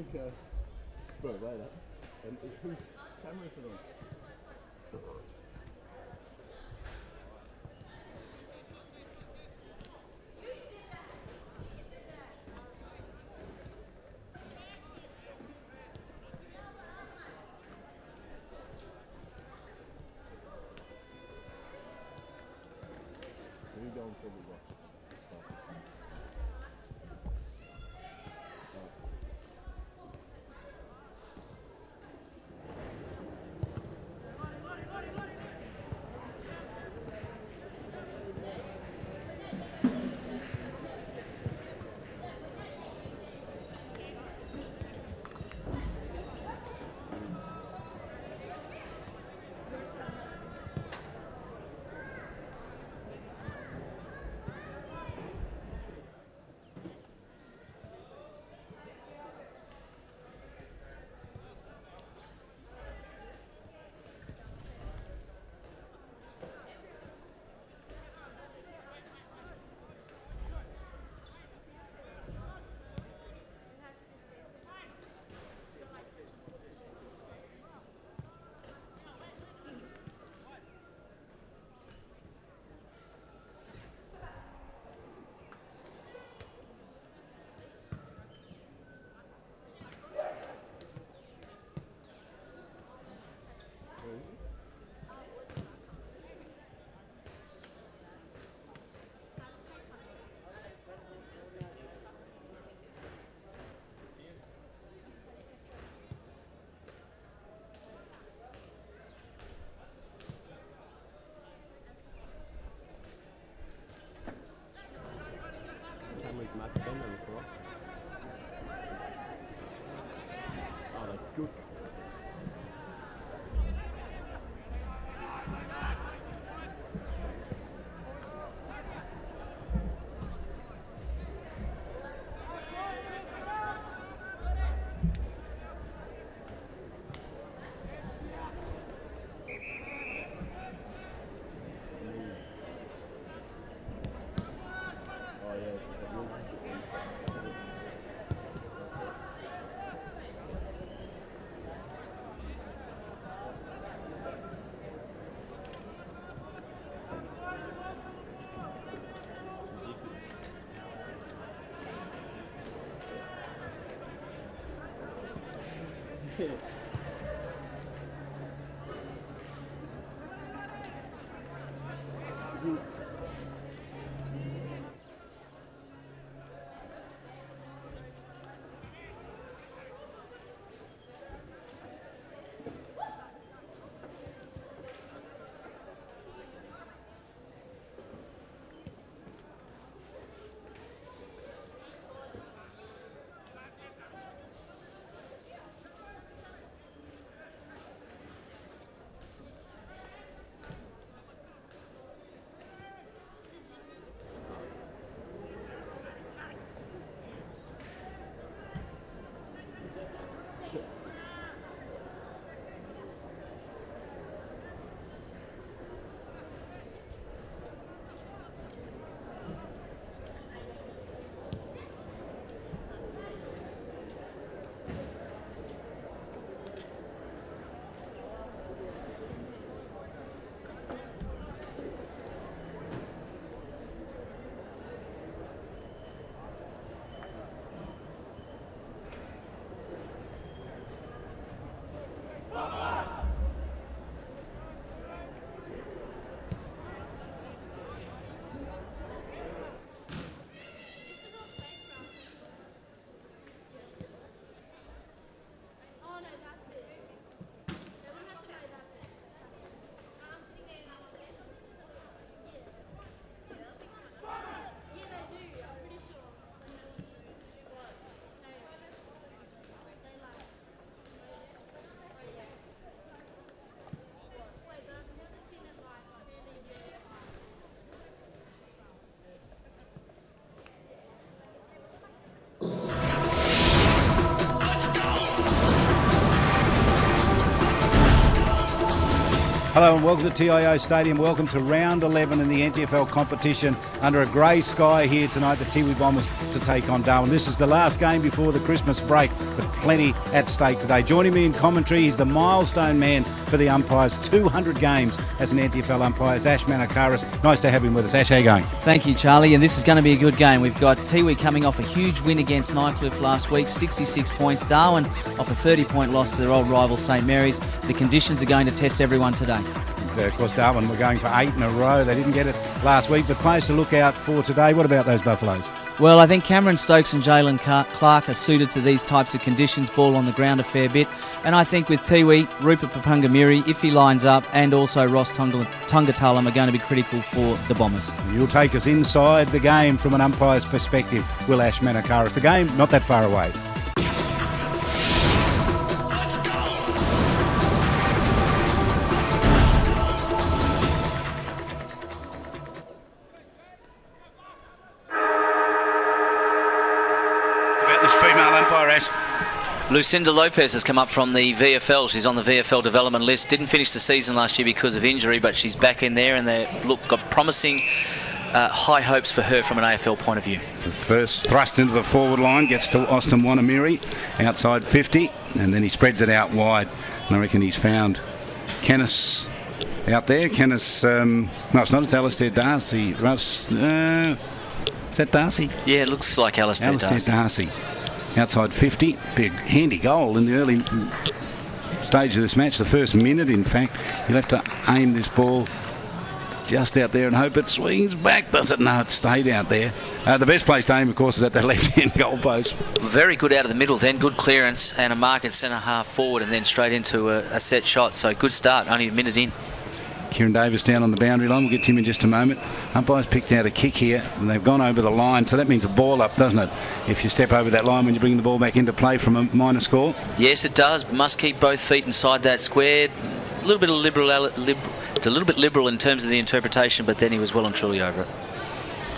think, bro, right up. And whose camera is it on? You don't probably watch it. Camera's Max Ben on the cross. Oh, like good. Hello and welcome to TIO Stadium. Welcome to round 11 in the NTFL competition under a grey sky here tonight. The Tiwi Bombers to take on Darwin. This is the last game before the Christmas break, but plenty at stake today. Joining me in commentary, he's the milestone man for the umpires. 200 games as an NTFL umpire. It's Ash Manakaris. Nice to have him with us. Ash, how you going? Thank you, Charlie, and this is going to be a good game. We've got Tiwi coming off a huge win against Nightcliff last week, 66 points. Darwin off a 30-point loss to their old rival St Mary's. The conditions are going to test everyone today. Of course, Darwin were going for 8 in a row. They didn't get it last week, but players to look out for today. What about those Buffaloes? Well, I think Cameron Stokes and Jalen Clark are suited to these types of conditions, ball on the ground a fair bit. And I think with Tiwi, Rupert Papungamiri, if he lines up, and also Ross Tungatalam are going to be critical for the Bombers. You'll take us inside the game from an umpire's perspective, will Ash Manakaris. The game not that far away. Lucinda Lopez has come up from the VFL. She's on the VFL development list. Didn't finish the season last year because of injury, but she's back in there, and they got promising high hopes for her from an AFL point of view. The first thrust into the forward line gets to Austin Wanamiri outside 50, and then he spreads it out wide. And I reckon he's found Kenneth out there. Kenneth, no, it's not. It's Alistair Darcy. Russ, is that Darcy? Yeah, it looks like Alistair Darcy. Outside 50, big handy goal in the early stage of this match, the first minute in fact. You'll have to aim this ball just out there and hope it swings back, does it? No, it stayed out there. The best place to aim, of course, is at that left-hand goal post. Very good out of the middle then, good clearance and a mark at centre half forward and then straight into a set shot, so good start, only a minute in. Kieran Davis down on the boundary line. We'll get to him in just a moment. Umpires picked out a kick here, and they've gone over the line, so that means a ball up, doesn't it? If you step over that line when you bring the ball back into play from a minor score. Yes, it does. Must keep both feet inside that square. A little bit liberal in terms of the interpretation, but then he was well and truly over it.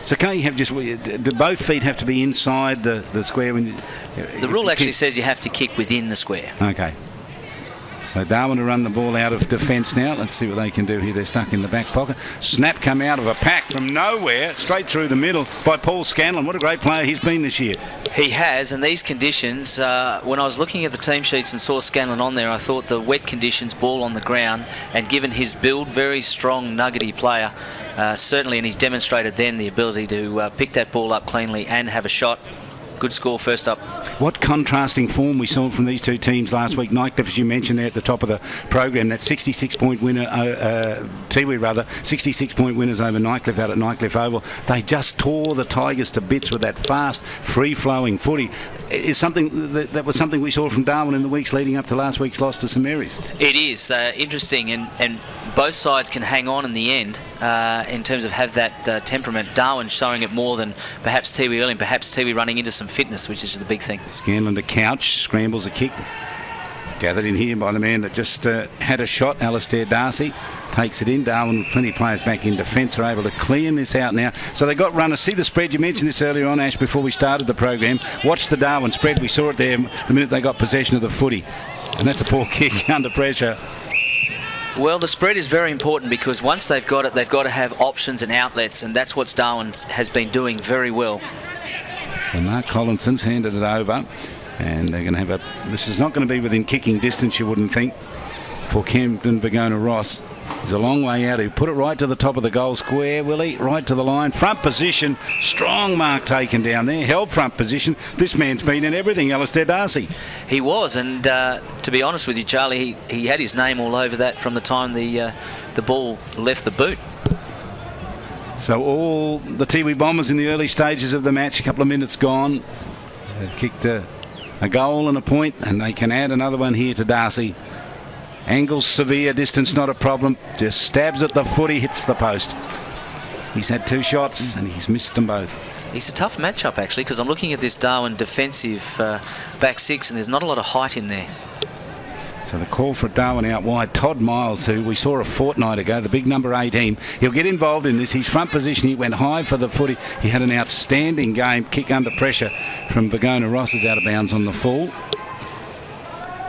So can't you have just, do both feet have to be inside the square? When the rule actually says you have to kick within the square. Okay. So Darwin to run the ball out of defence now. Let's see what they can do here. They're stuck in the back pocket. Snap come out of a pack from nowhere, straight through the middle by Paul Scanlon. What a great player he's been this year. He has, and these conditions, when I was looking at the team sheets and saw Scanlon on there, I thought the wet conditions, ball on the ground, and given his build, very strong, nuggety player, certainly, and he's demonstrated then the ability to pick that ball up cleanly and have a shot. Good score first up. What contrasting form we saw from these two teams last week. Nightcliff, as you mentioned there at the top of the program, that 66-point winner, Tiwi rather, 66-point winners over Nightcliff out at Nightcliff Oval. They just tore the Tigers to bits with that fast, free-flowing footy. Is something that was something we saw from Darwin in the weeks leading up to last week's loss to St Mary's. It is interesting, and both sides can hang on in the end in terms of have that temperament. Darwin showing it more than perhaps Tiwi early, and perhaps Tiwi running into some fitness, which is the big thing. Scanlon to Couch, scrambles a kick. Gathered in here by the man that just had a shot, Alistair Darcy. Takes it in. Darwin, with plenty of players back in defence, are able to clean this out now. So they got runners. See the spread? You mentioned this earlier on, Ash, before we started the program. Watch the Darwin spread. We saw it there the minute they got possession of the footy. And that's a poor kick under pressure. Well, the spread is very important because once they've got it, they've got to have options and outlets, and that's what Darwin has been doing very well. So Mark Collinson's handed it over, and they're going to have a... This is not going to be within kicking distance, you wouldn't think, for Camden Vergona Ross. He's a long way out. He put it right to the top of the goal square, will he? Right to the line. Front position. Strong mark taken down there. Held front position. This man's been in everything, Alistair Darcy. He was, and to be honest with you, Charlie, he had his name all over that from the time the ball left the boot. So all the Tiwi Bombers in the early stages of the match, a couple of minutes gone. They've kicked a goal and a point, and they can add another one here to Darcy. Angles severe, distance not a problem. Just stabs at the footy, hits the post. He's had two shots and he's missed them both. He's a tough matchup actually, because I'm looking at this Darwin defensive back six, and there's not a lot of height in there. So the call for Darwin out wide. Todd Miles, who we saw a fortnight ago, the big number 18, he'll get involved in this. His front position, he went high for the footy. He had an outstanding game. Kick under pressure from Vergona Ross is out of bounds on the full.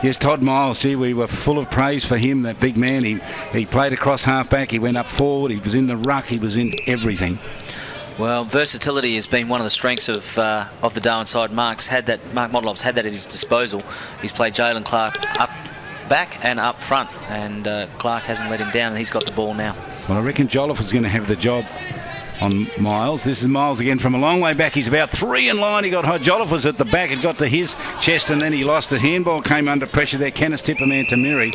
Yes, Todd Miles, gee, we were full of praise for him, that big man. He played across half-back, he went up forward, he was in the ruck, he was in everything. Well, versatility has been one of the strengths of the Darwin side. Mark Modelop's had that at his disposal. He's played Jalen Clark up back and up front, and Clark hasn't let him down, and he's got the ball now. Well, I reckon Jolliffe is going to have the job on Miles. This is Miles again from a long way back. He's about 3 in line. He got high. Jolliffe was at the back. It got to his chest and then he lost it. Handball came under pressure there. Canis Tipperman to Miri.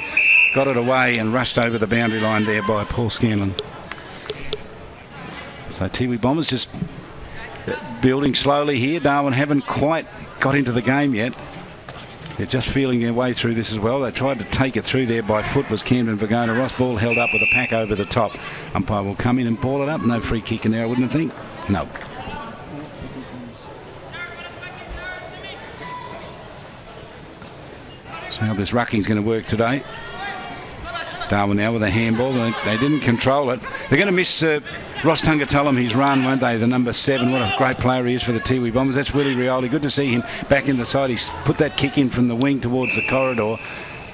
Got it away and rushed over the boundary line there by Paul Scanlon. So Tiwi Bombers just building slowly here. Darwin haven't quite got into the game yet. They're just feeling their way through this as well. They tried to take it through there by foot, was Camden Vergona. Ross ball held up with a pack over the top. Umpire will come in and ball it up. No free kick in there, I wouldn't think. No. So how this rucking's going to work today. Darwin now with a handball. They didn't control it. They're going to miss Ross Tungatulum, his run, won't they? The number 7. What a great player he is for the Tiwi Bombers. That's Willie Rioli. Good to see him back in the side. He's put that kick in from the wing towards the corridor,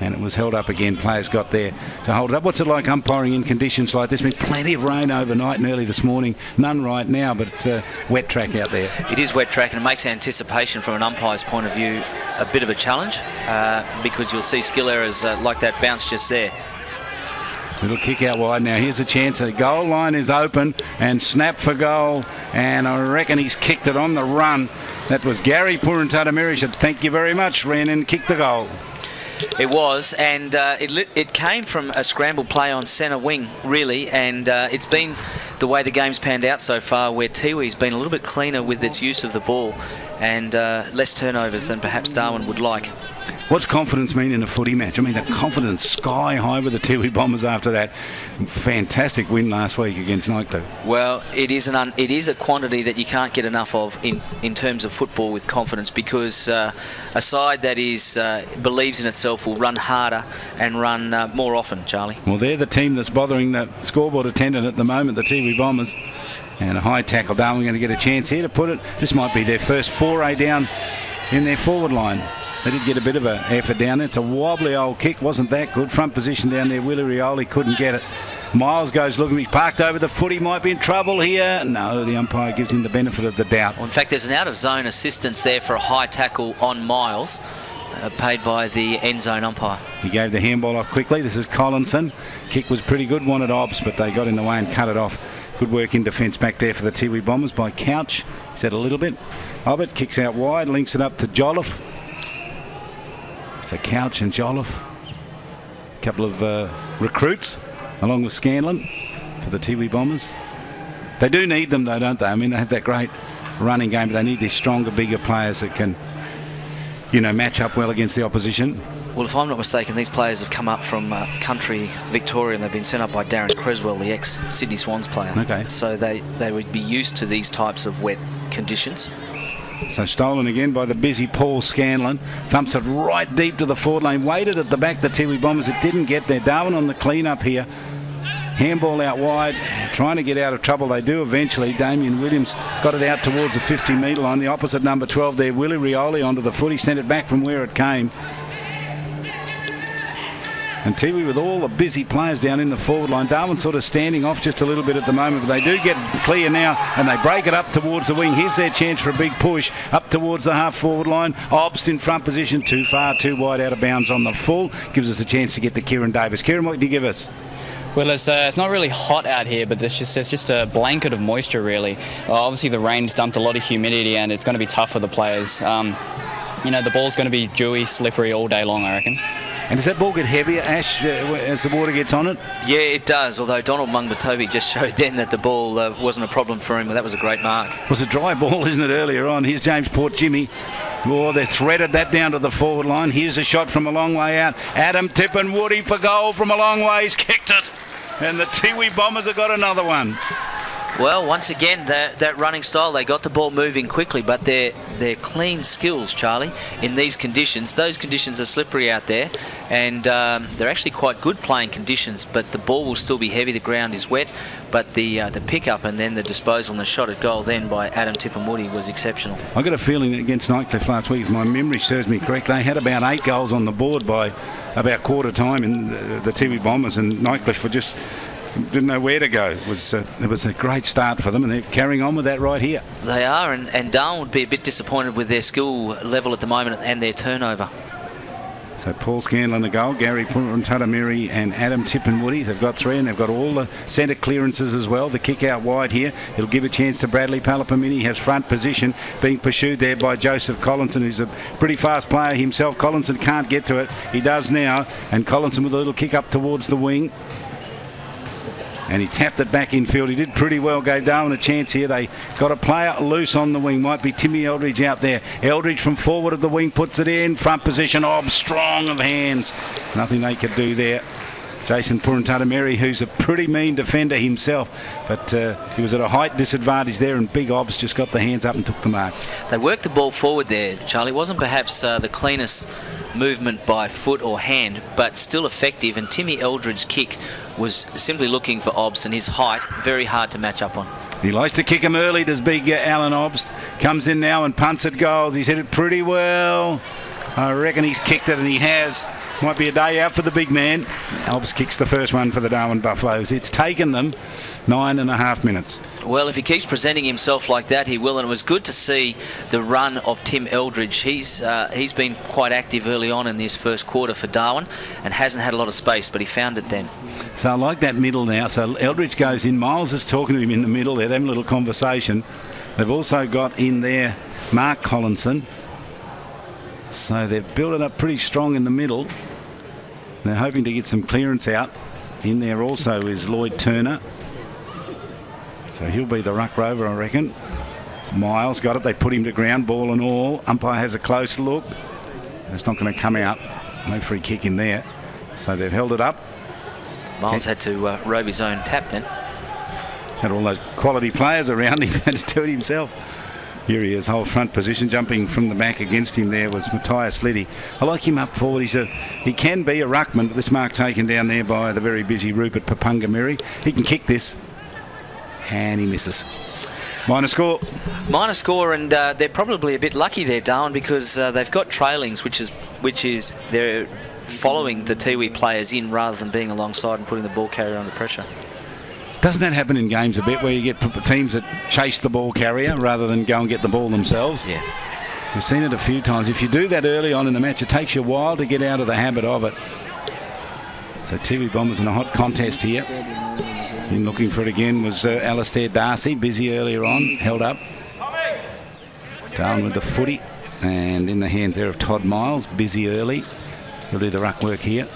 and it was held up again. Players got there to hold it up. What's it like umpiring in conditions like this? Been plenty of rain overnight and early this morning. None right now, but wet track out there. It is wet track, and it makes anticipation from an umpire's point of view a bit of a challenge because you'll see skill errors like that bounce just there. Little kick out wide now. Here's a chance. The goal line is open and snap for goal. And I reckon he's kicked it on the run. That was Gary Purantatamiri. Said thank you very much. Ran and kicked the goal. It was, and it came from a scramble play on centre wing, really, and it's been the way the game's panned out so far, where Tiwi's been a little bit cleaner with its use of the ball and less turnovers than perhaps Darwin would like. What's confidence mean in a footy match? I mean, the confidence sky high with the Tiwi Bombers after that fantastic win last week against Nightcliffe. Well, it is a quantity that you can't get enough of in terms of football with confidence, because a side that believes in itself will run harder and run more often, Charlie. Well, they're the team that's bothering the scoreboard attendant at the moment, the Tiwi Bombers. And a high tackle. Darwin going to get a chance here to put it. This might be their first foray down in their forward line. They did get a bit of an effort down there. It's a wobbly old kick, wasn't that good. Front position down there, Willie Rioli couldn't get it. Miles goes looking, he's parked over the foot, he might be in trouble here. No, the umpire gives him the benefit of the doubt. Well, in fact, there's an out-of-zone assistance there for a high tackle on Miles, paid by the end-zone umpire. He gave the handball off quickly. This is Collinson. Kick was pretty good, wanted Obbs, but they got in the way and cut it off. Good work in defence back there for the Tiwi Bombers by Couch. He's had a little bit of it, kicks out wide, links it up to Jolliffe. So Couch and Jolliffe, a couple of recruits along with Scanlon for the Tiwi Bombers. They do need them though, don't they? I mean, they have that great running game, but they need these stronger, bigger players that can, match up well against the opposition. Well, if I'm not mistaken, these players have come up from country Victoria, and they've been sent up by Darren Creswell, the ex-Sydney Swans player. Okay. So they would be used to these types of wet conditions. So stolen again by the busy Paul Scanlon. Thumps it right deep to the forward lane. Waited at the back, the Tiwi Bombers. It didn't get there. Darwin on the clean-up here. Handball out wide, trying to get out of trouble. They do eventually. Damien Williams got it out towards the 50-metre line. The opposite number 12 there, Willie Rioli onto the foot. He sent it back from where it came. And Tiwi with all the busy players down in the forward line. Darwin sort of standing off just a little bit at the moment, but they do get clear now and they break it up towards the wing. Here's their chance for a big push up towards the half forward line. Obst in front position, too far, too wide, out of bounds on the full. Gives us a chance to get to Kieran Davis. Kieran, what can you give us? Well, it's not really hot out here, but there's just a blanket of moisture, really. Obviously, the rain's dumped a lot of humidity, and it's going to be tough for the players. The ball's going to be dewy, slippery all day long, I reckon. And does that ball get heavier, Ash, as the water gets on it? Yeah, it does, although Donald Mungbatobi just showed then that the ball wasn't a problem for him. That was a great mark. It was a dry ball, isn't it, earlier on? Here's James Port Jimmy. Oh, they threaded that down to the forward line. Here's a shot from a long way out. Adam Tippin Woody for goal from a long way. He's kicked it. And the Tiwi Bombers have got another one. Well, once again, that running style, they got the ball moving quickly, but their clean skills, Charlie, in these conditions, those conditions are slippery out there, and they're actually quite good playing conditions, but the ball will still be heavy, the ground is wet, but the pick-up and then the disposal and the shot at goal then by Adam Tippermoody was exceptional. I got a feeling that against Nightcliff last week, if my memory serves me correct, they had about 8 goals on the board by about quarter time in the Tiwi Bombers, and Nightcliff were just didn't know where to go. It was a great start for them, and they're carrying on with that right here. They are, and Darwin would be a bit disappointed with their skill level at the moment and their turnover. So Paul Scanlon the goal, Gary Purantatamiri and Adam Tippermoody. They've got 3, and they've got all the centre clearances as well. The kick out wide here, it'll give a chance to Bradley Palapamini. He has front position, being pursued there by Joseph Collinson, who's a pretty fast player himself. Collinson can't get to it. He does now, and Collinson with a little kick up towards the wing. And he tapped it back infield. He did pretty well, gave Darwin a chance here. They got a player loose on the wing. Might be Timmy Eldridge out there. Eldridge from forward of the wing puts it in. Front position, strong of hands. Nothing they could do there. Jason Purantatamiri, who's a pretty mean defender himself, but he was at a height disadvantage there, and Big Obs just got the hands up and took the mark. They worked the ball forward there, Charlie. It wasn't perhaps the cleanest movement by foot or hand, but still effective, and Timmy Eldridge's kick was simply looking for Obst, and his height very hard to match up on. He likes to kick him early, does big Alan Obst. Comes in now and punts at goals. He's hit it pretty well. I reckon he's kicked it, and he has. Might be a day out for the big man. Obst kicks the first one for the Darwin Buffaloes. It's taken them 9.5 minutes. Well, if he keeps presenting himself like that, he will, and it was good to see the run of Tim Eldridge. He's been quite active early on in this first quarter for Darwin and hasn't had a lot of space, but he found it then. So I like that middle now. So Eldridge goes in. Miles is talking to him in the middle there. They're having a little conversation. They've also got in there Mark Collinson. So they've built it up pretty strong in the middle. They're hoping to get some clearance out. In there also is Lloyd Turner. So he'll be the ruck rover, I reckon. Miles got it. They put him to ground, ball and all. Umpire has a close look. It's not going to come out. No free kick in there. So they've held it up. Miles had to rove his own tap then. He's had all those quality players around him, had to do it himself. Here he is, whole front position. Jumping from the back against him there was Matthias Liddy. I like him up forward. He can be a ruckman, but this mark taken down there by the very busy Rupert Papungamiri. He can kick this. And he misses. Minor score. Minor score, and they're probably a bit lucky there, Darwin, because they've got trailings, which is they're following the Tiwi players in rather than being alongside and putting the ball carrier under pressure. Doesn't that happen in games a bit, where you get teams that chase the ball carrier rather than go and get the ball themselves? Yeah. We've seen it a few times. If you do that early on in the match, it takes you a while to get out of the habit of it. So Tiwi Bombers in a hot contest here. In looking for it again was Alistair Darcy, busy earlier on, held up. Down with the footy, and in the hands there of Todd Miles, busy early. He'll do the ruck work here.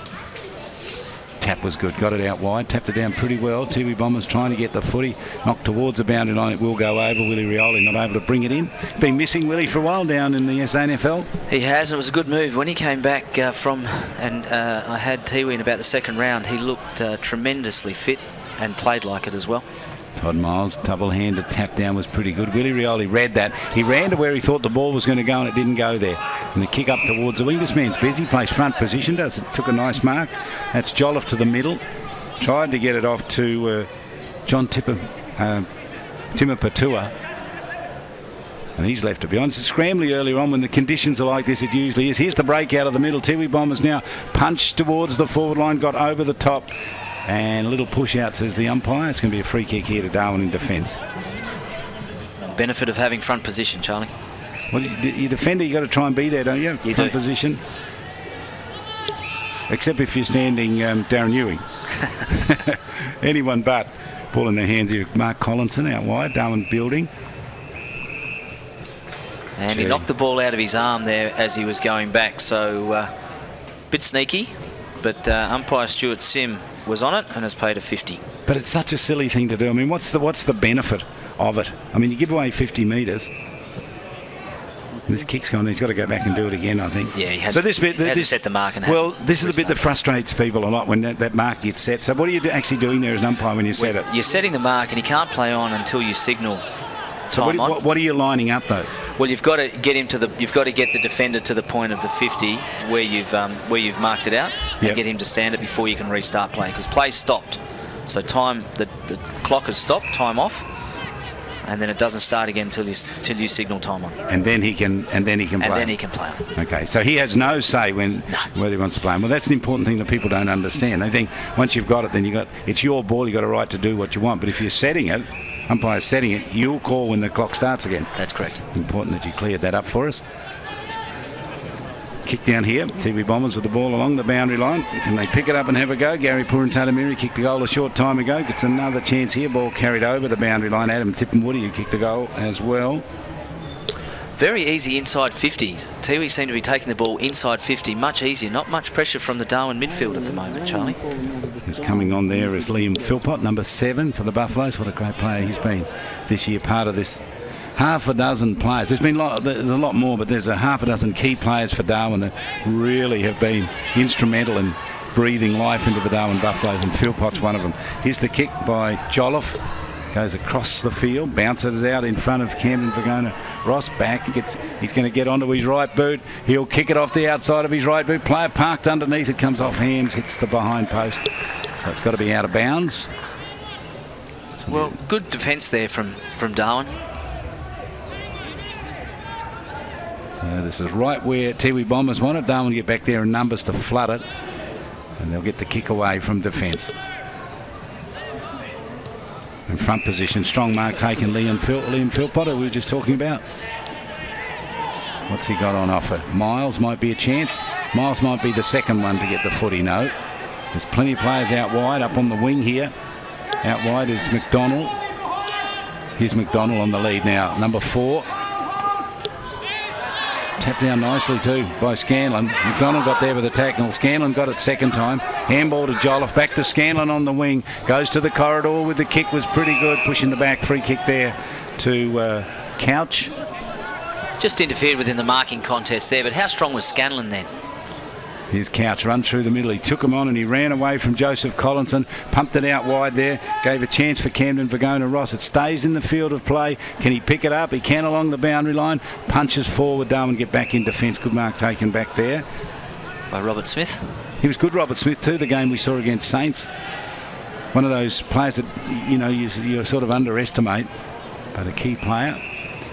Tap was good, got it out wide, tapped it down pretty well. Tiwi Bombers trying to get the footy, knocked towards the boundary line. It will go over. Willie Rioli not able to bring it in. Been missing Willie for a while down in the SANFL. He has, and it was a good move. When he came back from, and I had Tiwi in about the second round, he looked tremendously fit and played like it as well. Todd Miles, double-handed tap down was pretty good. Willie Rioli read that. He ran to where he thought the ball was going to go, and it didn't go there. And the kick up towards the wing. This man's busy, plays front position, took a nice mark. That's Jolliffe to the middle. Tried to get it off to John Timapatua. And he's left to be honest. It's scrambly earlier on when the conditions are like this. It usually is. Here's the break out of the middle. Tiwi Bombers now punched towards the forward line, got over the top. And a little push out, says the umpire. It's going to be a free kick here to Darwin in defence. Benefit of having front position, Charlie. Well, your defender, you got to try and be there, don't you? You front do. Position. Except if you're standing Darren Ewing. Anyone but. Ball in the hands here. Mark Collinson out wide. Darwin building. And he knocked the ball out of his arm there as he was going back. So, bit sneaky. But umpire Stuart Sim was on it and has paid a 50. But it's such a silly thing to do. I mean, what's the benefit of it? I mean, you give away 50 metres. This kick's gone. He's got to go back and do it again, I think. Yeah, he has. So this bit, hasn't set the mark and well, hasn't this is the bit that restarted. frustrates people a lot when that mark gets set. So what are you actually doing there as an umpire when you set it? You're setting the mark, and he can't play on until you signal. So what are you lining up though? Well, you've got to get him to the. You've got to get the defender to the point of the 50 where you've marked it out, and Yep. get him to stand it before you can restart play, because play's stopped. So the clock has stopped, time off, and then it doesn't start again until you signal time on. And then he can play. And then he can play on. Okay, so he has no say whether he wants to play. Well, that's an important thing that people don't understand. They think once you've got it, then it's your ball. You've got a right to do what you want. But if you're setting it, umpire's setting it, you'll call when the clock starts again. That's correct. Important that you cleared that up for us. Kick down here. Tiwi Bombers with the ball along the boundary line. Can they pick it up and have a go? Gary Purantatamiri kicked the goal a short time ago. Gets another chance here. Ball carried over the boundary line. Adam Tippenwoody, who kicked the goal as well. Very easy inside 50s. Tiwi seem to be taking the ball inside 50 much easier. Not much pressure from the Darwin midfield at the moment, Charlie. Who's coming on there is Liam Philpott, number 7 for the Buffaloes. What a great player he's been this year, part of this half a dozen players. There's a lot more, but there's a half a dozen key players for Darwin that really have been instrumental in breathing life into the Darwin Buffaloes, and Philpott's one of them. Here's the kick by Jolliffe. Goes across the field, bounces out in front of Camden Vergona. Ross back, he's going to get onto his right boot. He'll kick it off the outside of his right boot. Player parked underneath, it comes off hands, hits the behind post. So it's got to be out of bounds. Well, good defence there from Darwin. So this is right where Tiwi Bombers want it. Darwin get back there in numbers to flood it, and they'll get the kick away from defence. In front position, strong mark taken, Liam Philpott, who we were just talking about. What's he got on offer? Miles might be a chance. Miles might be the second one to get the footy, no. There's plenty of players out wide, up on the wing here. Out wide is McDonald. Here's McDonald on the lead now, number 4. Tapped down nicely too by Scanlon. McDonald got there with a tackle. Scanlon got it second time. Handball to Jolliffe. Back to Scanlon on the wing. Goes to the corridor with the kick. Was pretty good. Pushing the back. Free kick there to Couch. Just interfered within the marking contest there, but how strong was Scanlon then? Here's Couch, run through the middle. He took him on and he ran away from Joseph Collinson. Pumped it out wide there. Gave a chance for Camden Vergona Ross. It stays in the field of play. Can he pick it up? He can along the boundary line. Punches forward. Darwin get back in defence. Good mark taken back there. By Robert Smith. He was good, Robert Smith, too, the game we saw against Saints. One of those players that, you sort of underestimate, but a key player.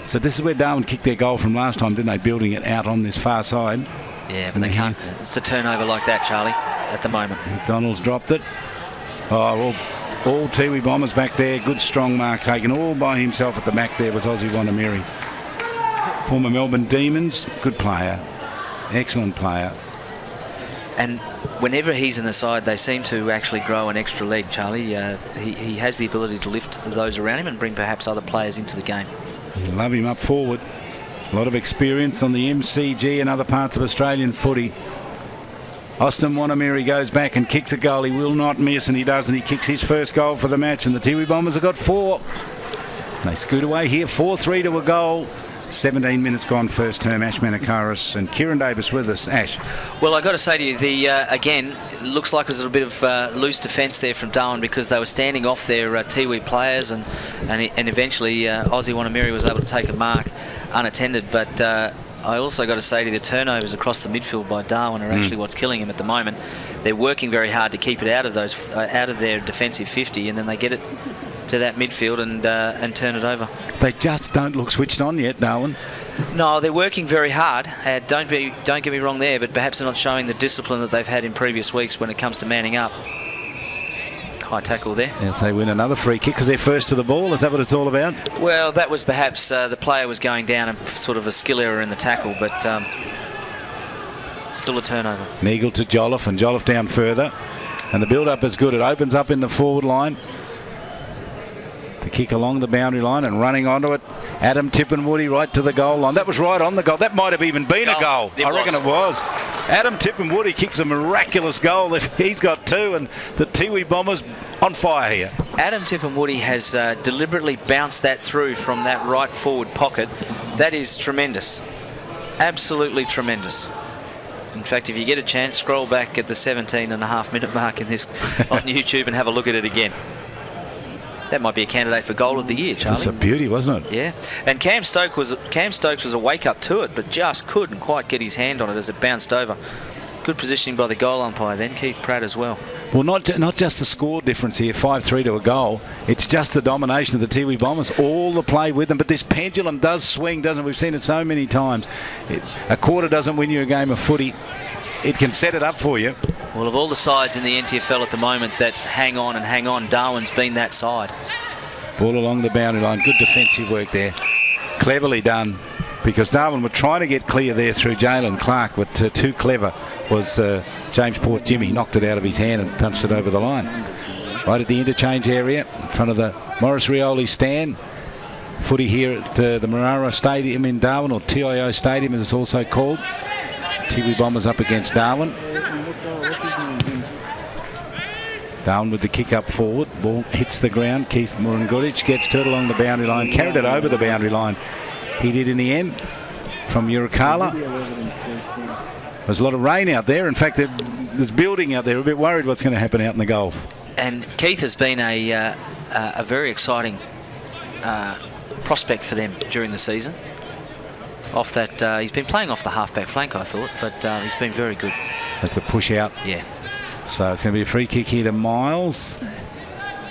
So this is where Darwin kicked their goal from last time, didn't they? Building it out on this far side. Yeah, but they can't. It's a turnover like that, Charlie, at the moment. McDonald's dropped it. Oh, all Tiwi Bombers back there. Good strong mark taken all by himself at the back there was Ozzy Wanamiri. Former Melbourne Demons. Good player. Excellent player. And whenever he's in the side, they seem to actually grow an extra leg, Charlie. He has the ability to lift those around him and bring perhaps other players into the game. You love him up forward. A lot of experience on the MCG and other parts of Australian footy. Austin Wanamiri goes back and kicks a goal. He will not miss, and he does, and he kicks his first goal for the match, and the Tiwi Bombers have got 4. They scoot away here, 4-3 to a goal. 17 minutes gone first term. Ash Manakaris and Kieran Davis with us. Ash. Well, I've got to say to you, again, it looks like there's a little bit of loose defence there from Darwin, because they were standing off their Tiwi players, and eventually Ozzy Wanamiri was able to take a mark unattended. But I also got to say to you, the turnovers across the midfield by Darwin are actually what's killing him at the moment. They're working very hard to keep it out of their defensive 50, and then they get it to that midfield and turn it over. They just don't look switched on yet, Darwin. No, they're working very hard. Don't get me wrong there, but perhaps they're not showing the discipline that they've had in previous weeks when it comes to manning up. High tackle there. Yes, they win another free kick because they're first to the ball. Is that what it's all about? Well, that was perhaps the player was going down and sort of a skill error in the tackle, but still a turnover. Neagle to Jolliffe, and Jolliffe down further. And the build-up is good. It opens up in the forward line. The kick along the boundary line and running onto it. Adam Tippenwoody right to the goal line. That was right on the goal. That might have even been a goal. I reckon it was. Adam Tippenwoody kicks a miraculous goal. He's got 2, and the Tiwi Bombers on fire here. Adam Tippenwoody has deliberately bounced that through from that right forward pocket. That is tremendous. absolutely tremendous. In fact, if you get a chance, scroll back at the 17.5-minute mark in this on YouTube and have a look at it again. That might be a candidate for goal of the year, Charlie. It's a beauty, wasn't it? Yeah. And Cam Stokes was a wake up to it, but just couldn't quite get his hand on it as it bounced over. Good positioning by the goal umpire then, Keith Pratt as well. Well, not just the score difference here, 5-3 to a goal. It's just the domination of the Tiwi Bombers, all the play with them. But this pendulum does swing, doesn't it? We've seen it so many times. A quarter doesn't win you a game of footy. It can set it up for you. Well, of all the sides in the NTFL at the moment that hang on, Darwin's been that side. Ball along the boundary line. Good defensive work there. Cleverly done, because Darwin were trying to get clear there through Jalen Clark, but too clever was James Port Jimmy. Knocked it out of his hand and punched it over the line. Right at the interchange area in front of the Morris Rioli stand. Footy here at the Marara Stadium in Darwin, or TIO Stadium as it's also called. Tiwi Bombers up against Darwin. Darwin with the kick up forward. Ball hits the ground. Keith Murungurich gets to it along the boundary line. Carried it over the boundary line. He did in the end from Urukala. There's a lot of rain out there. In fact, there's building out there. We're a bit worried what's going to happen out in the Gulf. And Keith has been a very exciting prospect for them during the season. Off that, he's been playing off the halfback flank, I thought, but he's been very good. That's a push out. Yeah. So it's going to be a free kick here to Miles.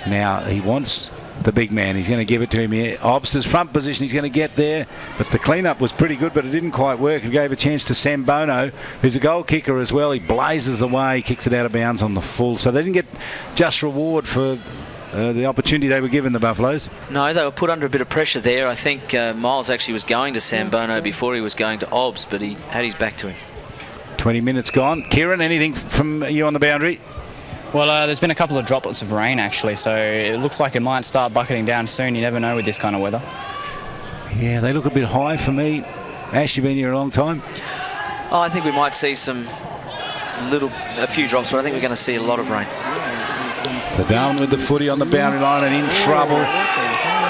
Now he wants the big man. He's going to give it to him here. Obster's front position. He's going to get there. But the clean-up was pretty good, but it didn't quite work. It gave a chance to Sam Bono, who's a goal kicker as well. He blazes away, kicks it out of bounds on the full. So they didn't get just reward for the opportunity they were given, the Buffaloes. No, they were put under a bit of pressure there. I think Miles actually was going to Sam Bono before he was going to Obs, but he had his back to him. 20 minutes gone. Kieran, anything from you on the boundary? Well, there's been a couple of droplets of rain, actually, so it looks like it might start bucketing down soon. You never know with this kind of weather. Yeah, they look a bit high for me. Ash, you've been here a long time. Oh, I think we might see a few drops, but I think we're going to see a lot of rain. So down with the footy on the boundary line and in trouble.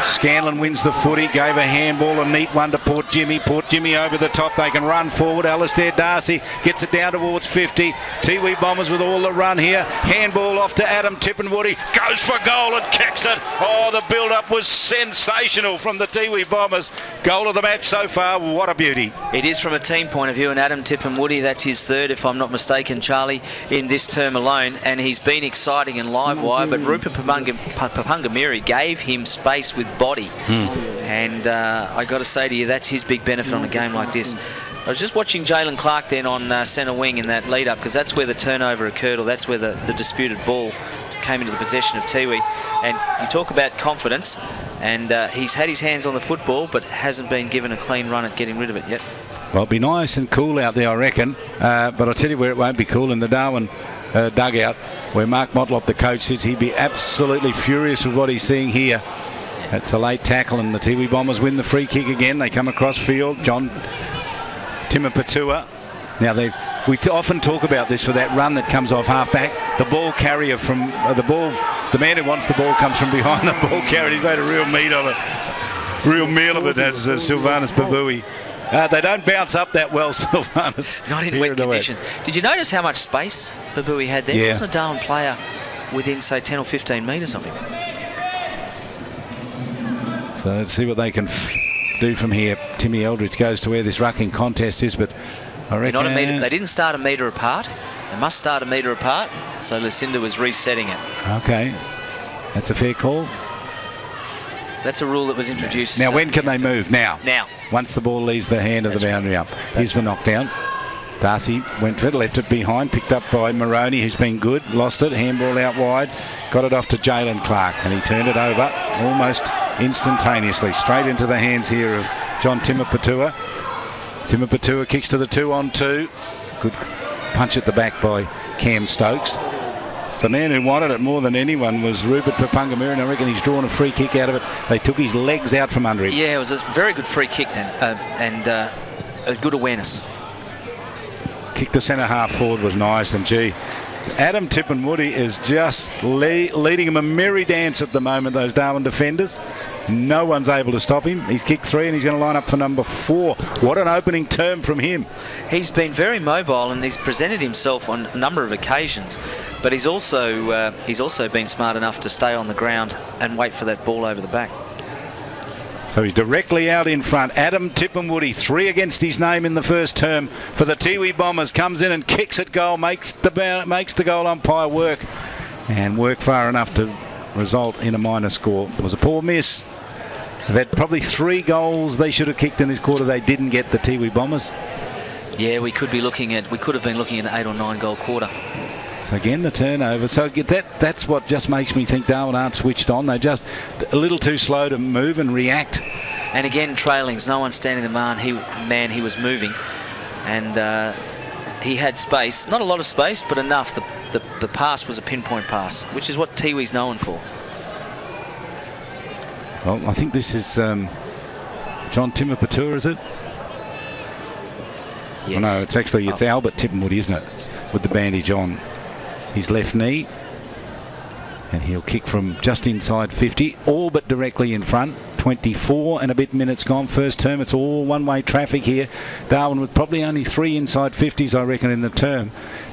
Scanlon wins the footy, gave a handball, a neat one to Port Jimmy. Port Jimmy over the top, they can run forward. Alistair Darcy gets it down towards 50. Tiwi Bombers with all the run here. Handball off to Adam Tippenwoody, goes for goal and kicks it. Oh, the build-up was sensational from the Tiwi Bombers. Goal of the match so far, what a beauty. It is from a team point of view, and Adam Tippenwoody, that's his third, if I'm not mistaken, Charlie, in this term alone, and he's been exciting and live wire, but Rupert Papungamiri gave him space with body. And I got to say to you, that's his big benefit on a game like this. I was just watching Jalen Clark then on centre wing in that lead up, because that's where the turnover occurred, or that's where the disputed ball came into the possession of Tiwi. And you talk about confidence, and he's had his hands on the football but hasn't been given a clean run at getting rid of it yet. Well, it'll be nice and cool out there, I reckon, but I'll tell you where it won't be cool, in the Darwin dugout where Mark Motlop, the coach, sits. He'd be absolutely furious with what he's seeing here. It's a late tackle, and the Tiwi Bombers win the free kick again. They come across field. John Timapatua. Now, we often talk about this for that run that comes off halfback. The ball carrier from the man who wants the ball comes from behind the ball carrier. He's made a real meal of it, as Silvanus Babui. They don't bounce up that well, Silvanus. Not in wet conditions. Did you notice how much space Babui had there? Yeah. There wasn't a Darwin player within, say, 10 or 15 metres of him. So let's see what they can do from here. Timmy Eldridge goes to where this rucking contest is, but I reckon... They didn't start a metre apart. They must start a metre apart, so Lucinda was resetting it. Okay, that's a fair call. That's a rule that was introduced. Now, when can they move? Now. Now. Once the ball leaves the hand of the boundary up. Here's the knockdown. Darcy went for it, left it behind, picked up by Moroney, who's been good, lost it, handball out wide, got it off to Jalen Clark, and he turned it over almost instantaneously, straight into the hands here of John Timapatua. Timapatua kicks to the 2-on-2. Good punch at the back by Cam Stokes. The man who wanted it more than anyone was Rupert Papungamiri, and I reckon he's drawn a free kick out of it. They took his legs out from under him. Yeah, it was a very good free kick then, and a good awareness. Kick to centre half forward was nice, and gee, Adam Tippenwoody is just leading him a merry dance at the moment, those Darwin defenders. No one's able to stop him. He's kicked 3 and he's going to line up for number 4. What an opening term from him. He's been very mobile and he's presented himself on a number of occasions, but he's also been smart enough to stay on the ground and wait for that ball over the back. So he's directly out in front. Adam Tippenwoody, 3 against his name in the first term for the Tiwi Bombers. Comes in and kicks at goal, makes the goal umpire work far enough to result in a minor score. It was a poor miss. They've had probably 3 goals they should have kicked in this quarter. They didn't get, the Tiwi Bombers. Yeah, we could have been looking at an 8 or 9 goal quarter. So again, the turnover. So that's what just makes me think Darwin aren't switched on. They're just a little too slow to move and react. And again, trailings. No one standing the man. He was moving, and he had space. Not a lot of space, but enough. The pass was a pinpoint pass, which is what Tiwi's known for. Well, I think this is John Timupatua, is it? Yes. Oh, no, it's Albert Tippenwoody, isn't it? With the bandage on his left knee, and he'll kick from just inside 50, all but directly in front. 24 and a bit minutes gone. First term, it's all one-way traffic here. Darwin with probably only 3 inside 50s, I reckon, in the term.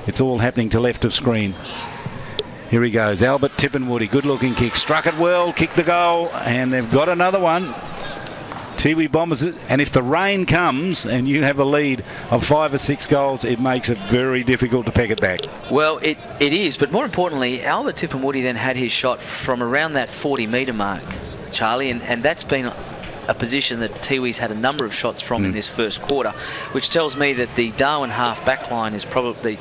It's all happening to left of screen. Here he goes, Albert Tippenwoody, good-looking kick, struck it well, kicked the goal, and they've got another one. Tiwi Bombers, and if the rain comes and you have a lead of 5 or 6 goals, it makes it very difficult to peg it back. Well, it is, but more importantly, Albert Tippenwoody then had his shot from around that 40-metre mark, Charlie, and that's been a position that Tiwi's had a number of shots from in this first quarter, which tells me that the Darwin half-back line is probably,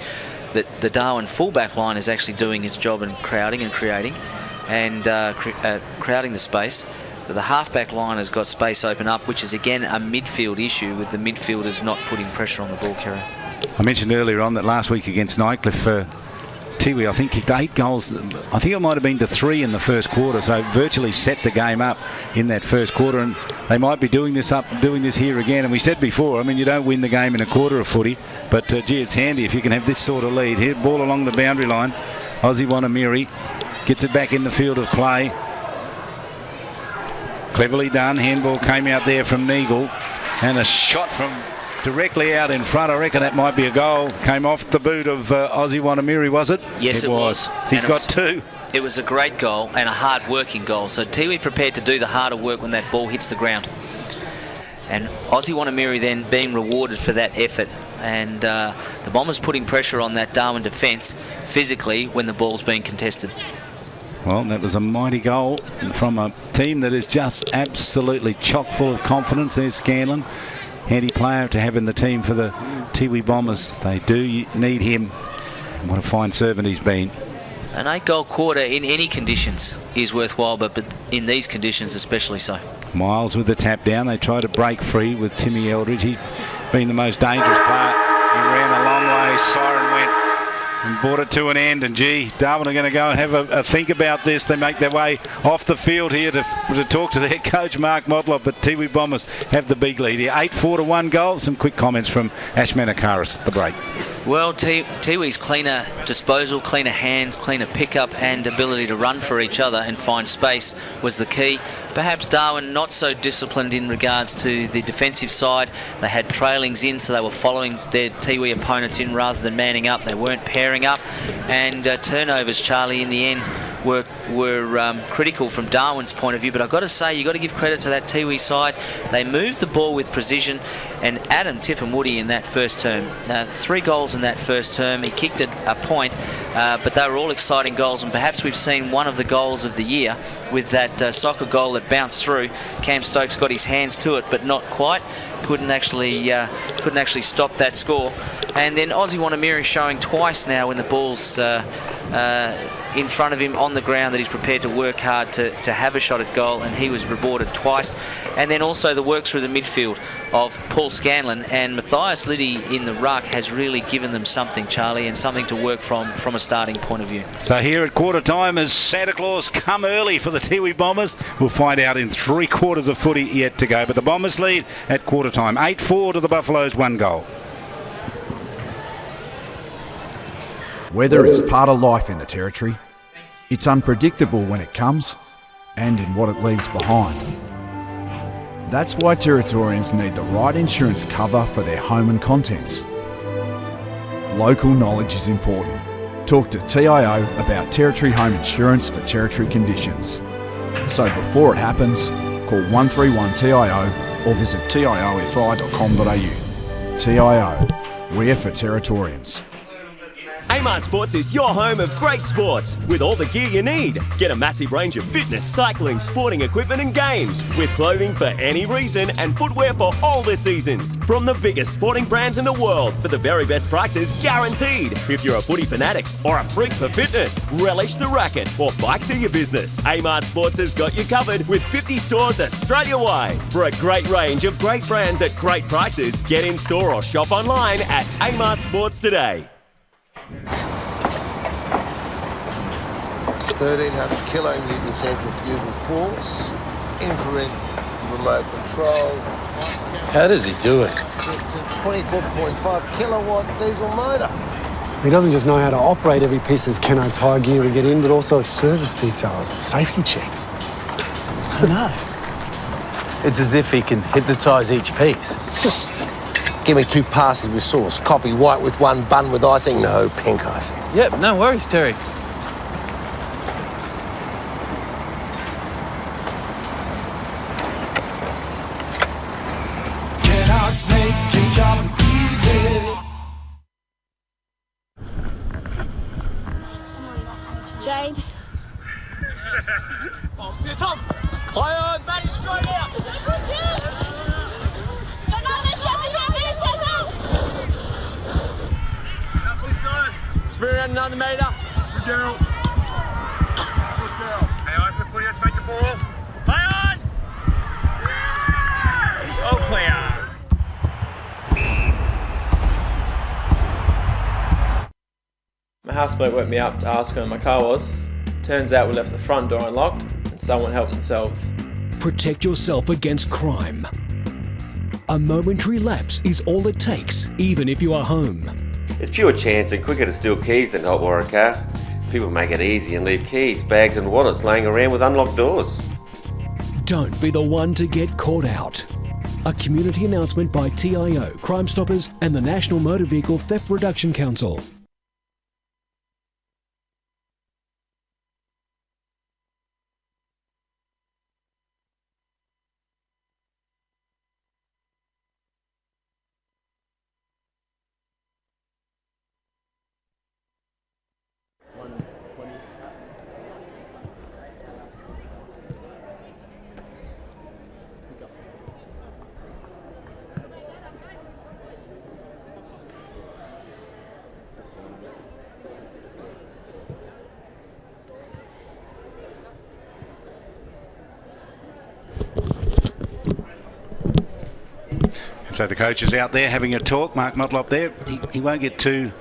that the Darwin full-back line is actually doing its job in crowding and creating, and crowding the space. The half-back line has got space open up, which is again a midfield issue with the midfielders not putting pressure on the ball carrier. I mentioned earlier on that last week against Nightcliff, Tiwi, I think, kicked 8 goals. I think it might have been to 3 in the first quarter, so virtually set the game up in that first quarter, and they might be doing this here again. And we said before, I mean, you don't win the game in a quarter of footy, but gee, it's handy if you can have this sort of lead. Here, ball along the boundary line. Ozzy Wanamiri gets it back in the field of play. Cleverly done. Handball came out there from Neagle, and a shot from directly out in front. I reckon that might be a goal. Came off the boot of Ozzy Wanamiri, was it? Yes, it was. So he's got 2. It was a great goal and a hard-working goal. So Tiwi prepared to do the harder work when that ball hits the ground. And Ozzy Wanamiri then being rewarded for that effort. And the Bombers putting pressure on that Darwin defence physically when the ball's being contested. Well, that was a mighty goal from a team that is just absolutely chock full of confidence. There's Scanlon, handy player to have in the team for the Tiwi Bombers. They do need him. What a fine servant he's been. An 8-goal quarter in any conditions is worthwhile, but in these conditions especially so. Miles with the tap down. They try to break free with Timmy Eldridge. He's been the most dangerous player. He ran a long way. Siren went and brought it to an end, and gee, Darwin are going to go and have a think about this. They make their way off the field here to talk to their coach Mark Motlop, but Tiwi Bombers have the big lead here. 8-4 to 1 goal. Some quick comments from Ashman Akaris at the break. Well, Tiwi's cleaner disposal, cleaner hands, cleaner pickup and ability to run for each other and find space was the key. Perhaps Darwin not so disciplined in regards to the defensive side. They had trailings in, so they were following their Tiwi opponents in rather than manning up. They weren't pairing up, and turnovers, Charlie, in the end were critical from Darwin's point of view. But I've got to say, you've got to give credit to that Tiwi side. They moved the ball with precision, and Adam Tippenwoody in that first term, 3 goals in that first term. He kicked it a point, but they were all exciting goals, and perhaps we've seen one of the goals of the year with that soccer goal that bounced through. Cam Stokes got his hands to it, but not quite. Couldn't actually stop that score. And then Ozzy Wanamiri showing twice now when the ball's in front of him on the ground that he's prepared to work hard to have a shot at goal, and he was rewarded twice. And then also the work through the midfield of Paul Scanlon and Matthias Liddy in the ruck has really given them something, Charlie, and something to work from a starting point of view. So here at quarter time, has Santa Claus come early for the Tiwi Bombers? We'll find out in 3 quarters of footy yet to go, but the Bombers lead at quarter time. 8-4 to the Buffaloes, 1 goal. Weather is part of life in the Territory. It's unpredictable when it comes and in what it leaves behind. That's why Territorians need the right insurance cover for their home and contents. Local knowledge is important. Talk to TIO about Territory home insurance for Territory conditions. So before it happens, call 131 TIO or visit tiofi.com.au. TIO, we're for Territorians. Amart Sports is your home of great sports with all the gear you need. Get a massive range of fitness, cycling, sporting equipment and games with clothing for any reason and footwear for all the seasons. From the biggest sporting brands in the world for the very best prices guaranteed. If you're a footy fanatic or a freak for fitness, relish the racket or bikes are your business, Amart Sports has got you covered with 50 stores Australia-wide. For a great range of great brands at great prices, get in store or shop online at Amart Sports today. 1300 kilonewton centrifugal force, infrared remote control. How does he do it? 24.5 kilowatt diesel motor. He doesn't just know how to operate every piece of Kennard's high gear we get in, but also its service details, its safety checks. I don't know. It's as if he can hypnotise each piece. Give me 2 passes with sauce, coffee white with 1 bun with icing, no pink icing. Yep, no worries, Terry. Jade. Tom! Fire! Maddie, straight out! Spin around another metre. Good girl. Good girl. Hey, eyes on the footy, let's make the ball. Play on! Yes! All clear. My housemate woke me up to ask where my car was. Turns out we left the front door unlocked and someone helped themselves. Protect yourself against crime. A momentary lapse is all it takes, even if you are home. It's pure chance and quicker to steal keys than hotwire a car. People make it easy and leave keys, bags and wallets laying around with unlocked doors. Don't be the one to get caught out. A community announcement by TIO, Crime Stoppers and the National Motor Vehicle Theft Reduction Council. So the coach is out there having a talk. Mark Motlop there. He won't get too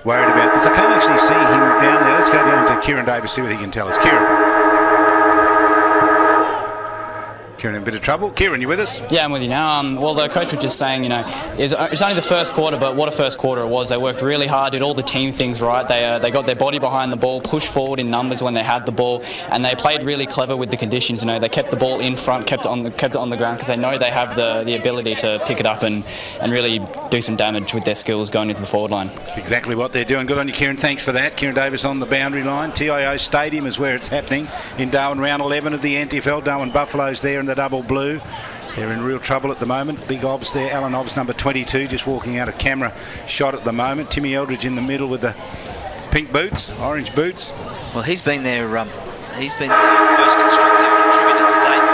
worried about this. I can't actually see him down there. Let's go down to Kieran Davis, see what he can tell us. Kieran in a bit of trouble. Kieran, you with us? Yeah, I'm with you now. Well, the coach was just saying, it's only the first quarter, but what a first quarter it was. They worked really hard, did all the team things right. They got their body behind the ball, pushed forward in numbers when they had the ball, and they played really clever with the conditions. They kept the ball in front, kept it on the ground because they know they have the ability to pick it up and really do some damage with their skills going into the forward line. That's exactly what they're doing. Good on you, Kieran. Thanks for that. Kieran Davis on the boundary line. TIO Stadium is where it's happening in Darwin, round 11 of the NTFL. Darwin Buffaloes there in the double blue. They're in real trouble at the moment. Big Obs there. Alan Obs, number 22, just walking out of camera shot at the moment. Timmy Eldridge in the middle with the pink boots, orange boots. Well, he's been their most constructive contributor to date.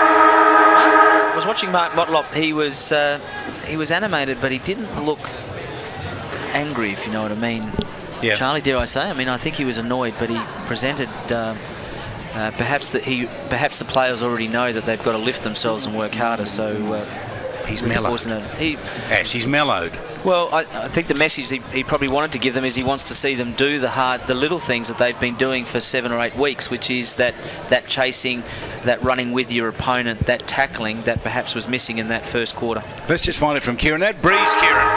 I was watching Mark Motlop. He was animated, but he didn't look angry, if you know what I mean. Yeah. Charlie, dare I say? I think he was annoyed, but he presented. Perhaps the players already know that they've got to lift themselves and work harder. So he's mellowed. He's mellowed. Well, I think the message he probably wanted to give them is he wants to see them do the little things that they've been doing for 7 or 8 weeks, which is that chasing, that running with your opponent, that tackling that perhaps was missing in that first quarter. Let's just find it from Kieran. That breeze, Kieran.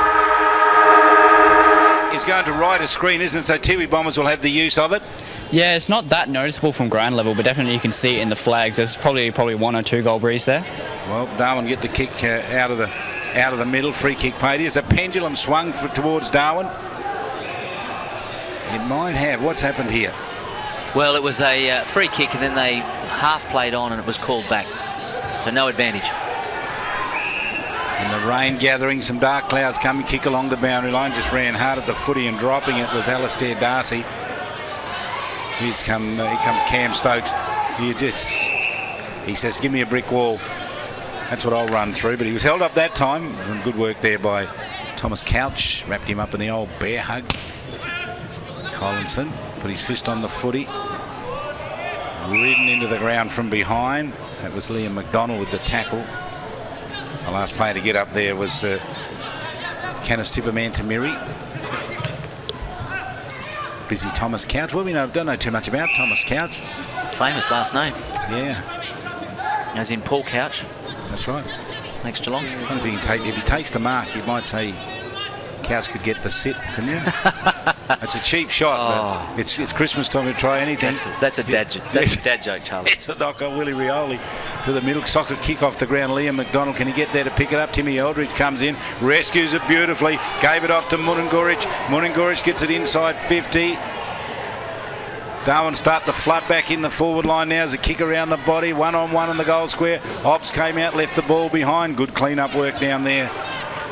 is going to right a screen, isn't it? So Tiwi Bombers will have the use of it. Yeah, it's not that noticeable from ground level, but definitely you can see it in the flags. There's probably 1 or 2 goal breeze there. Well, Darwin get the kick out of the middle. Free kick paid. As the pendulum swung towards Darwin. It might have. What's happened here? Well, it was a free kick, and then they half played on, and it was called back. So no advantage. And the rain gathering, some dark clouds coming, kick along the boundary line. Just ran hard at the footy and dropping it was Alistair Darcy. Here comes Cam Stokes. He says, give me a brick wall. That's what I'll run through. But he was held up that time. Some good work there by Thomas Couch. Wrapped him up in the old bear hug. Collinson put his fist on the footy. Ridden into the ground from behind. That was Liam McDonald with the tackle. The last player to get up there was Canis Tipperman-Tamiri. Busy Thomas Couch. Well, we don't know too much about Thomas Couch. Famous last name. Yeah. As in Paul Couch. That's right. Makes Geelong. I wonder if he takes the mark, you might say Couch could get the sit, couldn't you? It's a cheap shot, but it's Christmas time to try anything. That's a dad joke, Charlie. It's a knock on Willie Rioli to the middle. Soccer kick off the ground. Liam McDonald, can he get there to pick it up? Timmy Eldridge comes in, rescues it beautifully, gave it off to Muningorich. Muningorich gets it inside 50. Darwin start to flood back in the forward line now as a kick around the body, 1-on-1 in the goal square. Ops came out, left the ball behind. Good clean-up work down there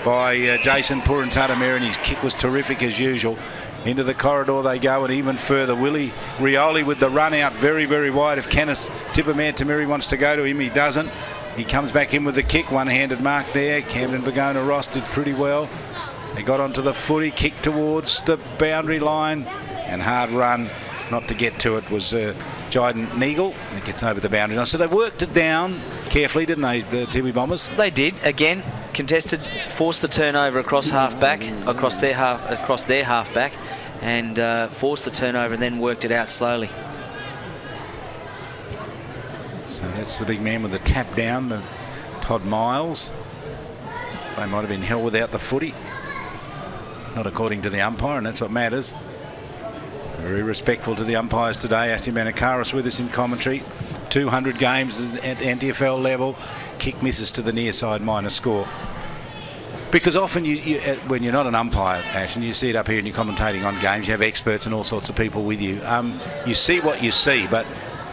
by Jason Purantatamere, and his kick was terrific as usual. Into the corridor they go, and even further. Willie Rioli with the run out very, very wide. If Canis Tipperman-Tamiri wants to go to him, he doesn't. He comes back in with the kick, one-handed mark there. Camden Vagona Ross did pretty well. They got onto the footy, kicked towards the boundary line, and hard run. Not to get to it was Jyden Neagle. It gets over the boundary line. So they worked it down carefully, didn't they, the Tiwi Bombers? They did. Again, contested, forced the turnover across their half-back, and forced the turnover and then worked it out slowly. So that's the big man with the tap down, the Todd Miles. They might have been held without the footy. Not according to the umpire, and that's what matters. Very respectful to the umpires today. Ashley Manakaris with us in commentary. 200 games at NTFL level. Kick misses to the near side, minor score. Because often you when you're not an umpire, Ash, and you see it up here and you're commentating on games, you have experts and all sorts of people with you. You see what you see, but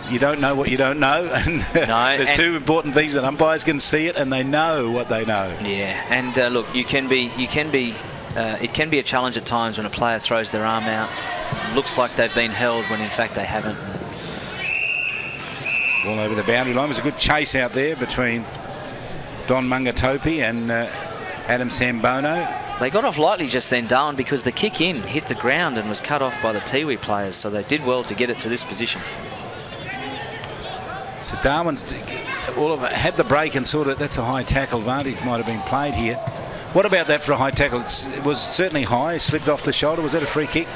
you don't know what you don't know. And there's two important things that umpires can see it, and they know what they know. Yeah, and look, it can be a challenge at times when a player throws their arm out. Looks like they've been held when in fact they haven't. All over the boundary line. It was a good chase out there between Don Mungatopi and Adam Sambono. They got off lightly just then, Darwin, because the kick in hit the ground and was cut off by the Tiwi players, so they did well to get it to this position. So Darwin had the break and sort of, that's a high tackle advantage might have been played here. What about that for a high tackle? It was certainly high, slipped off the shoulder. Was that a free kick?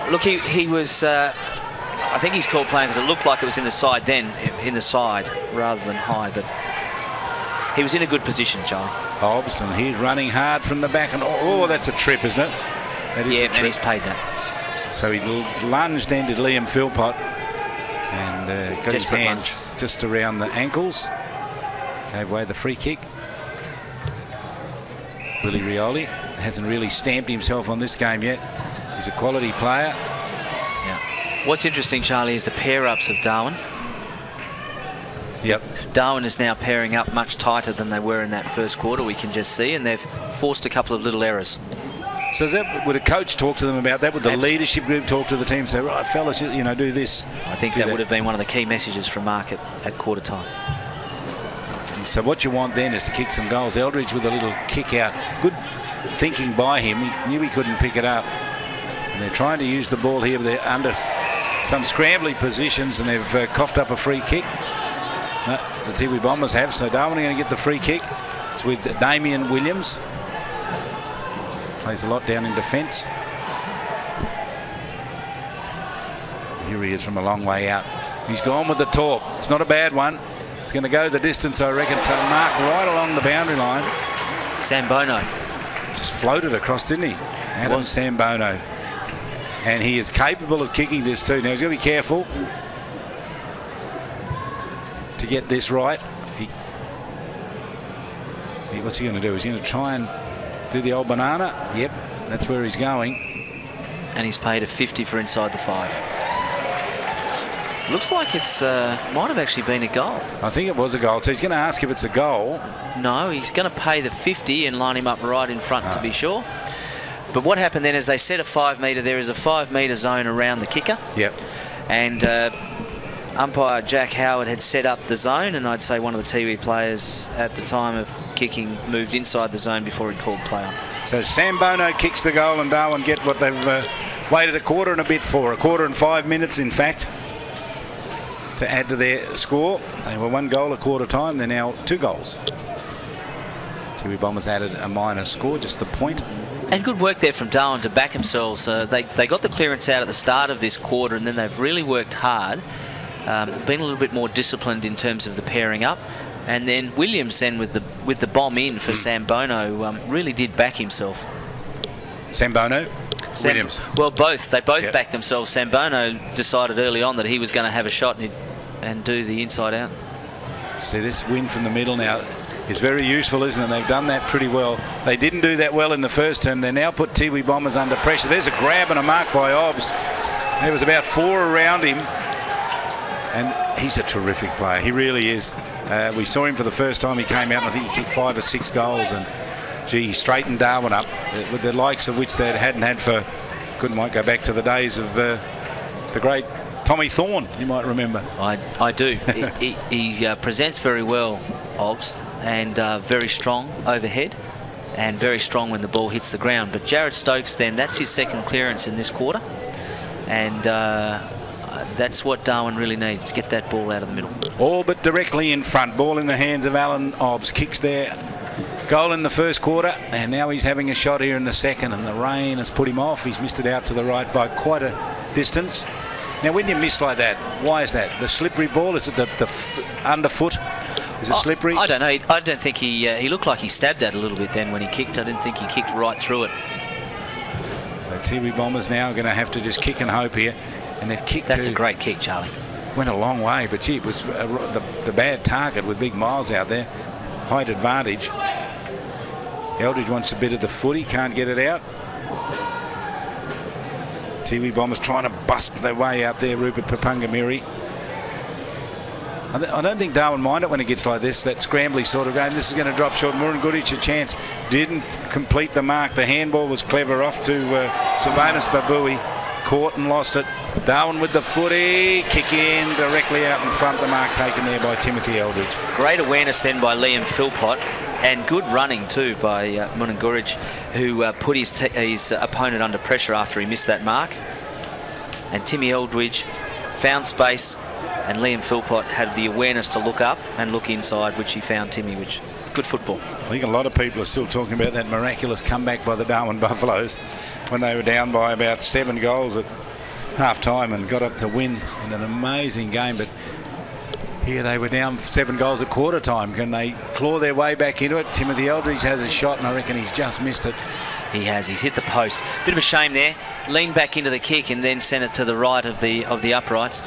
Look, he was... I think he's called playing because it looked like it was in the side then, in the side rather than high, but he was in a good position, Charlie. Hobbs, and he's running hard from the back, and that's a trip, isn't it? That is a trip. And he's paid that. So he lunged then to Liam Philpott and got his hands just around the ankles. Gave away the free kick. Willie Rioli hasn't really stamped himself on this game yet. He's a quality player. Yeah. What's interesting, Charlie, is the pair-ups of Darwin. Yep. Darwin is now pairing up much tighter than they were in that first quarter, we can just see, and they've forced a couple of little errors. So would a coach talk to them about that? Would the leadership group talk to the team and say, right, fellas, do this? I think that would have been one of the key messages from Mark at quarter time. So what you want then is to kick some goals. Eldridge with a little kick out. Good thinking by him. He knew he couldn't pick it up. And they're trying to use the ball here. They're under some scrambly positions, and they've coughed up a free kick. No, the Tiwi Bombers have. So Darwin are going to get the free kick. It's with Damien Williams. Plays a lot down in defence. Here he is from a long way out. He's gone with the torp. It's not a bad one. It's going to go the distance, I reckon, to mark right along the boundary line. Sambono just floated across, didn't he? Adam Sambono. And he is capable of kicking this too. Now he's got to be careful to get this right. What's he going to do? He's going to try and do the old banana. Yep, that's where he's going. And he's paid a 50 for inside the 5. Looks like it's might have actually been a goal. I think it was a goal. So he's going to ask if it's a goal. No, he's going to pay the 50 and line him up right in front to be sure. But what happened then is they set a 5 metre. There is a 5 metre zone around the kicker. Yep. And umpire Jack Howard had set up the zone, and I'd say one of the Tiwi players at the time of kicking moved inside the zone before he called play on. So Sambono kicks the goal and Darwin get what they've waited a quarter and a bit for. A quarter and 5 minutes, in fact, to add to their score. They were 1 goal a quarter time. They're now 2 goals. Tiwi Bombers added a minor score, just the point. And good work there from Darwin to back themselves. They got the clearance out at the start of this quarter, and then they've really worked hard, been a little bit more disciplined in terms of the pairing up. And then Williams then with the bomb in for Sambono really did back himself. Sambono? Williams? Well, both. They both backed themselves. Sambono decided early on that he was going to have a shot and do the inside out. See, this win from the middle now is very useful, isn't it? They've done that pretty well. They didn't do that well in the first term. They now put Tiwi Bombers under pressure. There's a grab and a mark by Obst. There was about 4 around him. And he's a terrific player. He really is. We saw him for the first time he came out, and I think he kicked 5 or 6 goals. And, gee, he straightened Darwin up with the likes of which they hadn't had for, might go back to the days of the great Tommy Thorne, you might remember. I do. he presents very well, Obst, and very strong overhead and very strong when the ball hits the ground. But Jared Stokes then, that's his second clearance in this quarter. And that's what Darwin really needs, to get that ball out of the middle. All but directly in front. Ball in the hands of Alan Obst. Kicks there. Goal in the first quarter, and now he's having a shot here in the second, and the rain has put him off. He's missed it out to the right by quite a distance. Now, when you miss like that, why is that? The slippery ball? Is it the underfoot? Is it slippery? I don't know. I don't think he looked like he stabbed that a little bit then when he kicked. I didn't think he kicked right through it. So Tiwi Bombers now are going to have to just kick and hope here. And they've kicked. That's a great kick, Charlie. Went a long way, but gee, it was the bad target with big Miles out there. Height advantage. Eldridge wants a bit of the footy, can't get it out. Tiwi Bombers trying to bust their way out there, Rupert Papungamiri. I don't think Darwin mind it when it gets like this, that scrambly sort of game. This is going to drop short. Murrumbidgee a chance. Didn't complete the mark. The handball was clever off to Sylvanus Babui. Caught and lost it. Darwin with the footy. Kick in directly out in front. The mark taken there by Timothy Eldridge. Great awareness then by Liam Philpott. And good running too by Murrumbidgee, who put his opponent under pressure after he missed that mark. And Timmy Eldridge found space, and Liam Philpott had the awareness to look up and look inside, which he found Timmy, which good football. I think a lot of people are still talking about that miraculous comeback by the Darwin Buffaloes when they were down by about 7 goals at half-time and got up to win in an amazing game. But here they were down 7 goals at quarter time. Can they claw their way back into it? Timothy Eldridge has a shot, and I reckon he's just missed it. He has. He's hit the post. Bit of a shame there. Leaned back into the kick and then sent it to the right of the uprights.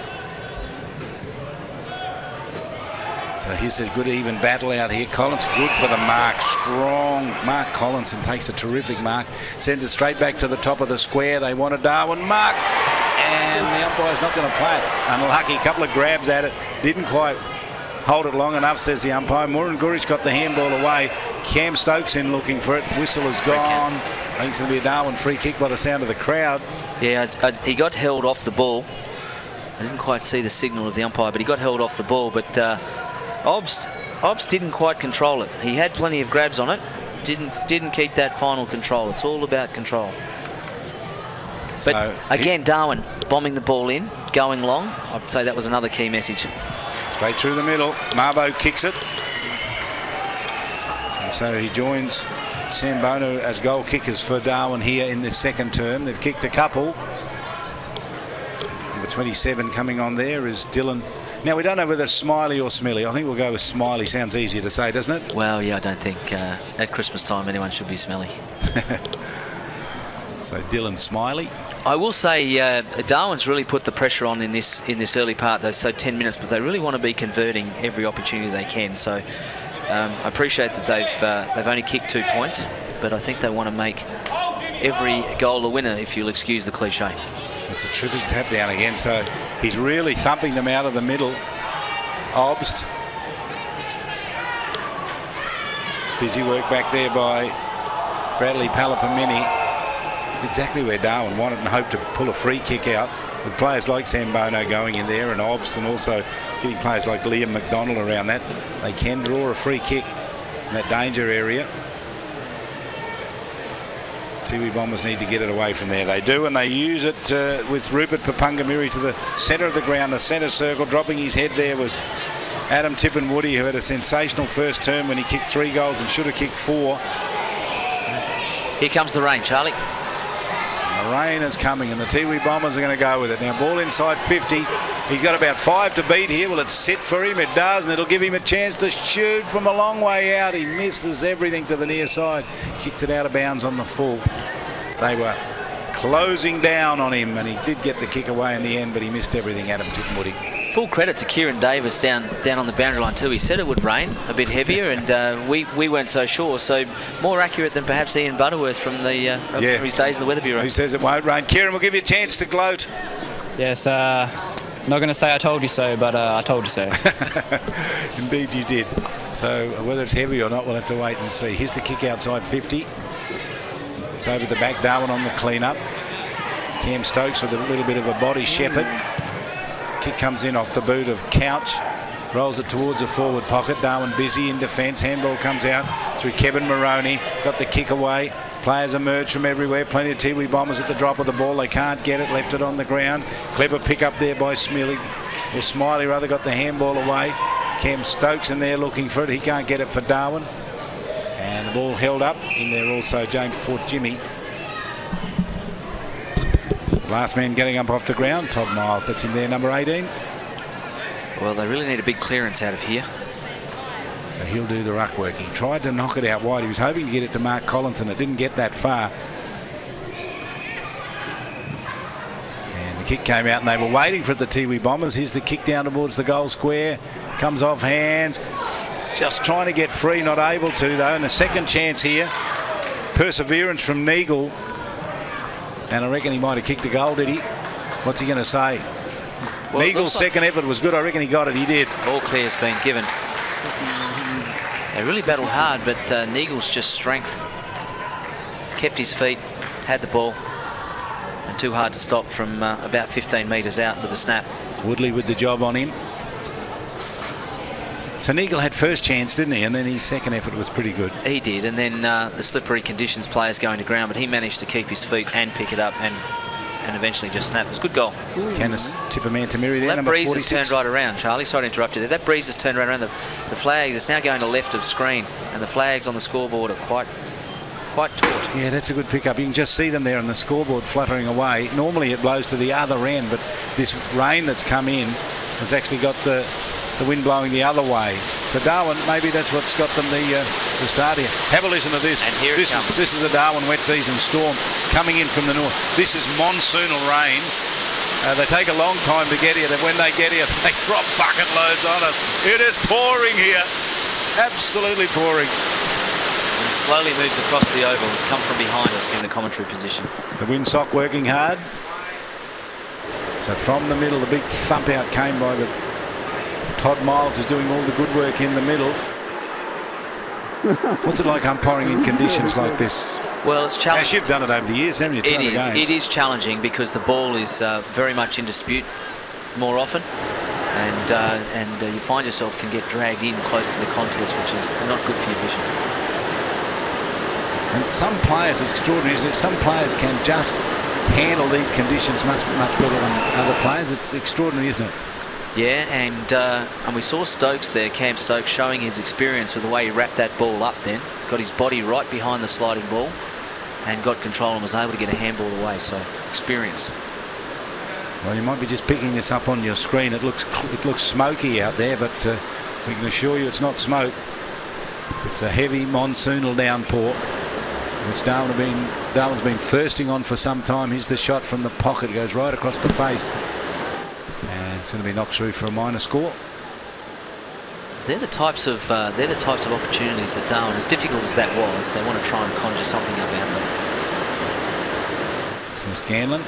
So here's a good even battle out here. Collins good for the mark. Strong. Mark Collinson takes a terrific mark. Sends it straight back to the top of the square. They want a Darwin mark. And the umpire's not going to play it. Unlucky. Couple of grabs at it. Didn't quite hold it long enough, says the umpire. Murrumbidgee got the handball away. Cam Stokes in looking for it. Whistle is gone. I think it's going to be a Darwin free kick by the sound of the crowd. Yeah, he got held off the ball. I didn't quite see the signal of the umpire, but he got held off the ball. But Obst didn't quite control it. He had plenty of grabs on it. Didn't keep that final control. It's all about control. So but again, Darwin bombing the ball in, going long. I'd say that was another key message. Straight through the middle. Marbo kicks it. And so he joins Sambono as goal kickers for Darwin here in this second term. They've kicked a couple. Number 27 coming on there is Dylan. Now, we don't know whether it's Smiley or Smilly. I think we'll go with Smiley. Sounds easier to say, doesn't it? Well, yeah, I don't think at Christmas time anyone should be smelly. So Dylan Smiley. I will say Darwin's really put the pressure on in this early part, though. So 10 minutes, but they really want to be converting every opportunity they can. So I appreciate that they've only kicked 2 points, but I think they want to make every goal a winner, if you'll excuse the cliche. It's a terrific tap down again. So he's really thumping them out of the middle. Obst. Busy work back there by Bradley Palapamini. Exactly where Darwin wanted and hoped to pull a free kick out, with players like Sambono going in there and Obst, and also getting players like Liam McDonald around that. They can draw a free kick in that danger area. Tiwi Bombers need to get it away from there. They do, and they use it with Rupert Papungamiri to the centre of the ground, the centre circle. Dropping his head there was Adam Tippenwoody, who had a sensational first term when he kicked 3 goals and should have kicked 4. Here comes the rain, Charlie. And the rain is coming, and the Tiwi Bombers are going to go with it. Now, ball inside 50. He's got about 5 to beat here. Will it sit for him? It does, and it'll give him a chance to shoot from a long way out. He misses everything to the near side. Kicks it out of bounds on the full. They were closing down on him, and he did get the kick away in the end, but he missed everything, Adam Tippenwoody. Full credit to Kieran Davis down on the boundary line too. He said it would rain a bit heavier, and we weren't so sure. So more accurate than perhaps Ian Butterworth from from his days in the Weather Bureau. He says it won't rain. Kieran, we'll give you a chance to gloat. Yes, not going to say I told you so, but I told you so. Indeed you did. So whether it's heavy or not, we'll have to wait and see. Here's the kick outside 50. It's over the back. Darwin on the clean-up. Cam Stokes with a little bit of a body shepherd. Kick comes in off the boot of Couch. Rolls it towards the forward pocket. Darwin busy in defence. Handball comes out through Kevin Moroney. Got the kick away. Players emerge from everywhere. Plenty of Tiwi Bombers at the drop of the ball. They can't get it. Left it on the ground. Clever pick up there by Smiley. Or Smiley rather, got the handball away. Cam Stokes in there looking for it. He can't get it for Darwin. And the ball held up. In there also James Port Jimmy. Last man getting up off the ground, Todd Miles. That's him there, number 18. Well, they really need a big clearance out of here. So he'll do the ruck work. He tried to knock it out wide. He was hoping to get it to Mark Collinson. It didn't get that far. And the kick came out, and they were waiting for the Tiwi Bombers. Here's the kick down towards the goal square. Comes off hands. Just trying to get free, not able to, though. And a second chance here. Perseverance from Neagle. And I reckon he might have kicked a goal, did he? What's he going to say? Well, Neagle's second effort was good. I reckon he got it. He did. All clear's been given. They really battled hard, but Neagle's just strength. Kept his feet, had the ball, and too hard to stop from about 15 metres out with the snap. Woodley with the job on him. So Neagle had first chance, didn't he? And then his second effort was pretty good. He did, and then the slippery conditions players going to ground, but he managed to keep his feet and pick it up and eventually just snap. It was a good goal. Canis Tippermantamiri there, that number breeze 46. has turned right around, Charlie. Sorry to interrupt you there. That breeze has turned right around. The flags, it's now going to left of screen, and the flags on the scoreboard are quite taut. Yeah, that's a good pickup. You can just see them there on the scoreboard fluttering away. Normally it blows to the other end, but this rain that's come in has actually got the wind blowing the other way. So Darwin, maybe that's what's got them the start here. Have a listen to this. And here this is a Darwin wet season storm coming in from the north. This is monsoonal rains. They take a long time to get here. When they get here, they drop bucket loads on us. It is pouring here. Absolutely pouring. And slowly moves across the oval. It's come from behind us in the commentary position. The windsock working hard. So from the middle, the big thump out came by the Todd Miles is doing all the good work in the middle. What's it like umpiring in conditions like this? Well, it's challenging. As you've done it over the years, haven't you? It is challenging because the ball is very much in dispute more often, and you find yourself can get dragged in close to the contest, which is not good for your vision. And some players, it's extraordinary, isn't it? Some players can just handle these conditions much better than other players. It's extraordinary, isn't it? Yeah, and we saw Stokes there, Cam Stokes, showing his experience with the way he wrapped that ball up then. Got his body right behind the sliding ball and got control and was able to get a handball away, so experience. Well, you might be just picking this up on your screen. It looks smoky out there, but we can assure you it's not smoke. It's a heavy monsoonal downpour. which Darwin's been thirsting on for some time. Here's the shot from the pocket, goes right across the face, and it's going to be knocked through for a minor score. They're the types of opportunities that Darwin, as difficult as that was, they want to try and conjure something up out of them. So Scanlon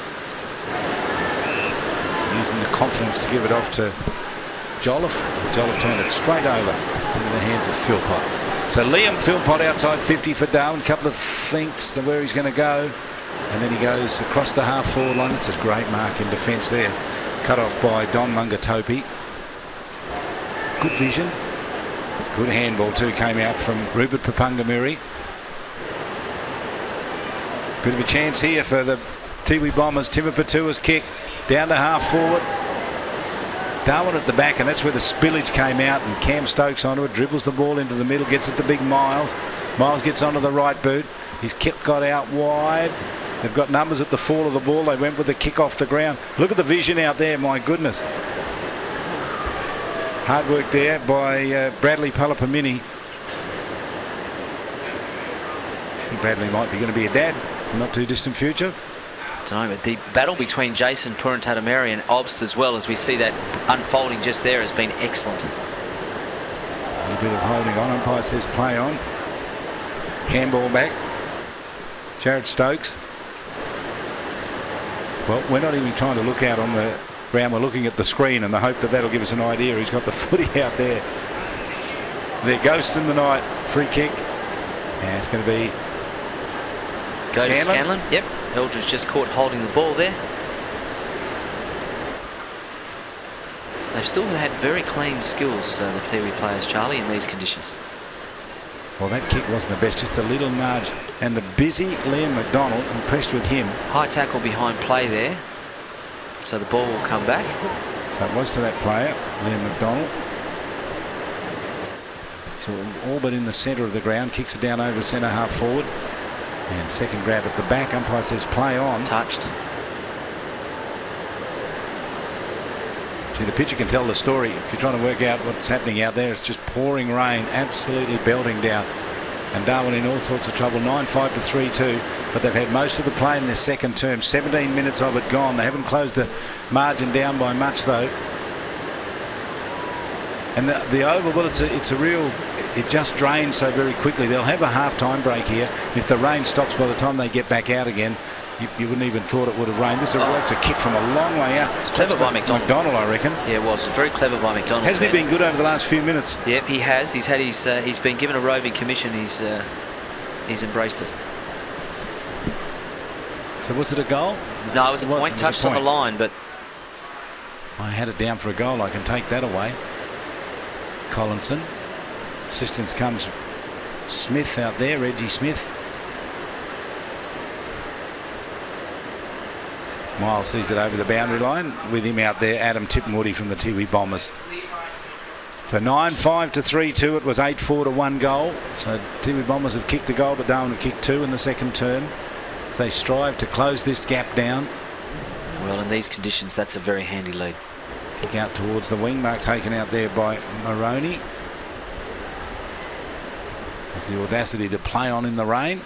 using the confidence to give it off to Jolliffe. Jolliffe turned it straight over into the hands of Philpott. So Liam Philpott outside 50 for Darwin. A couple of thinks of where he's going to go, and then he goes across the half-forward line. It's a great mark in defence there. Cut off by Don Mungatopi. Good vision. Good handball too came out from Rupert Papungamuri. Bit of a chance here for the Tiwi Bombers. Timur Patua's kick down to half-forward. Darwin at the back, and that's where the spillage came out, and Cam Stokes onto it, dribbles the ball into the middle, gets it to big Miles. Miles gets onto the right boot. His kick got out wide. They've got numbers at the fall of the ball. They went with the kick off the ground. Look at the vision out there, my goodness. Hard work there by Bradley Palapamini. I think Bradley might be going to be a dad in the not too distant future. Don't know, but the battle between Jason Purantatameri and Obst, as well as we see that unfolding just there, has been excellent. A little bit of holding on. Umpire says play on. Handball back. Jared Stokes. Well, we're not even trying to look out on the ground. We're looking at the screen and the hope that that'll give us an idea. He's got the footy out there. They're ghosts in the night. Free kick. And it's going to be Go to Scanlon. Yep. Eldridge just caught holding the ball there. They've still had very clean skills, the Tiwi players, Charlie, in these conditions. Well, that kick wasn't the best, just a little nudge. And the busy Liam McDonald, impressed with him. High tackle behind play there. So the ball will come back. So it was to that player, Liam McDonald. So all but in the centre of the ground, kicks it down over centre half forward. And second grab at the back. Umpire says play on. Touched. See, the pitcher can tell the story. If you're trying to work out what's happening out there, it's just pouring rain, absolutely belting down. And Darwin in all sorts of trouble. 9-5 to 3-2. But they've had most of the play in this second term. 17 minutes of it gone. They haven't closed the margin down by much, though. And the over, well, it's a real, it just drains so very quickly. They'll have a half-time break here. If the rain stops by the time they get back out again, you wouldn't even thought it would have rained. It's a kick from a long way out. It's clever by McDonald. I reckon. Yeah, it was very clever by McDonald. Hasn't he been good over the last few minutes? Yep, he has. He's had his. He's been given a roving commission. He's embraced it. So was it a goal? No, it was a point. Touched on the line, but I had it down for a goal. I can take that away. Collinson. Assistance comes Smith out there, Reggie Smith. Miles sees it over the boundary line. With him out there, Adam Tippenwoody from the Tiwi Bombers. So 9-5 to 3-2. It was 8-4 to 1 goal. So Tiwi Bombers have kicked a goal, but Darwin have kicked 2 in the second term. As they strive to close this gap down. Well, in these conditions, that's a very handy lead. Kick out towards the wing. Mark taken out there by Maroney. Has the audacity to play on in the rain.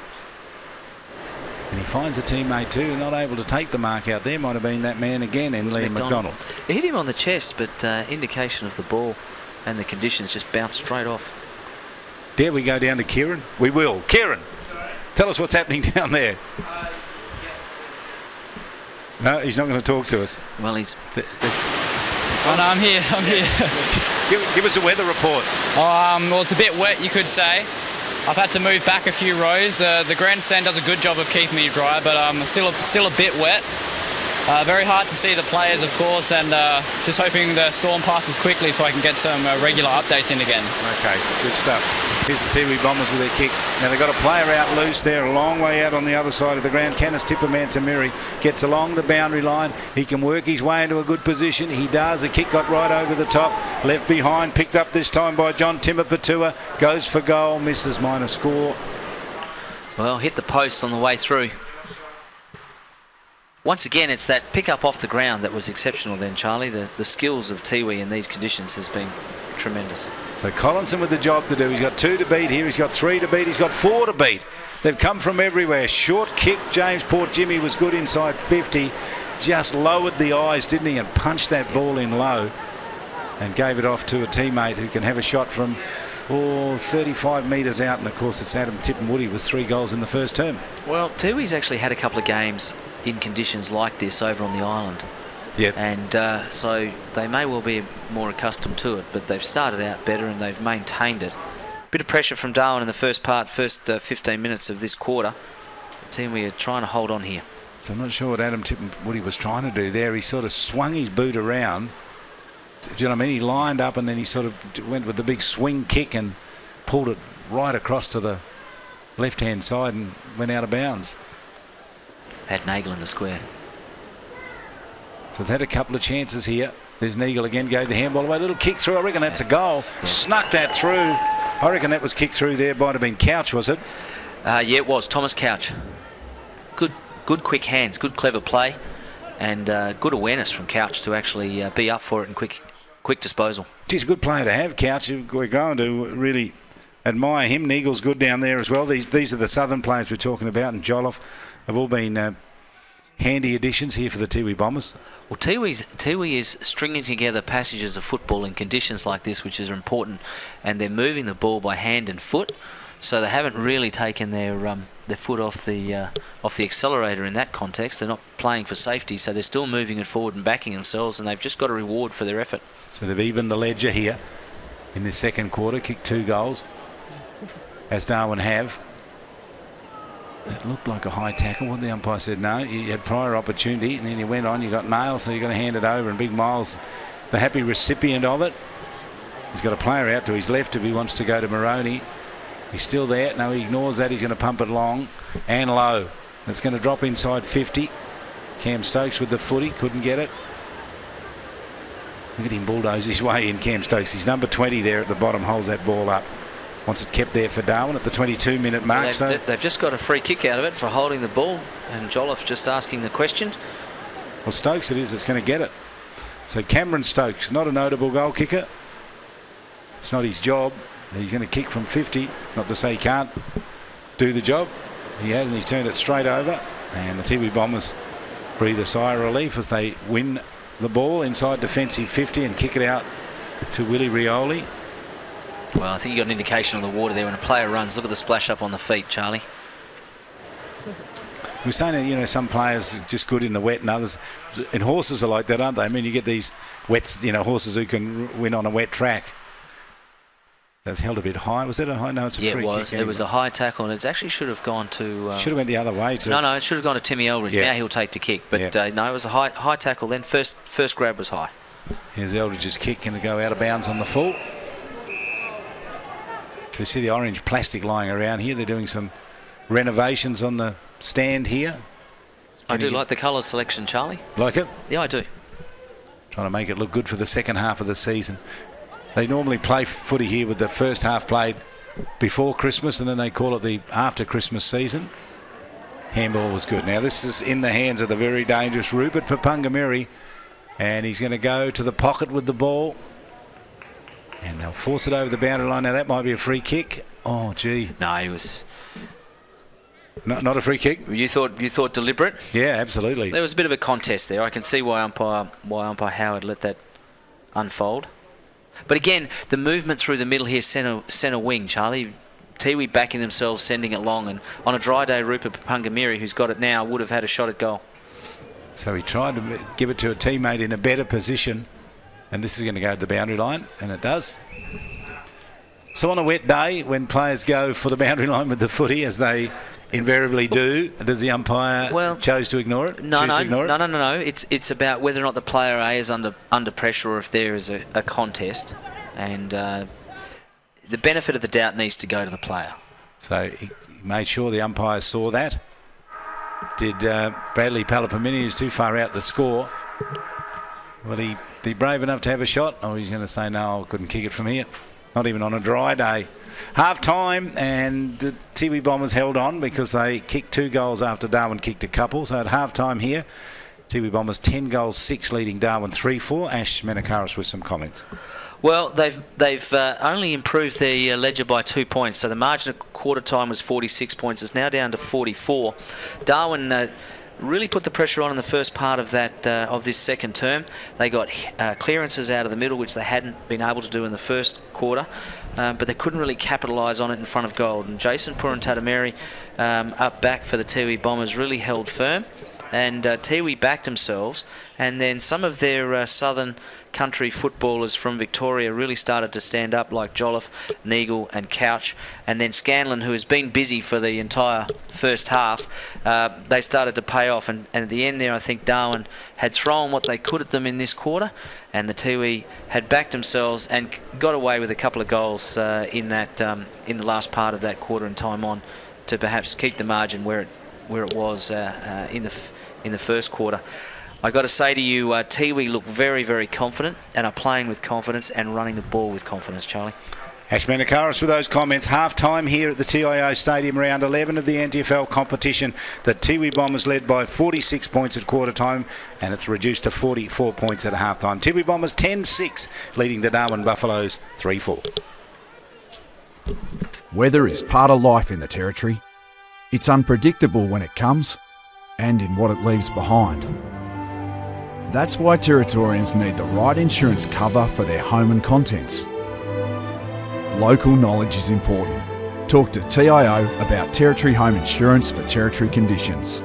And he finds a teammate too, not able to take the mark out there. Might have been that man again in Liam McDonald. It hit him on the chest, but indication of the ball and the conditions just bounced straight off. Dare we go down to Kieran? We will. Kieran, tell us what's happening down there. No, he's not going to talk to us. Well, he's... Oh, no, I'm here. Give us a weather report. Well, it's a bit wet, you could say. I've had to move back a few rows. The grandstand does a good job of keeping me dry, but still a bit wet. Very hard to see the players, of course, and just hoping the storm passes quickly so I can get some regular updates in again. Okay, good stuff. Here's the Tiwi Bombers with their kick. Now they've got a player out loose there, a long way out on the other side of the ground. Canis Tippermantamiri gets along the boundary line. He can work his way into a good position. He does. The kick got right over the top. Left behind, picked up this time by John Timur Patua. Goes for goal, misses, minor score. Well, hit the post on the way through. Once again, it's that pick up off the ground that was exceptional then, Charlie. The skills of Tiwi in these conditions has been tremendous. So Collinson with the job to do. He's got 2 to beat here. He's got 3 to beat. He's got 4 to beat. They've come from everywhere. Short kick. James Port Jimmy was good inside 50. Just lowered the eyes, didn't he, and punched that ball in low and gave it off to a teammate who can have a shot from 35 metres out. And of course it's Adam Tipton-Woody with 3 goals in the first term. Well, Tiwi's actually had a couple of games in conditions like this over on the island. Yep. And so they may well be more accustomed to it, but they've started out better and they've maintained it. Bit of pressure from Darwin in the first 15 minutes of this quarter. Tiwi are trying to hold on here. So I'm not sure what Adam Tipton-Woody was trying to do there. He sort of swung his boot around. Do you know what I mean? He lined up and then he sort of went with the big swing kick and pulled it right across to the left-hand side and went out of bounds. Had Nagel in the square. So they've had a couple of chances here. There's Nagel again, gave the handball away. Little kick through. I reckon that's a goal. Yeah. Snuck that through. I reckon that was kicked through there. Might have been Couch, was it? Yeah, it was. Thomas Couch. Good quick hands, good clever play, and good awareness from Couch to actually be up for it and quick disposal. He's a good player to have, Couch. We're going to really admire him. Nagel's good down there as well. These are the southern players we're talking about, and Jolliffe have all been handy additions here for the Tiwi Bombers. Well, Tiwi is stringing together passages of football in conditions like this, which is important, and they're moving the ball by hand and foot, so they haven't really taken their foot off the accelerator in that context. They're not playing for safety, so they're still moving it forward and backing themselves, and they've just got a reward for their effort. So they've evened the ledger here in this second quarter, kicked 2 goals, as Darwin have. It looked like a high tackle. What the umpire said, no, you had prior opportunity, and then you went on, you got nailed, so you're going to hand it over, and Big Miles, the happy recipient of it. He's got a player out to his left if he wants to go to Moroney. He's still there. No, he ignores that. He's going to pump it long and low. It's going to drop inside 50. Cam Stokes with the footy. Couldn't get it. Look at him bulldoze his way in, Cam Stokes. He's number 20 there at the bottom. Holds that ball up. Wants it kept there for Darwin at the 22-minute mark. Well, they've just got a free kick out of it for holding the ball. And Jolliffe just asking the question. Well, Stokes it is that's going to get it. So Cameron Stokes, not a notable goal kicker. It's not his job. He's going to kick from 50. Not to say he can't do the job. He hasn't. He's turned it straight over. And the Tiwi Bombers breathe a sigh of relief as they win the ball inside defensive 50 and kick it out to Willie Rioli. Well, I think you got an indication on the water there when a player runs. Look at the splash up on the feet, Charlie. We're saying that, you know, some players are just good in the wet and others. And horses are like that, aren't they? I mean, you get these wets, you know, horses who can win on a wet track. That's held a bit high. Was that a high? No, it's a free kick. It was a high tackle, and it actually should have gone to... should have went the other way. No, it should have gone to Timmy Eldridge. Yeah. Now he'll take the kick. But no, it was a high tackle. Then first grab was high. Here's Eldridge's kick, going to go out of bounds on the full. So you see the orange plastic lying around here. They're doing some renovations on the stand here. I do like the colour selection, Charlie. Like it? Yeah, I do. Trying to make it look good for the second half of the season. They normally play footy here with the first half played before Christmas, and then they call it the after Christmas season. Handball was good. Now this is in the hands of the very dangerous Rupert Papungamiri, and he's going to go to the pocket with the ball. And they'll force it over the boundary line. Now that might be a free kick. Oh, gee. No, he was... Not a free kick? You thought deliberate? Yeah, absolutely. There was a bit of a contest there. I can see why umpire Howard let that unfold. But again, the movement through the middle here, centre wing, Charlie. Tiwi backing themselves, sending it long. And on a dry day, Rupert Papungamiri, who's got it now, would have had a shot at goal. So he tried to give it to a teammate in a better position. And this is going to go to the boundary line, and it does. So on a wet day, when players go for the boundary line with the footy, as they invariably do, does the umpire choose to ignore it? No. It's about whether or not the player A is under pressure or if there is a contest. And the benefit of the doubt needs to go to the player. So he made sure the umpire saw that. Did Bradley Palapamini, who's too far out to score. Will he be brave enough to have a shot? Or he's going to say, no, I couldn't kick it from here. Not even on a dry day. Half time, and the Tiwi Bombers held on because they kicked 2 goals after Darwin kicked a couple. So at half time here, Tiwi Bombers 10 goals 6, leading Darwin 3-4. Ash Menakaris with some comments. Well, they've only improved their ledger by 2 points. So the margin at quarter time was 46 points. It's now down to 44. Darwin really put the pressure on in the first part of that of this second term. They got clearances out of the middle, which they hadn't been able to do in the first quarter, but they couldn't really capitalise on it in front of goal. And Jason Purantatameri up back for the Tiwi Bombers really held firm, and Tiwi backed themselves, and then some of their southern country footballers from Victoria really started to stand up, like Jolliffe, Neagle and Couch, and then Scanlon, who has been busy for the entire first half. They started to pay off, and at the end there I think Darwin had thrown what they could at them in this quarter, and the Tiwi had backed themselves and got away with a couple of goals in the last part of that quarter and time on to perhaps keep the margin where it was in the first quarter. I got to say to you, Tiwi look very, very confident and are playing with confidence and running the ball with confidence, Charlie. Ash Menakaris with those comments. Half-time here at the TIO Stadium, round 11 of the NTFL competition. The Tiwi Bombers led by 46 points at quarter time, and it's reduced to 44 points at half-time. Tiwi Bombers 10-6, leading the Darwin Buffaloes 3-4. Weather is part of life in the Territory. It's unpredictable when it comes and in what it leaves behind. That's why Territorians need the right insurance cover for their home and contents. Local knowledge is important. Talk to TIO about Territory home insurance for Territory conditions.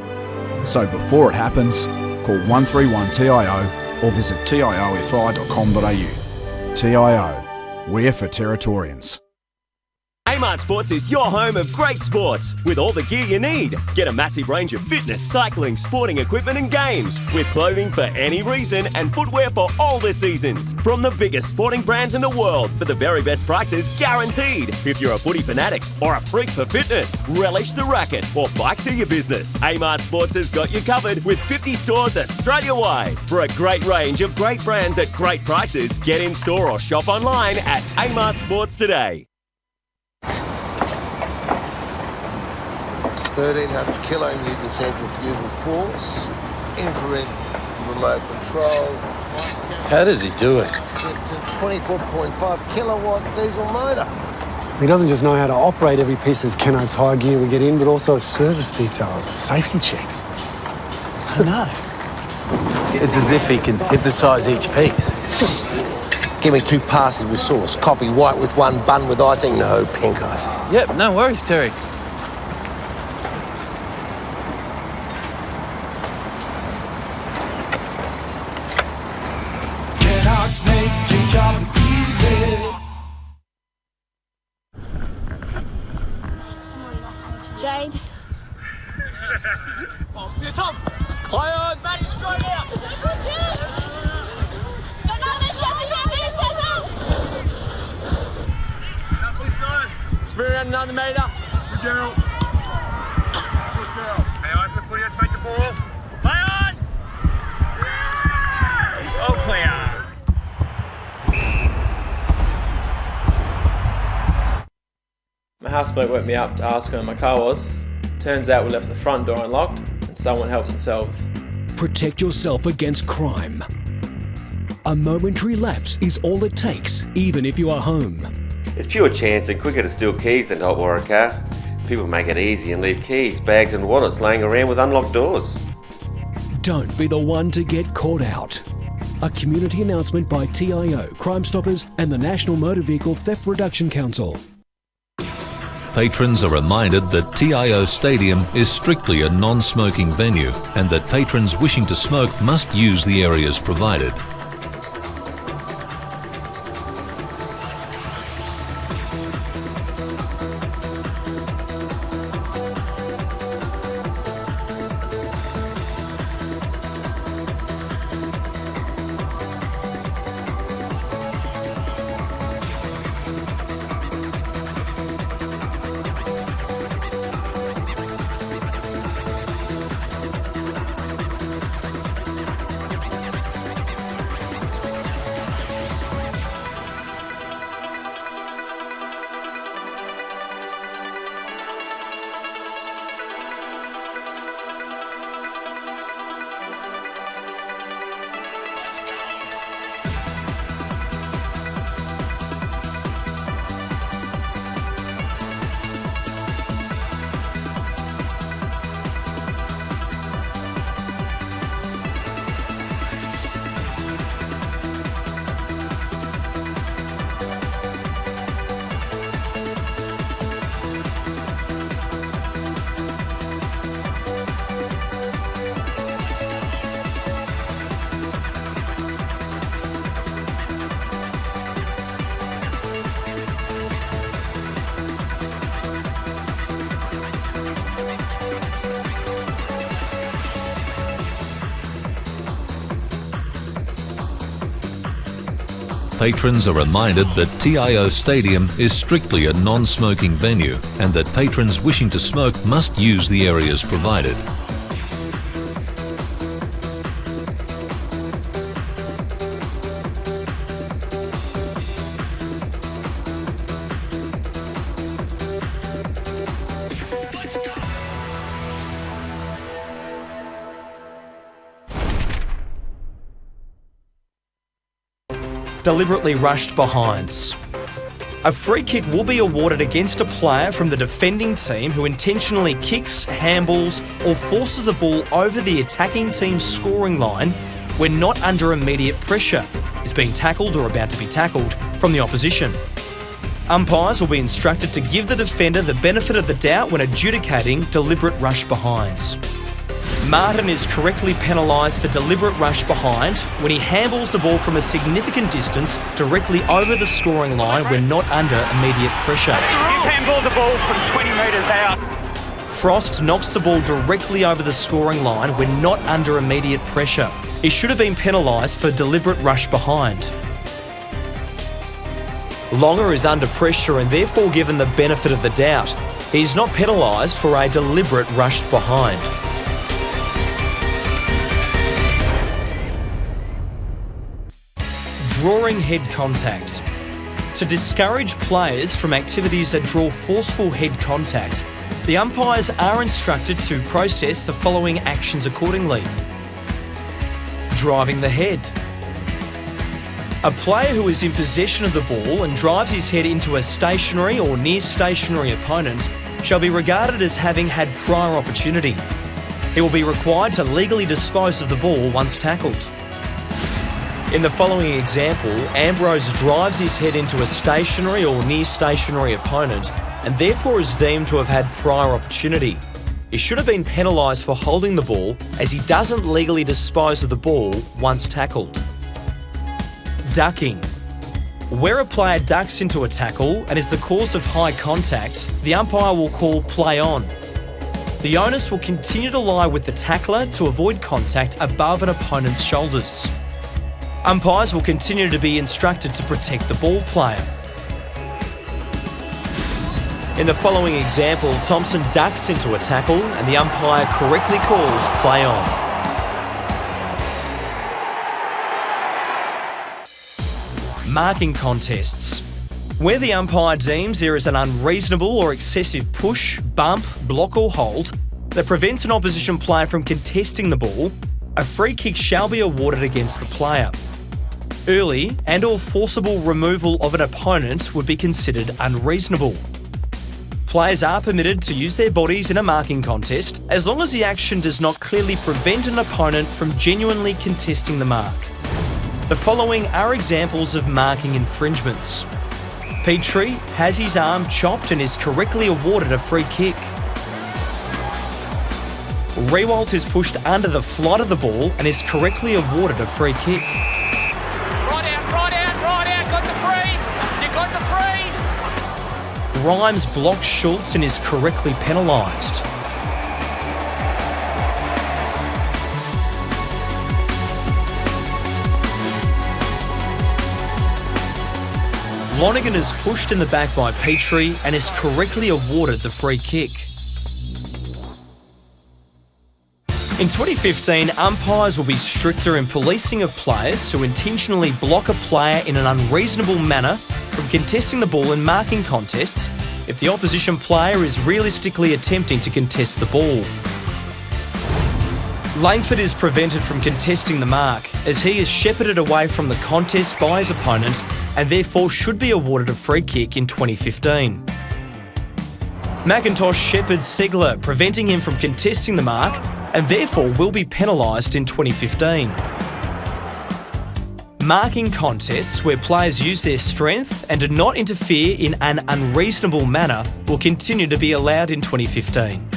So before it happens, call 131-TIO or visit tiofi.com.au. TIO, we're for Territorians. Amart Sports is your home of great sports with all the gear you need. Get a massive range of fitness, cycling, sporting equipment and games with clothing for any reason and footwear for all the seasons. From the biggest sporting brands in the world for the very best prices guaranteed. If you're a footy fanatic or a freak for fitness, relish the racket or bikes are your business, Amart Sports has got you covered with 50 stores Australia-wide. For a great range of great brands at great prices, get in store or shop online at Amart Sports today. 1300 kilonewton centrifugal force, infrared remote control. How does he do it? 24.5 kilowatt diesel motor. He doesn't just know how to operate every piece of Kennard's high gear we get in, but also its service details, its safety checks. I don't know. It's as if he can hypnotise each piece. Give me 2 passes with sauce, coffee white with 1 bun with icing, no pink icing. Yep, no worries, Terry. Make your job easy. Jade. Oh, here, Tom. Play on, Matty, straight out. Spirit around another metre. Good girl. Good girl. Hey, eyes on the footy, let's make the ball. Play on. Yeah! All clear. My housemate woke me up to ask where my car was. Turns out we left the front door unlocked and someone helped themselves. Protect yourself against crime. A momentary lapse is all it takes, even if you are home. It's pure chance and quicker to steal keys than to hotwire a car. People make it easy and leave keys, bags and wallets laying around with unlocked doors. Don't be the one to get caught out. A community announcement by TIO, Crime Stoppers and the National Motor Vehicle Theft Reduction Council. Patrons are reminded that TIO Stadium is strictly a non-smoking venue and that patrons wishing to smoke must use the areas provided. patrons are reminded that TIO Stadium is strictly a non-smoking venue and that patrons wishing to smoke must use the areas provided. Deliberately rushed behinds. A free kick will be awarded against a player from the defending team who intentionally kicks, handballs or forces a ball over the attacking team's scoring line when not under immediate pressure, is being tackled or about to be tackled from the opposition. Umpires will be instructed to give the defender the benefit of the doubt when adjudicating deliberate rush behinds. Martin is correctly penalised for deliberate rush behind when he handballs the ball from a significant distance directly over the scoring line when not under immediate pressure. You handball the ball from 20 metres out. Frost knocks the ball directly over the scoring line when not under immediate pressure. He should have been penalised for deliberate rush behind. Longer is under pressure and therefore given the benefit of the doubt. He is not penalised for a deliberate rush behind. Drawing head contact. To discourage players from activities that draw forceful head contact, the umpires are instructed to process the following actions accordingly. Driving the head. A player who is in possession of the ball and drives his head into a stationary or near stationary opponent shall be regarded as having had prior opportunity. He will be required to legally dispose of the ball once tackled. In the following example, Ambrose drives his head into a stationary or near stationary opponent and therefore is deemed to have had prior opportunity. He should have been penalised for holding the ball as he doesn't legally dispose of the ball once tackled. Ducking. Where a player ducks into a tackle and is the cause of high contact, the umpire will call play on. The onus will continue to lie with the tackler to avoid contact above an opponent's shoulders. Umpires will continue to be instructed to protect the ball player. In the following example, Thompson ducks into a tackle and the umpire correctly calls play on. Marking contests. Where the umpire deems there is an unreasonable or excessive push, bump, block or hold that prevents an opposition player from contesting the ball, a free kick shall be awarded against the player. Early and or forcible removal of an opponent would be considered unreasonable. Players are permitted to use their bodies in a marking contest as long as the action does not clearly prevent an opponent from genuinely contesting the mark. The following are examples of marking infringements. Petrie has his arm chopped and is correctly awarded a free kick. Rewalt is pushed under the flight of the ball and is correctly awarded a free kick. Grimes blocks Schultz and is correctly penalised. Lonergan is pushed in the back by Petrie and is correctly awarded the free kick. In 2015, umpires will be stricter in policing of players who intentionally block a player in an unreasonable manner from contesting the ball in marking contests if the opposition player is realistically attempting to contest the ball. Langford is prevented from contesting the mark as he is shepherded away from the contest by his opponent and therefore should be awarded a free kick in 2015. McIntosh shepherds Segler, preventing him from contesting the mark and therefore will be penalised in 2015. Marking contests where players use their strength and do not interfere in an unreasonable manner will continue to be allowed in 2015.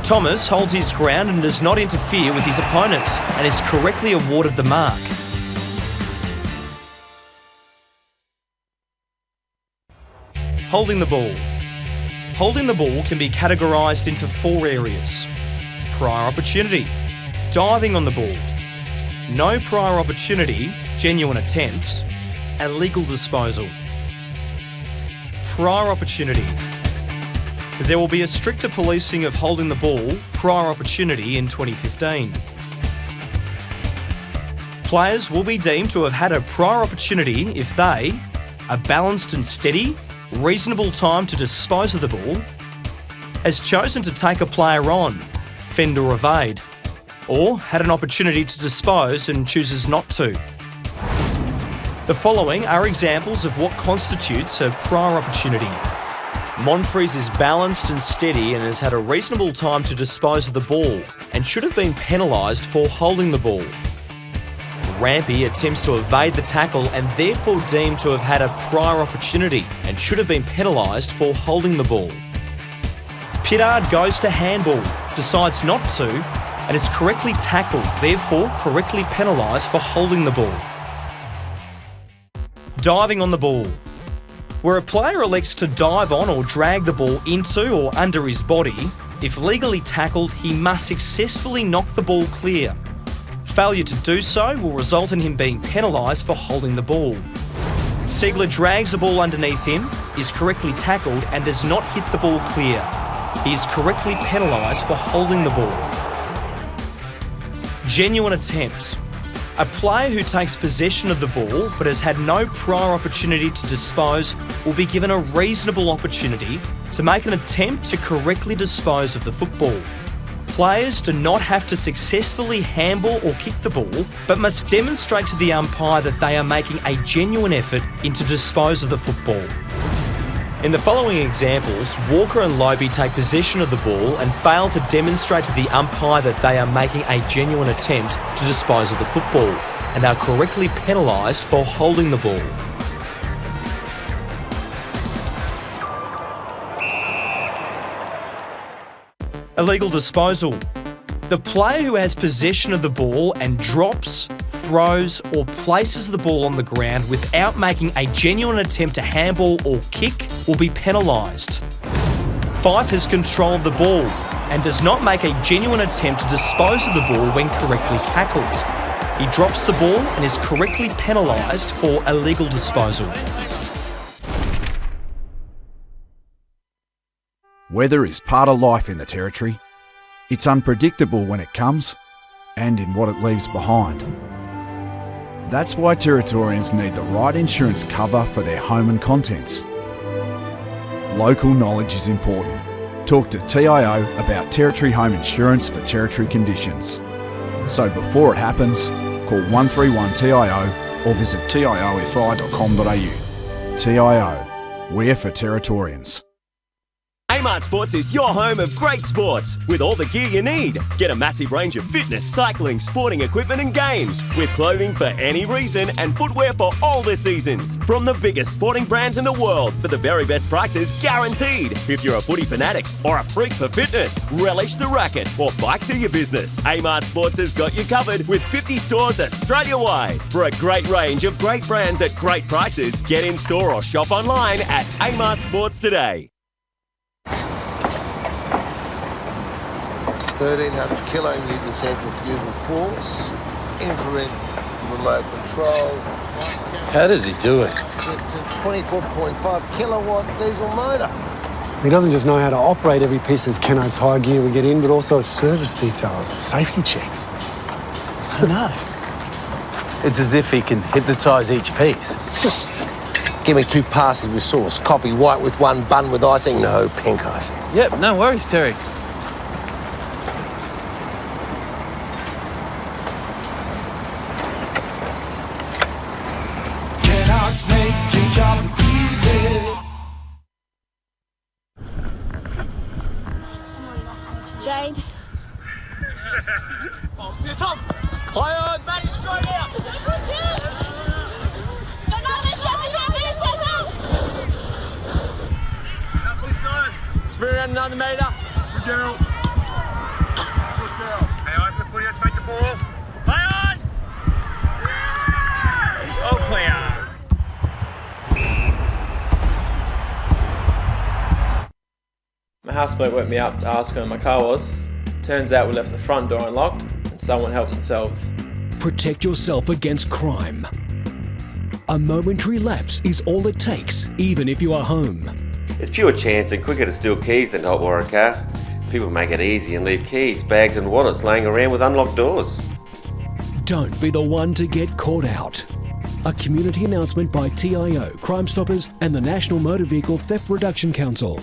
Thomas holds his ground and does not interfere with his opponent and is correctly awarded the mark. Holding the ball. Holding the ball can be categorised into 4 areas. Prior opportunity, diving on the ball, no prior opportunity, genuine attempt, illegal disposal. Prior opportunity. There will be a stricter policing of holding the ball prior opportunity in 2015. Players will be deemed to have had a prior opportunity if they are balanced and steady, reasonable time to dispose of the ball, has chosen to take a player on, fend or evade, or had an opportunity to dispose and chooses not to. The following are examples of what constitutes a prior opportunity. Monfries is balanced and steady and has had a reasonable time to dispose of the ball and should have been penalised for holding the ball. Rampy attempts to evade the tackle and therefore deemed to have had a prior opportunity and should have been penalised for holding the ball. Pittard goes to handball, decides not to, and is correctly tackled, therefore correctly penalised for holding the ball. Diving on the ball. Where a player elects to dive on or drag the ball into or under his body, if legally tackled, he must successfully knock the ball clear. Failure to do so will result in him being penalised for holding the ball. Segler drags the ball underneath him, is correctly tackled and does not hit the ball clear. He is correctly penalised for holding the ball. Genuine attempt. A player who takes possession of the ball but has had no prior opportunity to dispose will be given a reasonable opportunity to make an attempt to correctly dispose of the football. Players do not have to successfully handball or kick the ball, but must demonstrate to the umpire that they are making a genuine effort to dispose of the football. In the following examples, Walker and Lobie take possession of the ball and fail to demonstrate to the umpire that they are making a genuine attempt to dispose of the football and are correctly penalised for holding the ball. Illegal disposal. The player who has possession of the ball and drops, throws or places the ball on the ground without making a genuine attempt to handball or kick will be penalised. Fife has control of the ball and does not make a genuine attempt to dispose of the ball when correctly tackled. He drops the ball and is correctly penalised for illegal disposal. Weather is part of life in the Territory. It's unpredictable when it comes and in what it leaves behind. That's why Territorians need the right insurance cover for their home and contents. Local knowledge is important. Talk to TIO about Territory home insurance for Territory conditions. So before it happens, call 131 TIO or visit tiofi.com.au. TIO, we're for Territorians. Amart Sports is your home of great sports with all the gear you need. Get a massive range of fitness, cycling, sporting equipment and games with clothing for any reason and footwear for all the seasons. From the biggest sporting brands in the world for the very best prices guaranteed. If you're a footy fanatic or a freak for fitness, relish the racket or bikes are your business, Amart Sports has got you covered with 50 stores Australia-wide. For a great range of great brands at great prices, get in store or shop online at Amart Sports today. 1300 kilonewton centrifugal force, infrared remote control. How does he do it? 24.5 kilowatt diesel motor. He doesn't just know how to operate every piece of Kennard's hire gear we get in, but also its service details, its safety checks. I don't know. It's as if he can hypnotise each piece. Give me 2 passes with sauce, coffee white with 1 bun with icing, no pink icing. Yep, no worries, Terry. Make your job easy. Jade. Tom! Play on, Matty, straight out! Spin around another metre. Good girl. Good girl. Hey, eyes on the footy, let's make the ball. Play on! All clear. My housemate woke me up to ask where my car was. Turns out we left the front door unlocked and someone helped themselves. Protect yourself against crime. A momentary lapse is all it takes, even if you are home. It's pure chance and quicker to steal keys than to hotwire a car. People make it easy and leave keys, bags and wallets laying around with unlocked doors. Don't be the one to get caught out. A community announcement by TIO, Crime Stoppers and the National Motor Vehicle Theft Reduction Council.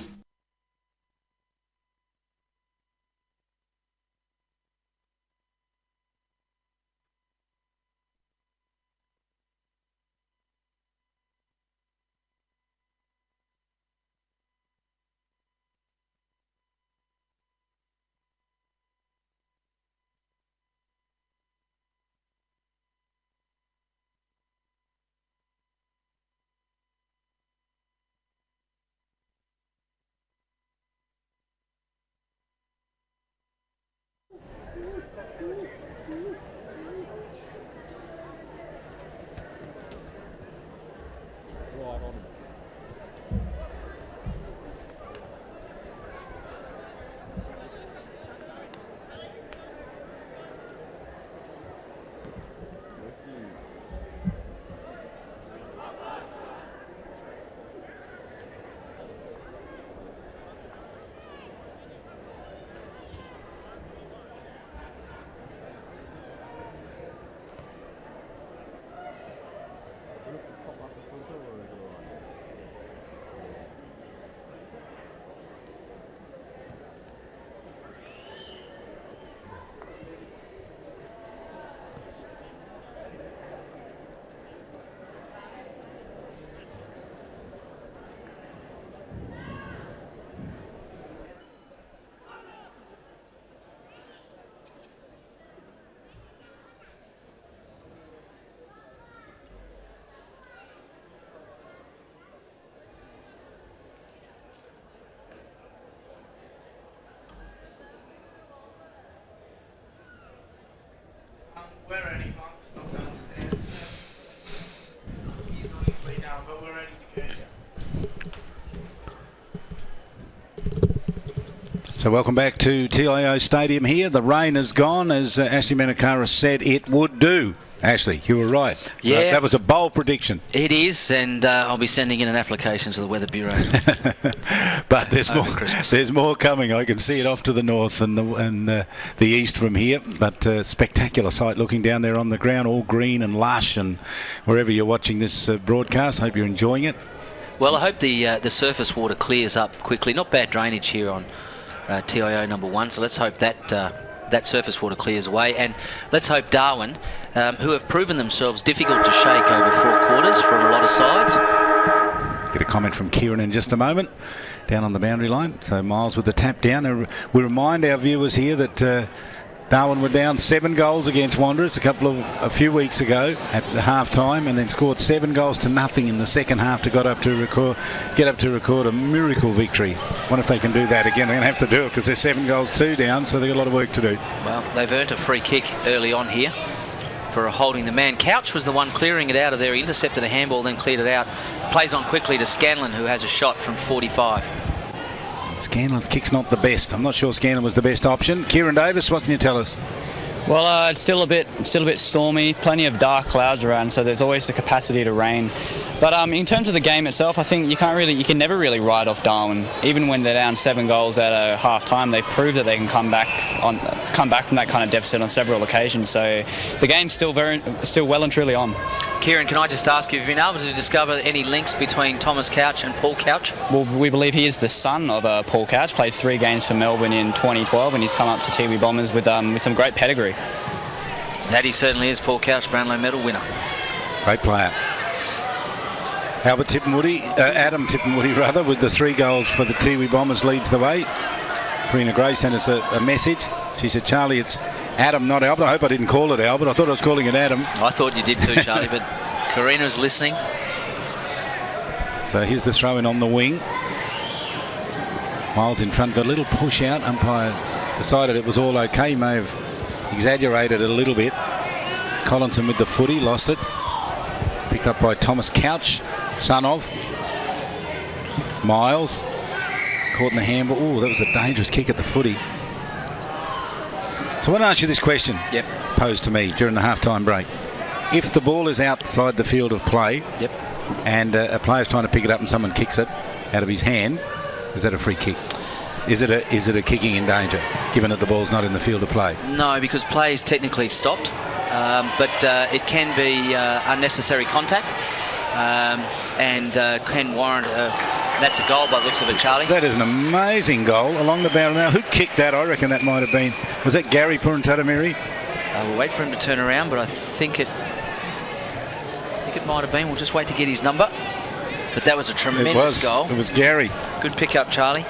We're ready, Mark's not downstairs. He's on his way down, but we're ready to go. So welcome back to TIO Stadium here. The rain has gone, as Ashley Menakara said it would do. Ashley, you were right. Yeah. That was a bold prediction. It is, and I'll be sending in an application to the Weather Bureau. But there's more coming. I can see it off to the north and the east from here. But spectacular sight looking down there on the ground, all green and lush, and wherever you're watching this broadcast, hope you're enjoying it. Well, I hope the surface water clears up quickly. Not bad drainage here on TIO number 1, so let's hope that surface water clears away, and let's hope Darwin, who have proven themselves difficult to shake over 4 quarters from a lot of sides. Get a comment from Kieran in just a moment, down on the boundary line. So Miles with the tap down. We remind our viewers here that Darwin were down 7 goals against Wanderers a few weeks ago at the half time, and then scored 7 goals to nothing in the second half to get up to record a miracle victory. Wonder if they can do that again. They're going to have to do it because they're 7 goals 2 down, so they've got a lot of work to do. Well, they've earned a free kick early on here for holding the man. Couch was the one clearing it out of there. He intercepted a handball, then cleared it out. Plays on quickly to Scanlon, who has a shot from 45. Scanlon's kick's not the best. I'm not sure Scanlon was the best option. Kieran Davis, what can you tell us? Well, it's still a bit stormy. Plenty of dark clouds around, so there's always the capacity to rain. But in terms of the game itself, I think you can never really write off Darwin. Even when they're down 7 goals at a half time, they've proved that they can come back from that kind of deficit on several occasions. So the game's still well and truly on. Kieran, can I just ask you, have you been able to discover any links between Thomas Couch and Paul Couch? Well, we believe he is the son of Paul Couch. Played 3 games for Melbourne in 2012, and he's come up to Tiwi Bombers with some great pedigree. That he certainly is. Paul Couch, Brownlow medal winner. Great player. Adam Tippenwoody, with the 3 goals for the Tiwi Bombers, leads the way. Karina Gray sent us a message. She said, Charlie, it's Adam, not Albert. I hope I didn't call it Albert. I thought I was calling it Adam. I thought you did too, Charlie, but Karina's listening. So here's the throw-in on the wing. Miles in front, got a little push out. Umpire decided it was all okay. May have exaggerated it a little bit. Collinson with the footy, lost it. Picked up by Thomas Couch, son of Miles. Caught in the handball. Oh, that was a dangerous kick at the footy. So I want to ask you this question, posed to me during the halftime break. if the ball is outside the field of play, yep, and a player's trying to pick it up and someone kicks it out of his hand, is that a free kick? Is it a kicking in danger, given that the ball's not in the field of play? No, because play is technically stopped, but it can be unnecessary contact, and can warrant. That's a goal by the looks of it, Charlie. That is an amazing goal along the boundary. Now, who kicked that? I reckon that might have been. Was that Gary Purantatamiri? We'll wait for him to turn around, but I think it might have been. We'll just wait to get his number. But that was a tremendous goal. It was Gary. Good pick up, Charlie.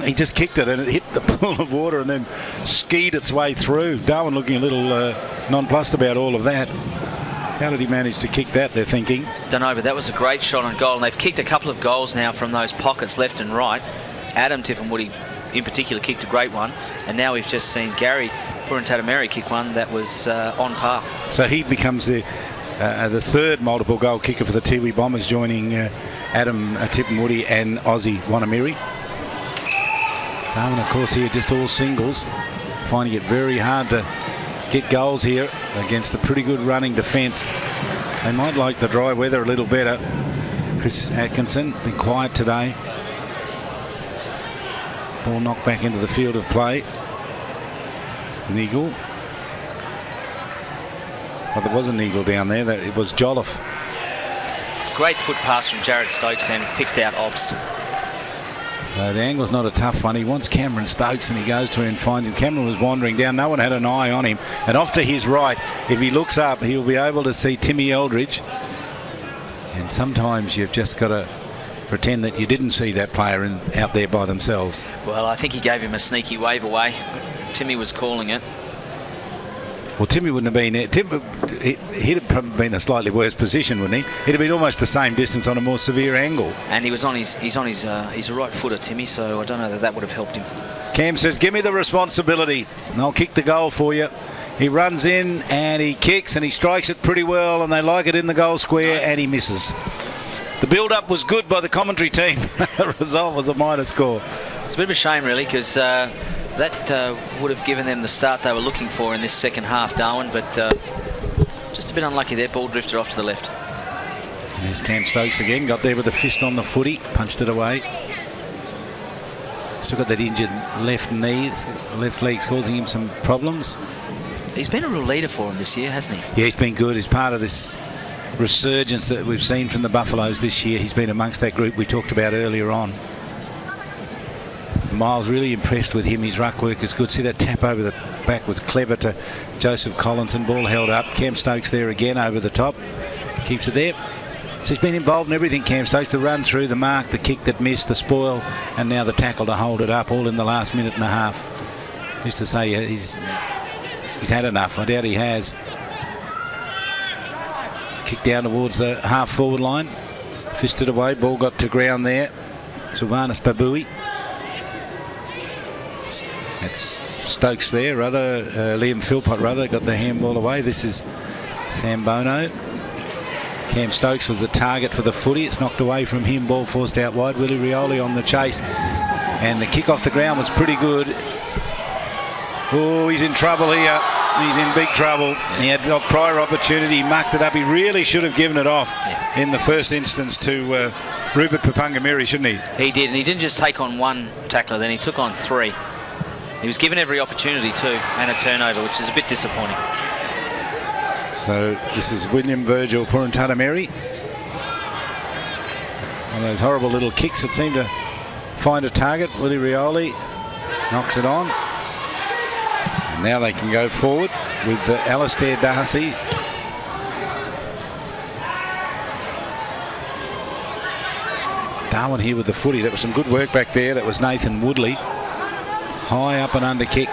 He just kicked it and it hit the pool of water and then skied its way through. Darwin looking a little nonplussed about all of that. How did he manage to kick that, they're thinking? Don't know, but that was a great shot on goal. And they've kicked a couple of goals now from those pockets left and right. Adam Tiffin-Woody in particular kicked a great one. And now we've just seen Gary Purantatamiri kick one that was on par. So he becomes the third multiple goal kicker for the Tiwi Bombers, joining Adam Tiffin-Woody and Aussie Wanamiri. Darwin, of course, here just all singles, finding it very hard to get goals here against a pretty good running defence. They might like the dry weather a little better. Chris Atkinson, been quiet today. Ball knocked back into the field of play. An eagle. Well, there was an eagle down there. It was Jolliffe. Great foot pass from Jared Stokes and picked out Obbs. So the angle's not a tough one. He wants Cameron Stokes and he goes to him and finds him. Cameron was wandering down. No one had an eye on him. And off to his right, if he looks up, he'll be able to see Timmy Eldridge. And sometimes you've just got to pretend that you didn't see that player out there by themselves. Well, I think he gave him a sneaky wave away. Timmy was calling it. Well, Timmy wouldn't have been there. He'd have probably been in a slightly worse position, wouldn't he? It'd have been almost the same distance on a more severe angle. And he was on his. He's a right footer, Timmy. So I don't know that would have helped him. Cam says, "Give me the responsibility, and I'll kick the goal for you." He runs in and he kicks and he strikes it pretty well, and they like it in the goal square, and he misses. The build-up was good by the commentary team. The result was a minor score. It's a bit of a shame, really, because that would have given them the start they were looking for in this second half, Darwin, but just a bit unlucky there. Ball drifted off to the left. And there's Cam Stokes again. Got there with a fist on the footy. Punched it away. Still got that injured left knee. Left leg's causing him some problems. He's been a real leader for him this year, hasn't he? Yeah, he's been good. He's part of this resurgence that we've seen from the Buffaloes this year. He's been amongst that group we talked about earlier on. Miles really impressed with him. His ruck work is good. See that tap over the back was clever to Joseph Collinson. Ball held up. Cam Stokes there again over the top. Keeps it there. So he's been involved in everything, Cam Stokes. The run through, the mark, the kick that missed, the spoil, and now the tackle to hold it up, all in the last minute and a half. Used to say he's had enough. I doubt he has. Kick down towards the half forward line. Fisted away. Ball got to ground there. Sylvanus Babui. That's Stokes there, Liam Philpott got the handball away. This is Sam Bono. Cam Stokes was the target for the footy. It's knocked away from him. Ball forced out wide. Willie Rioli on the chase. And the kick off the ground was pretty good. Oh, he's in trouble here. He's in big trouble. He had a prior opportunity. He mucked it up. He really should have given it off in the first instance to Rupert Papungamiri, shouldn't he? He did, and he didn't just take on one tackler, then he took on three. He was given every opportunity too, and a turnover, which is a bit disappointing. So this is William Virgil Purantatamiri. One of those horrible little kicks that seem to find a target. Willie Rioli knocks it on. And now they can go forward with Alastair Darcy. Darwin here with the footy. That was some good work back there. That was Nathan Woodley. High up and under kick.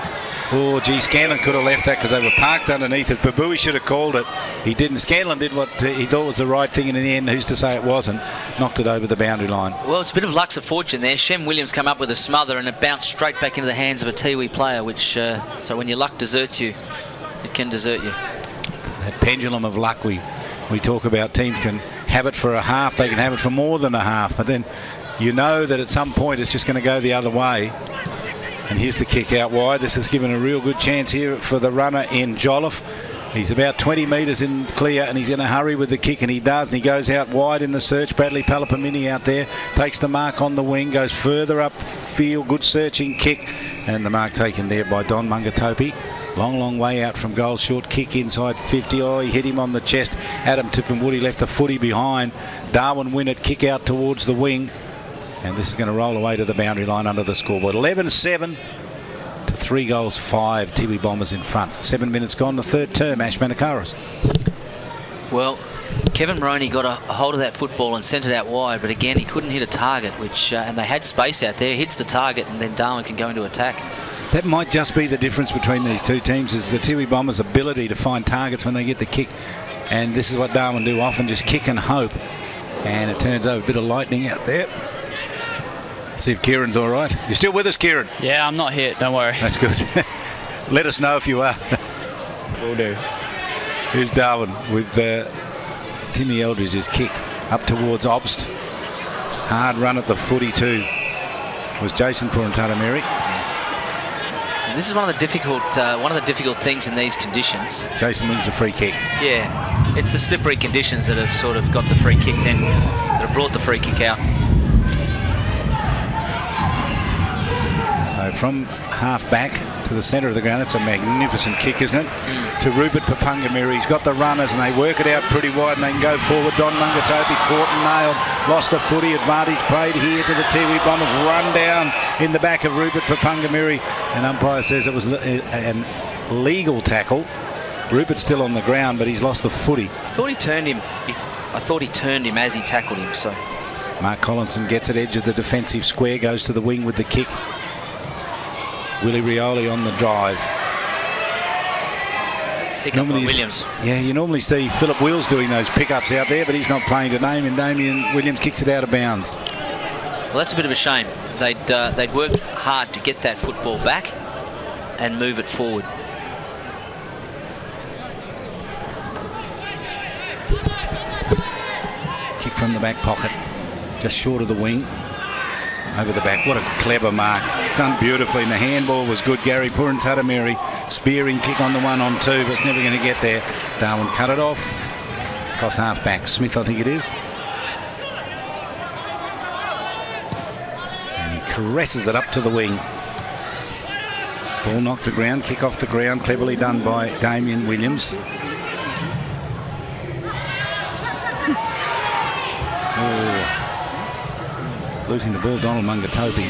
Oh, gee, Scanlon could have left that because they were parked underneath it. Babui should have called it. He didn't. Scanlon did what he thought was the right thing, and in the end, who's to say it wasn't? Knocked it over the boundary line. Well, it's a bit of luck's of fortune there. Shem Williams come up with a smother, and it bounced straight back into the hands of a Tiwi player, which, so when your luck deserts you, it can desert you. That pendulum of luck we talk about, teams can have it for a half, they can have it for more than a half, but then you know that at some point it's just going to go the other way. And here's the kick out wide. This has given a real good chance here for the runner in Jolliffe. He's about 20 metres in clear, and he's going to hurry with the kick, and he does. And he goes out wide in the search. Bradley Palapamini out there, takes the mark on the wing, goes further up field. Good searching kick, and the mark taken there by Don Mungatopi. Long way out from goal. Short kick inside 50. Oh, he hit him on the chest. Adam Tippenwoody left the footy behind. Darwin Winnett kick out towards the wing, and this is going to roll away to the boundary line under the scoreboard. 11-7. To 3 goals, 5 Tiwi Bombers in front. 7 minutes gone, the third term. Ash Manakaris. Well, Kevin Moroney got a hold of that football and sent it out wide, but again he couldn't hit a target, which and they had space out there. Hits the target, and then Darwin can go into attack. That might just be the difference between these two teams, is the Tiwi Bombers' ability to find targets when they get the kick, and this is what Darwin do often, just kick and hope. And it turns over a bit of lightning out there. See if Kieran's all right. You still with us, Kieran? Yeah, I'm not hit. Don't worry. That's good. Let us know if you are. Will do. Here's Darwin with Timmy Eldridge's kick up towards Obst. Hard run at the footy too. Was Jason Purantatameri. This is one of the difficult things in these conditions. Jason wins the free kick. Yeah, it's the slippery conditions that have sort of got the free kick, then that have brought the free kick out. So from half back to the centre of the ground, that's a magnificent kick, isn't it? To Rupert Papungamiri. He's got the runners and they work it out pretty wide and they can go forward. Don Mungatopi caught and nailed. Lost the footy. Advantage played here to the Tiwi Bombers. Run down in the back of Rupert Papungamiri. And umpire says it was an legal tackle. Rupert's still on the ground, but he's lost the footy. I thought he turned him as he tackled him. So Mark Collinson gets at edge of the defensive square, goes to the wing with the kick. Willie Rioli on the drive. Pick up by Williams. Yeah, you normally see Philip Wills doing those pickups out there, but he's not playing today, and Damien Williams kicks it out of bounds. Well, that's a bit of a shame. They'd worked hard to get that football back and move it forward. Kick from the back pocket, just short of the wing. Over the back. What a clever mark. Done beautifully, and the handball was good. Gary Purantatameri spearing kick on the 1-on-2, but it's never going to get there. Darwin cut it off. Cross half back. Smith, I think it is. And he caresses it up to the wing. Ball knocked to ground. Kick off the ground. Cleverly done by Damien Williams. Losing the ball, Donald Mungatopi.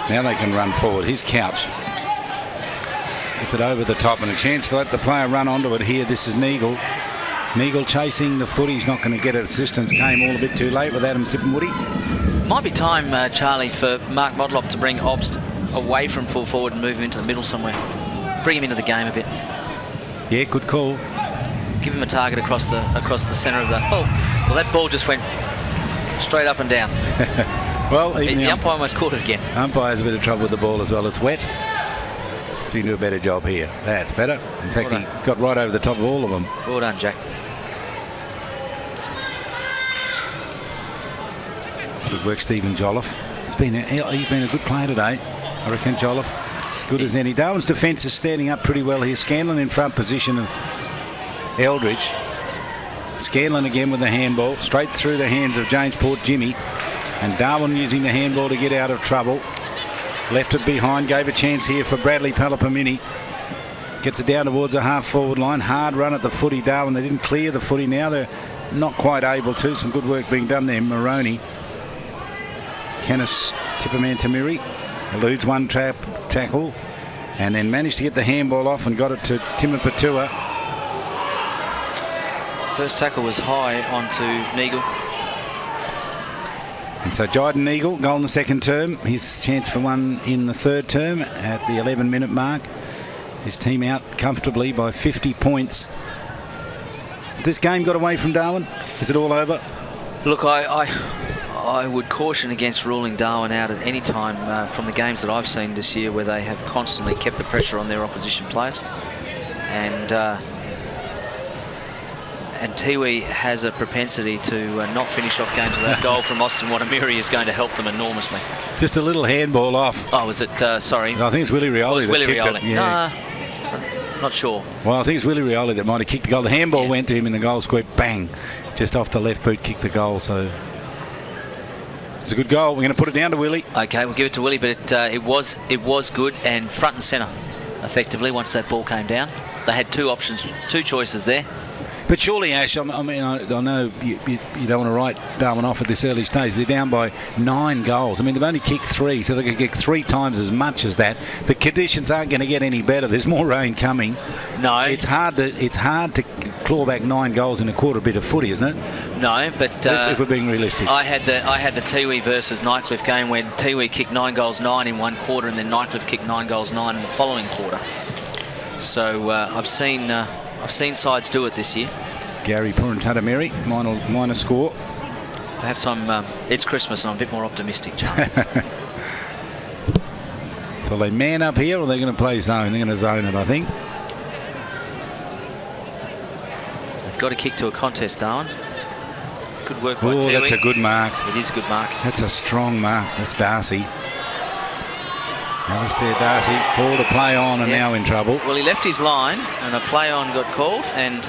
Now they can run forward. His Couch gets it over the top and a chance to let the player run onto it here. This is Neagle. Neagle chasing the footy. He's not going to get it. Assistance came all a bit too late with Adam Tippenwoody. Might be time, Charlie, for Mark Modlop to bring Obst away from full forward and move him into the middle somewhere. Bring him into the game a bit. Yeah, good call. Give him a target across the centre of the... Oh, well, that ball just went straight up and down. Well, the umpire almost caught it again. Umpire has a bit of trouble with the ball as well. It's wet, so you can do a better job here. That's better. In fact, he got right over the top of all of them. Well done, Jack. Good work, Stephen Jolliffe. He's been a good player today, I reckon. Jolliffe, as good as any. Darwin's defence is standing up pretty well here. Scanlon in front position of Eldridge. Scanlon again with the handball, straight through the hands of James Port Jimmy. And Darwin using the handball to get out of trouble. Left it behind, gave a chance here for Bradley Palapamini. Gets it down towards a half-forward line. Hard run at the footy, Darwin. They didn't clear the footy now. They're not quite able to. Some good work being done there. Moroney. Kenneth Tipperman-Tamiri eludes one tackle and then managed to get the handball off and got it to Timmy Patua. First tackle was high onto Neagle. And so Jayden Neagle, goal in the second term. His chance for one in the third term at the 11-minute mark. His team out comfortably by 50 points. Has this game got away from Darwin? Is it all over? Look, I would caution against ruling Darwin out at any time from the games that I've seen this year, where they have constantly kept the pressure on their opposition players. And Tiwi has a propensity to not finish off games. That goal from Austin Watamiri is going to help them enormously. Just a little handball off. Oh, was it? Sorry. I think it's Willie Rioli. Willie Rioli. Yeah. Not sure. Well, I think it's Willie Rioli that might have kicked the goal. The handball went to him in the goal square, bang, just off the left boot, kicked the goal. So it's a good goal. We're going to put it down to Willie. Okay, we'll give it to Willie, but it was good and front and centre, effectively, once that ball came down. They had two options, two choices there. But surely, Ash, I know you don't want to write Darwin off at this early stage. They're down by 9 goals. I mean, they've only kicked 3, so they could get 3 times as much as that. The conditions aren't going to get any better. There's more rain coming. No. It's hard to claw back 9 goals in a quarter bit of footy, isn't it? No, but if we're being realistic. I had the Tiwi versus Nightcliff game where Tiwi kicked 9 goals 9 in one quarter, and then Nightcliff kicked 9 goals 9 in the following quarter. So I've seen sides do it this year. Gary Purantatameri, minor score. Perhaps it's Christmas and I'm a bit more optimistic, John. So they man up here, or they're going to play zone? They're going to zone it, I think. They've got to kick to a contest, Darwin. Good work by Tiwi. That's a good mark. It is a good mark. That's a strong mark. That's Darcy. Alistair Darcy called a play on and now in trouble. Well, he left his line and a play on got called, and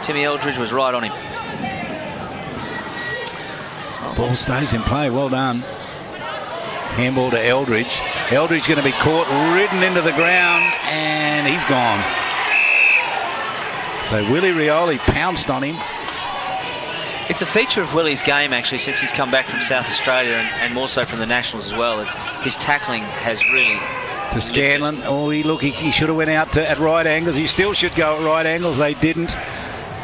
Timmy Eldridge was right on him. Ball stays in play. Well done. Handball to Eldridge. Eldridge going to be caught, ridden into the ground, and he's gone. So Willie Rioli pounced on him. It's a feature of Willie's game, actually, since he's come back from South Australia and more so from the Nationals as well. His tackling has really... To Scanlon. Oh, he should have went out at right angles. He still should go at right angles. They didn't.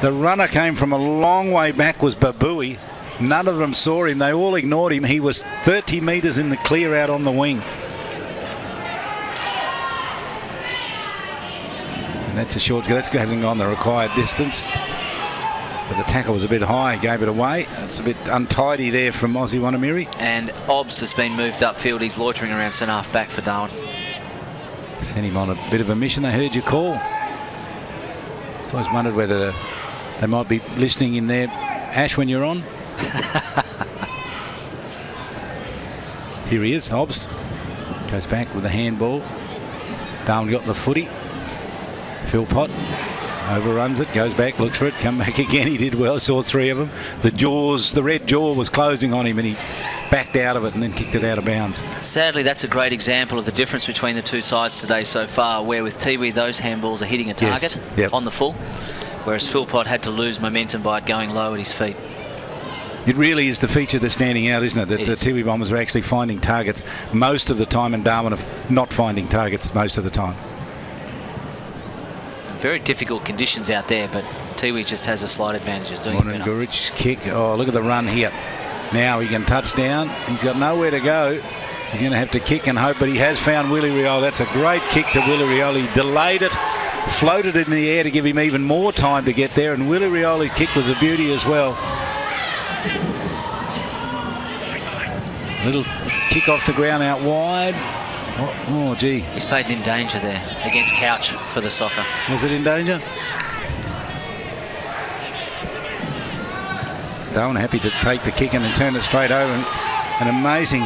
The runner came from a long way back, was Babui. None of them saw him. They all ignored him. He was 30 metres in the clear out on the wing. And that's a short... That hasn't gone the required distance. But the tackle was a bit high, gave it away. It's a bit untidy there from Aussie Wanamiri. And Obbs has been moved upfield. He's loitering around centre half back for Darwin. Sent him on a bit of a mission. They heard your call. So I always wondered whether they might be listening in there. Ash, when you're on. Here he is, Obbs. Goes back with a handball. Darwin got the footy. Philpott overruns it, goes back, looks for it, come back again. He did well, saw 3 of them. The red jaw was closing on him and he backed out of it and then kicked it out of bounds. Sadly, that's a great example of the difference between the two sides today so far, where with Tiwi those handballs are hitting a target on the full, whereas Philpott had to lose momentum by it going low at his feet. It really is the feature that's standing out, isn't it? That the Tiwi Bombers are actually finding targets most of the time, and Darwin are not finding targets most of the time. Very difficult conditions out there, but Tiwi just has a slight advantage. Is doing it better. Gurich kick. Oh, look at the run here. Now he can touch down. He's got nowhere to go. He's going to have to kick and hope, but he has found Willie Rioli. That's a great kick to Willie Rioli. He delayed it, floated it in the air to give him even more time to get there, and Willie Rioli's kick was a beauty as well. Little kick off the ground out wide. Oh, gee. He's played in danger there against Couch for the soccer. Was it in danger? Darwin happy to take the kick and then turn it straight over. And amazing.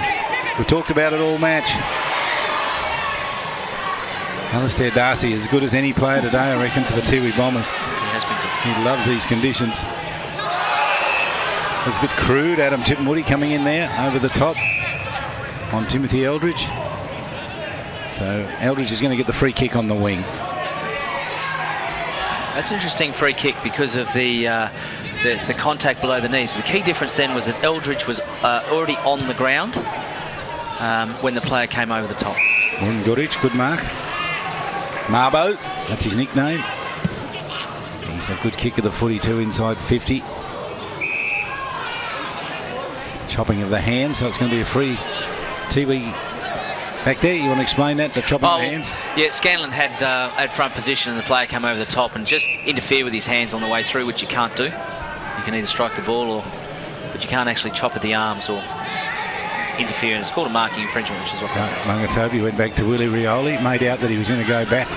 We've talked about it all match. Alistair Darcy as good as any player today, I reckon, for the Tiwi Bombers. He has been good. He loves these conditions. It was a bit crude. Adam Tippenwoody coming in there over the top on Timothy Eldridge. So Eldridge is going to get the free kick on the wing. That's an interesting free kick because of the contact below the knees. The key difference then was that Eldridge was already on the ground when the player came over the top. Gurich, good mark. Marbo, that's his nickname. He's a good kick of the footy too, inside 50. Chopping of the hands, so it's going to be a free Tiwi. Back there, you want to explain that, the chopping of the hands? Yeah, Scanlon had front position and the player came over the top and just interfere with his hands on the way through, which you can't do. You can either strike the ball, but you can't actually chop at the arms or interfere, and it's called a marking infringement, which is what that is. Mangatobi went back to Willie Rioli, made out that he was going to go back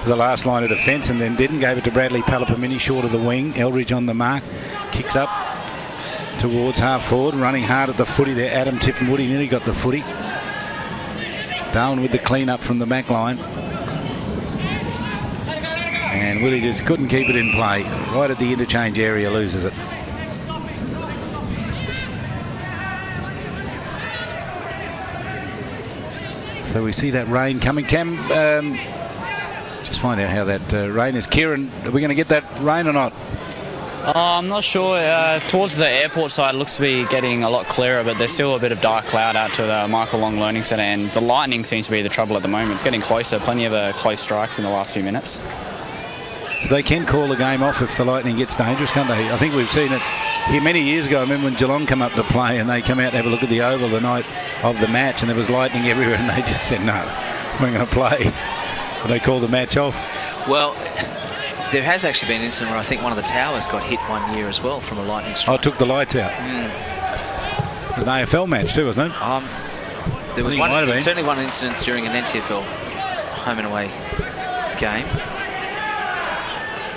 to the last line of defence and then didn't, gave it to Bradley Palapamini short of the wing. Eldridge on the mark, kicks up towards half forward, running hard at the footy there. Adam Tippenwoody nearly got the footy. Darwin with the clean up from the back line. And Willie just couldn't keep it in play. Right at the interchange area, loses it. So we see that rain coming. Cam, just find out how that rain is. Kieran, are we going to get that rain or not? I'm not sure. Towards the airport side, it looks to be getting a lot clearer, but there's still a bit of dark cloud out to the Michael Long Learning Centre, and the lightning seems to be the trouble at the moment. It's getting closer. Plenty of close strikes in the last few minutes. So they can call the game off if the lightning gets dangerous, can't they? I think we've seen it here many years ago. I remember when Geelong come up to play and they come out to have a look at the oval the night of the match, and there was lightning everywhere, and they just said, no, we're going to play. But they called the match off. Well, there has actually been an incident where I think one of the towers got hit one year as well from a lightning strike. Oh, took the lights out. It was an AFL match too, wasn't it? There was certainly one incident during an NTFL home and away game.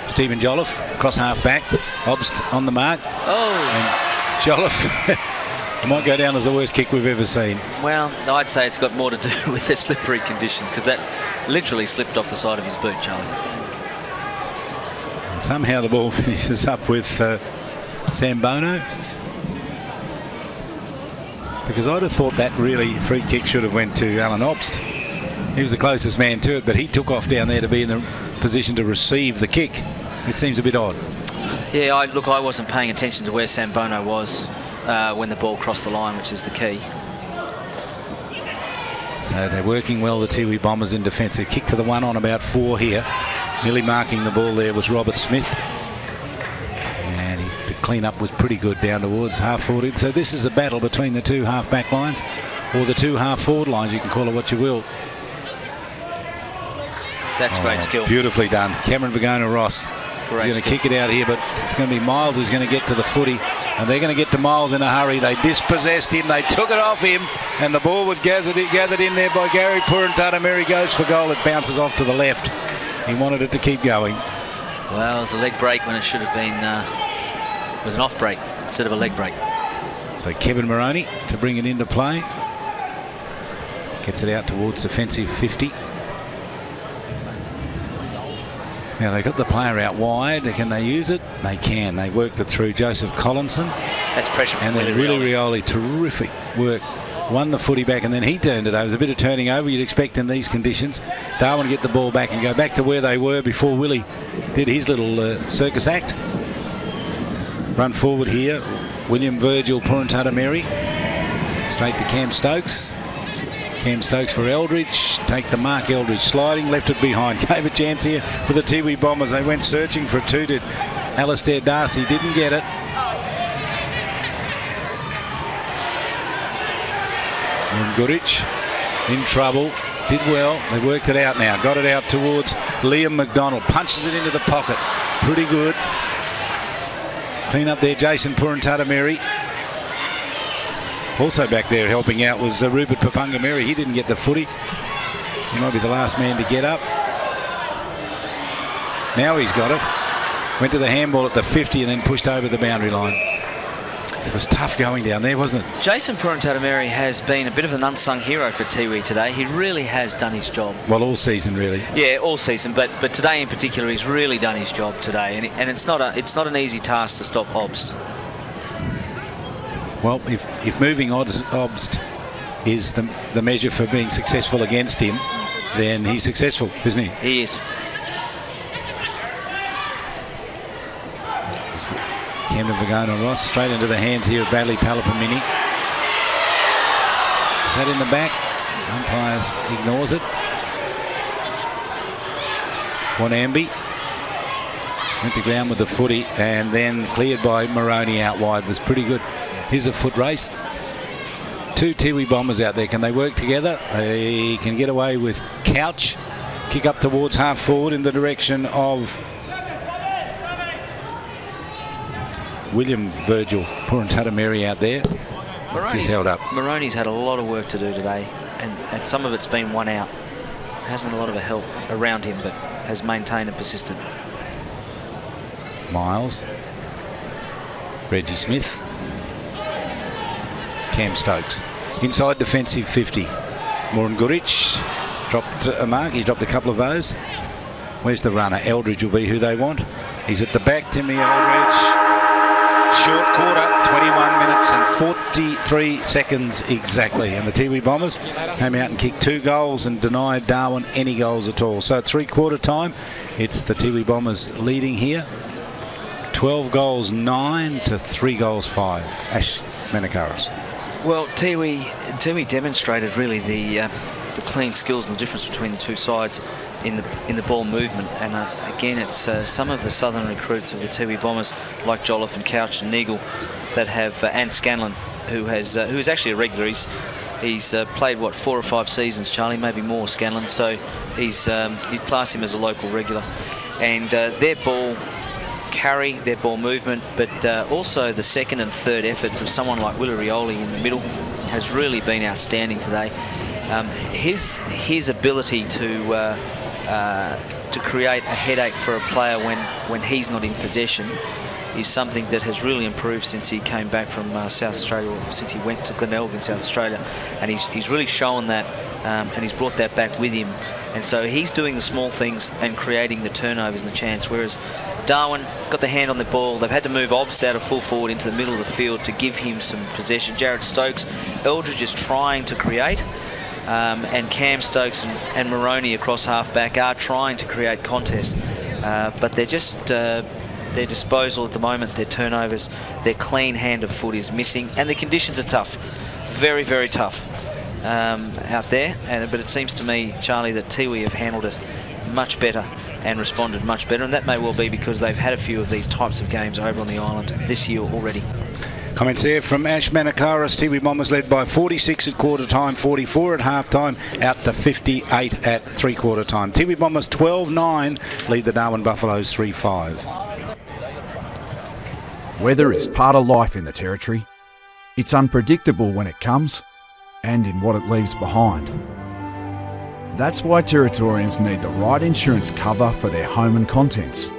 Stephen Jolliffe, cross half back, Obst on the mark. Oh. And Jolliffe might go down as the worst kick we've ever seen. Well, I'd say it's got more to do with the slippery conditions, because that literally slipped off the side of his boot, Charlie. And somehow the ball finishes up with Sambono. Because I'd have thought that really free kick should have went to Alan Obst. He was the closest man to it, but he took off down there to be in the position to receive the kick. It seems a bit odd. Yeah, I wasn't paying attention to where Sambono was when the ball crossed the line, which is the key. So they're working well, the Tiwi Bombers, in defence. They kick to the one on about 4 here. Nearly marking the ball there was Robert Smith. And the clean-up was pretty good down towards half-forward. So this is a battle between the two half-back lines, or the two half-forward lines. You can call it what you will. That's great skill. Beautifully done. Cameron Vagona-Ross. He's going to kick it out here, but it's going to be Miles who's going to get to the footy, and they're going to get to Miles in a hurry. They dispossessed him, they took it off him, and the ball was gathered in there by Gary Purantata. Mary goes for goal. It bounces off to the left. He wanted it to keep going. Well, it was a leg break when it should have been it was an off break instead of a leg break. So Kevin Moroney to bring it into play. Gets it out towards defensive 50. Now they got the player out wide. Can they use it? They can. They worked it through Joseph Collinson. That's pressure from and then Willie Rioli. Terrific work. Won the footy back, and then he turned it over. It was a bit of turning over you'd expect in these conditions. Darwin to get the ball back and go back to where they were before Willie did his little circus act. Run forward here. William Virgil Purantata Mary. Straight to Cam Stokes. Cam Stokes for Eldridge. Take the mark. Eldridge sliding. Left it behind. Gave a chance here for the Tiwi Bombers. They went searching for it too. Did Alistair Darcy. Didn't get it. And Goodrich in trouble. Did well. They worked it out now. Got it out towards Liam McDonald. Punches it into the pocket. Pretty good. Clean up there, Jason Purantata Mary. Also back there helping out was Rupert Papunga Mary. He didn't get the footy. He might be the last man to get up. Now he's got it. Went to the handball at the 50 and then pushed over the boundary line. It was tough going down there, wasn't it? Jason Purantata Mary has been a bit of an unsung hero for Tiwi today. He really has done his job. Well, all season really. Yeah, all season, but today in particular, he's really done his job today, and it's not an easy task to stop Obst. Well, if moving Obst is the measure for being successful against him, then he's successful, isn't he? He is. Camden Vagona-Ross straight into the hands here of Bradley Palapamini. Is that in the back? Umpires ignores it. Wanambi went to ground with the footy and then cleared by Moroney out wide. Was pretty good. Here's a foot race. Two Tiwi Bombers out there. Can they work together? They can get away with Couch. Kick up towards half forward in the direction of William Virgil Purantata Mary out there. He's held up. Moroney's had a lot of work to do today, and some of it's been one out. Hasn't a lot of help around him, but has maintained and persisted. Miles. Reggie Smith. Cam Stokes. Inside defensive 50. Moran Gurich dropped a mark. He dropped a couple of those. Where's the runner? Eldridge will be who they want. He's at the back, Timmy Eldridge. Short quarter, 21 minutes and 43 seconds exactly. And the Tiwi Bombers came out and kicked 2 goals and denied Darwin any goals at all. So at 3/4 time, it's the Tiwi Bombers leading here. 12 goals 9 to 3 goals 5. Ash Manakaris. Well, Tiwi demonstrated really the clean skills and the difference between the two sides in the ball movement. And again, it's some of the southern recruits of the Tiwi Bombers, like Jolliffe and Couch and Neagle, that have and Scanlon, who is actually a regular. He's played what 4 or 5 seasons, Charlie, maybe more, Scanlon. So you'd class him as a local regular. And their ball carry, their ball movement, but also the second and third efforts of someone like Willie Rioli in the middle has really been outstanding today. His ability to create a headache for a player when he's not in possession is something that has really improved since he came back from South Australia, or since he went to Glenelg in South Australia, and he's really shown that, and he's brought that back with him. And so he's doing the small things and creating the turnovers and the chance, whereas Darwin got the hand on the ball. They've had to move Obst out of full forward into the middle of the field to give him some possession. Jared Stokes, Eldridge is trying to create, and Cam Stokes and Moroney across half-back are trying to create contests, but they're just their disposal at the moment, their turnovers, their clean hand of foot is missing, and the conditions are tough, very, very tough out there. But it seems to me, Charlie, that Tiwi have handled it much better and responded much better, and that may well be because they've had a few of these types of games over on the island this year already. Comments there from Ash Manakaris. Tiwi Bombers led by 46 at quarter time, 44 at half time, out to 58 at 3/4 time. Tiwi Bombers 12-9 lead the Darwin Buffaloes 3-5. Weather is part of life in the Territory. It's unpredictable when it comes and in what it leaves behind. That's why Territorians need the right insurance cover for their home and contents.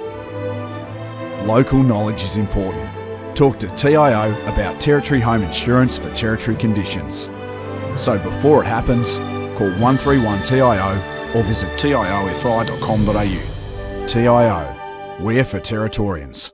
Local knowledge is important. Talk to TIO about Territory home insurance for Territory conditions. So before it happens, call 131-TIO or visit tiofi.com.au. TIO, we're for Territorians.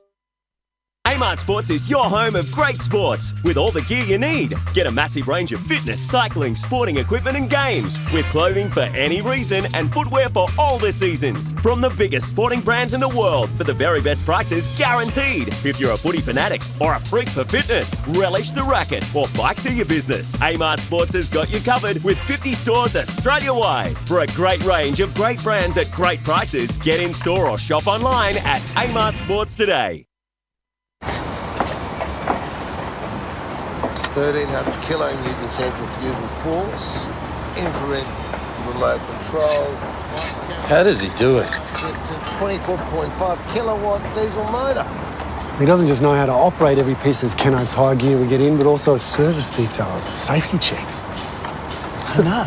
Amart Sports is your home of great sports with all the gear you need. Get a massive range of fitness, cycling, sporting equipment and games with clothing for any reason and footwear for all the seasons. From the biggest sporting brands in the world for the very best prices guaranteed. If you're a footy fanatic or a freak for fitness, relish the racket or bikes are your business. Amart Sports has got you covered with 50 stores Australia-wide. For a great range of great brands at great prices, get in store or shop online at Amart Sports today. 1300 kilonewton centrifugal force, infrared remote control. How does he do it? 24.5 kilowatt diesel motor. He doesn't just know how to operate every piece of Kenites high gear we get in, but also its service details, its safety checks. I know.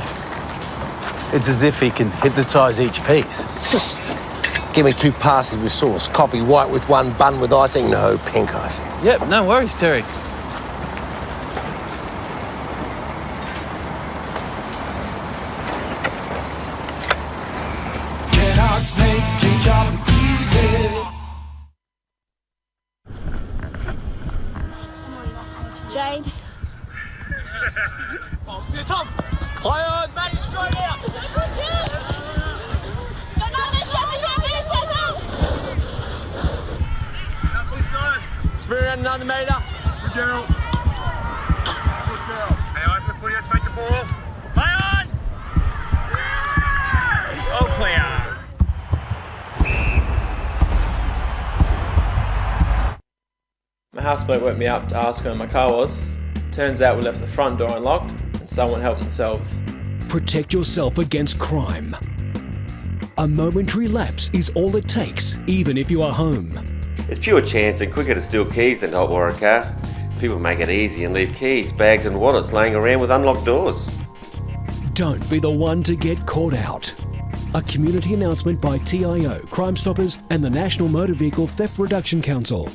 It's as if he can hypnotise each piece. Give me 2 passes with sauce, coffee white with 1 bun with icing, no pink icing. Yep, no worries, Terry. Make your job easy. Jade. Tom! Iron! Matty, straight out! Spirit around another metre. Good girl. Good girl. Hey, eyes on the footy, let's make the ball. Play on! Yes! All clear. My housemate woke me up to ask where my car was. Turns out we left the front door unlocked and someone helped themselves. Protect yourself against crime. A momentary lapse is all it takes, even if you are home. It's pure chance and quicker to steal keys than to hotwire a car. People make it easy and leave keys, bags and wallets laying around with unlocked doors. Don't be the one to get caught out. A community announcement by TIO, Crime Stoppers and the National Motor Vehicle Theft Reduction Council.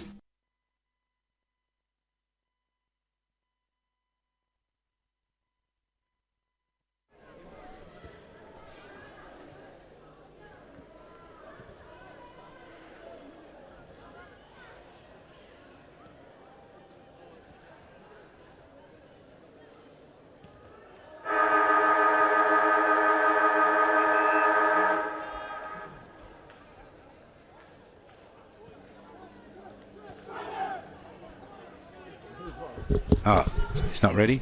Oh, he's not ready.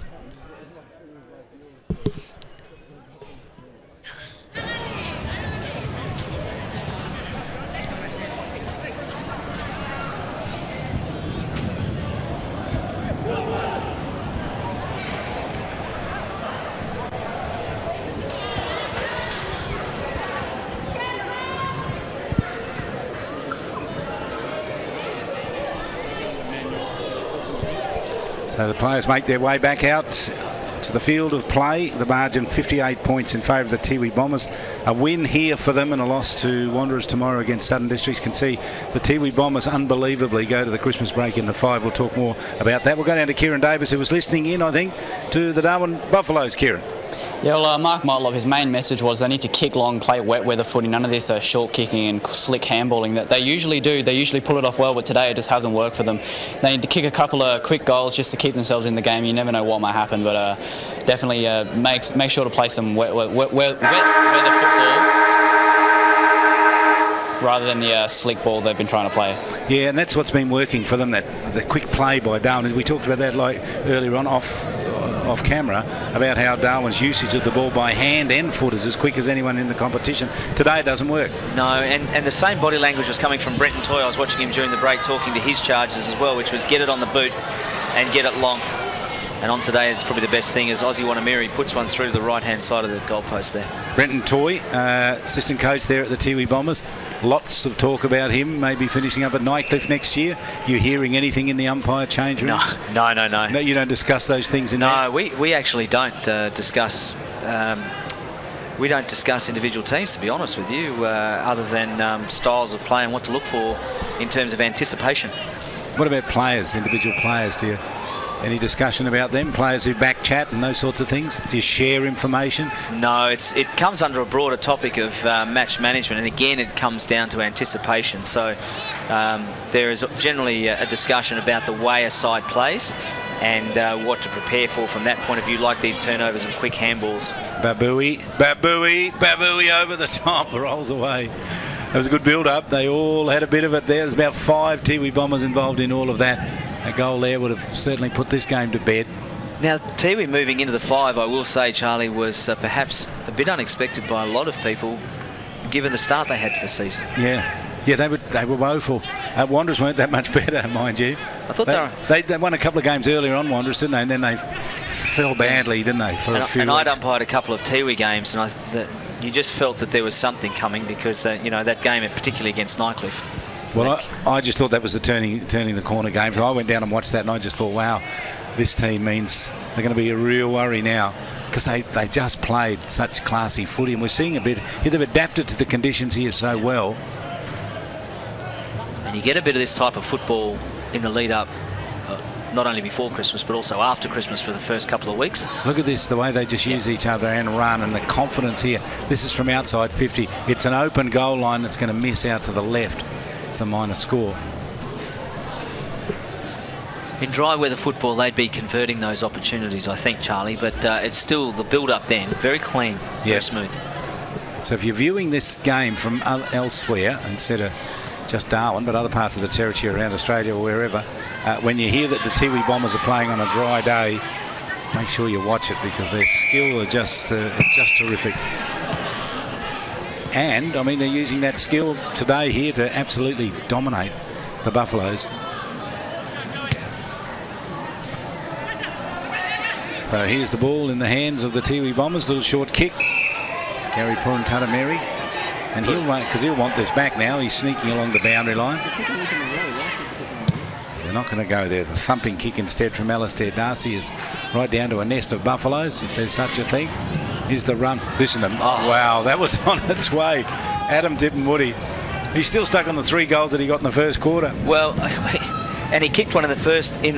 So the players make their way back out to the field of play. The margin 58 points in favour of the Tiwi Bombers. A win here for them and a loss to Wanderers tomorrow against Southern Districts. Can see the Tiwi Bombers unbelievably go to the Christmas break in the 5. We'll talk more about that. We'll go down to Kieran Davis, who was listening in, I think, to the Darwin Buffaloes. Kieran. Yeah, well, Mark Motlop, his main message was they need to kick long, play wet weather footy, none of this short kicking and slick handballing that they usually do. They usually pull it off well, but today it just hasn't worked for them. They need to kick a couple of quick goals just to keep themselves in the game. You never know what might happen, but definitely make sure to play some wet weather football rather than the slick ball they've been trying to play. Yeah, and that's what's been working for them, that the quick play by Darwin. We talked about that earlier on off camera about how Darwin's usage of the ball by hand and foot is as quick as anyone in the competition. Today it doesn't work. No, and the same body language was coming from Brenton Toy. I was watching him during the break talking to his charges as well, which was get it on the boot and get it long. And on today, it's probably the best thing is Ozzy Wanamiri puts one through to the right-hand side of the goalpost there. Brenton Toy, assistant coach there at the Tiwi Bombers. Lots of talk about him maybe finishing up at Nightcliff next year. You hearing anything in the umpire change rooms? No. No, you don't discuss those things in there? No, we actually don't discuss... we don't discuss individual teams, to be honest with you, other than styles of play and what to look for in terms of anticipation. What about players, individual players? Do you... Any discussion about them? Players who back chat and those sorts of things? Do you share information? No, it comes under a broader topic of match management, and again it comes down to anticipation. So there is generally a discussion about the way a side plays and what to prepare for from that point of view, like these turnovers and quick handballs. Babui over the top, rolls away. That was a good build-up. They all had a bit of it there. There's about 5 Tiwi Bombers involved in all of that. A goal there would have certainly put this game to bed. Now, Tiwi moving into the 5, I will say, Charlie, was perhaps a bit unexpected by a lot of people, given the start they had to the season. Yeah, they were woeful. Wanderers weren't that much better, mind you. I thought they won a couple of games earlier on, Wanderers, didn't they? And then they fell badly, didn't they? And I'd umpired a couple of Tiwi games, and you just felt that there was something coming because that game, particularly against Nightcliff. Well, I just thought that was the turning the corner game. So I went down and watched that, and I just thought, wow, this team means they're going to be a real worry now, because they just played such classy footy, and we're seeing a bit. They've adapted to the conditions here so well. And you get a bit of this type of football in the lead up, not only before Christmas but also after Christmas for the first couple of weeks. Look at this, the way they just use each other and run, and the confidence here. This is from outside 50. It's an open goal line that's going to miss out to the left. It's a minor score. In dry weather football, they'd be converting those opportunities, I think, Charlie, but it's still the build-up then, very clean, very smooth. So if you're viewing this game from elsewhere, instead of just Darwin, but other parts of the territory around Australia or wherever, when you hear that the Tiwi Bombers are playing on a dry day, make sure you watch it, because their skill is just terrific. And, I mean, they're using that skill today here to absolutely dominate the Buffaloes. So here's the ball in the hands of the Tiwi Bombers. Little short kick. Gary Purantatameri. And he'll want this back now. He's sneaking along the boundary line. They're not going to go there. The thumping kick instead from Alistair Darcy is right down to a nest of Buffaloes, if there's such a thing. Here's the run. Listen to him. Oh, wow, that was on its way. Adam Tippenwoody. He's still stuck on the 3 goals that he got in the first quarter. Well, and he kicked one in the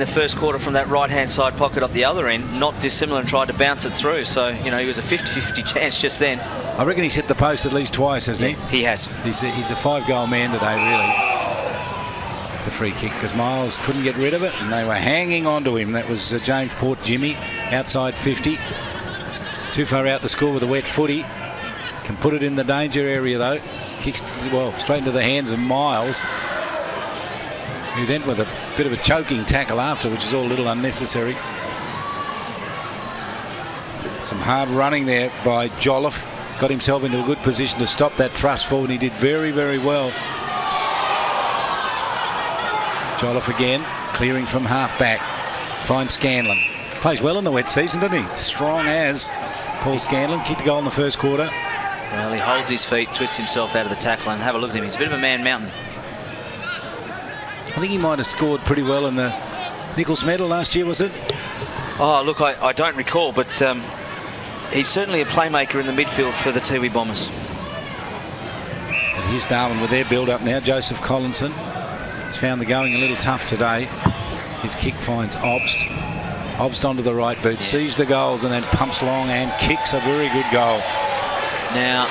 first quarter from that right-hand side pocket up the other end, not dissimilar, and tried to bounce it through. So, he was a 50-50 chance just then. I reckon he's hit the post at least twice, hasn't he? He has. He's a 5-goal man today, really. It's a free kick because Miles couldn't get rid of it, and they were hanging on to him. That was James Port Jimmy, outside 50. Too far out to score with a wet footy. Can put it in the danger area, though. Kicks, straight into the hands of Miles, who then with a bit of a choking tackle after, which is all a little unnecessary. Some hard running there by Jolliffe. Got himself into a good position to stop that thrust forward. He did very, very well. Jolliffe again, clearing from half-back. Finds Scanlon. Plays well in the wet season, doesn't he? Strong as Paul Scanlon. Kicked a goal in the first quarter. Well, he holds his feet, twists himself out of the tackle, and have a look at him. He's a bit of a man mountain. I think he might have scored pretty well in the Nichols medal last year, was it? Oh, look, I don't recall, but he's certainly a playmaker in the midfield for the Tiwi Bombers. And here's Darwin with their build-up now. Joseph Collinson has found the going a little tough today. His kick finds Obst. Obst onto the right boot, sees the goals and then pumps long and kicks a very good goal. Now,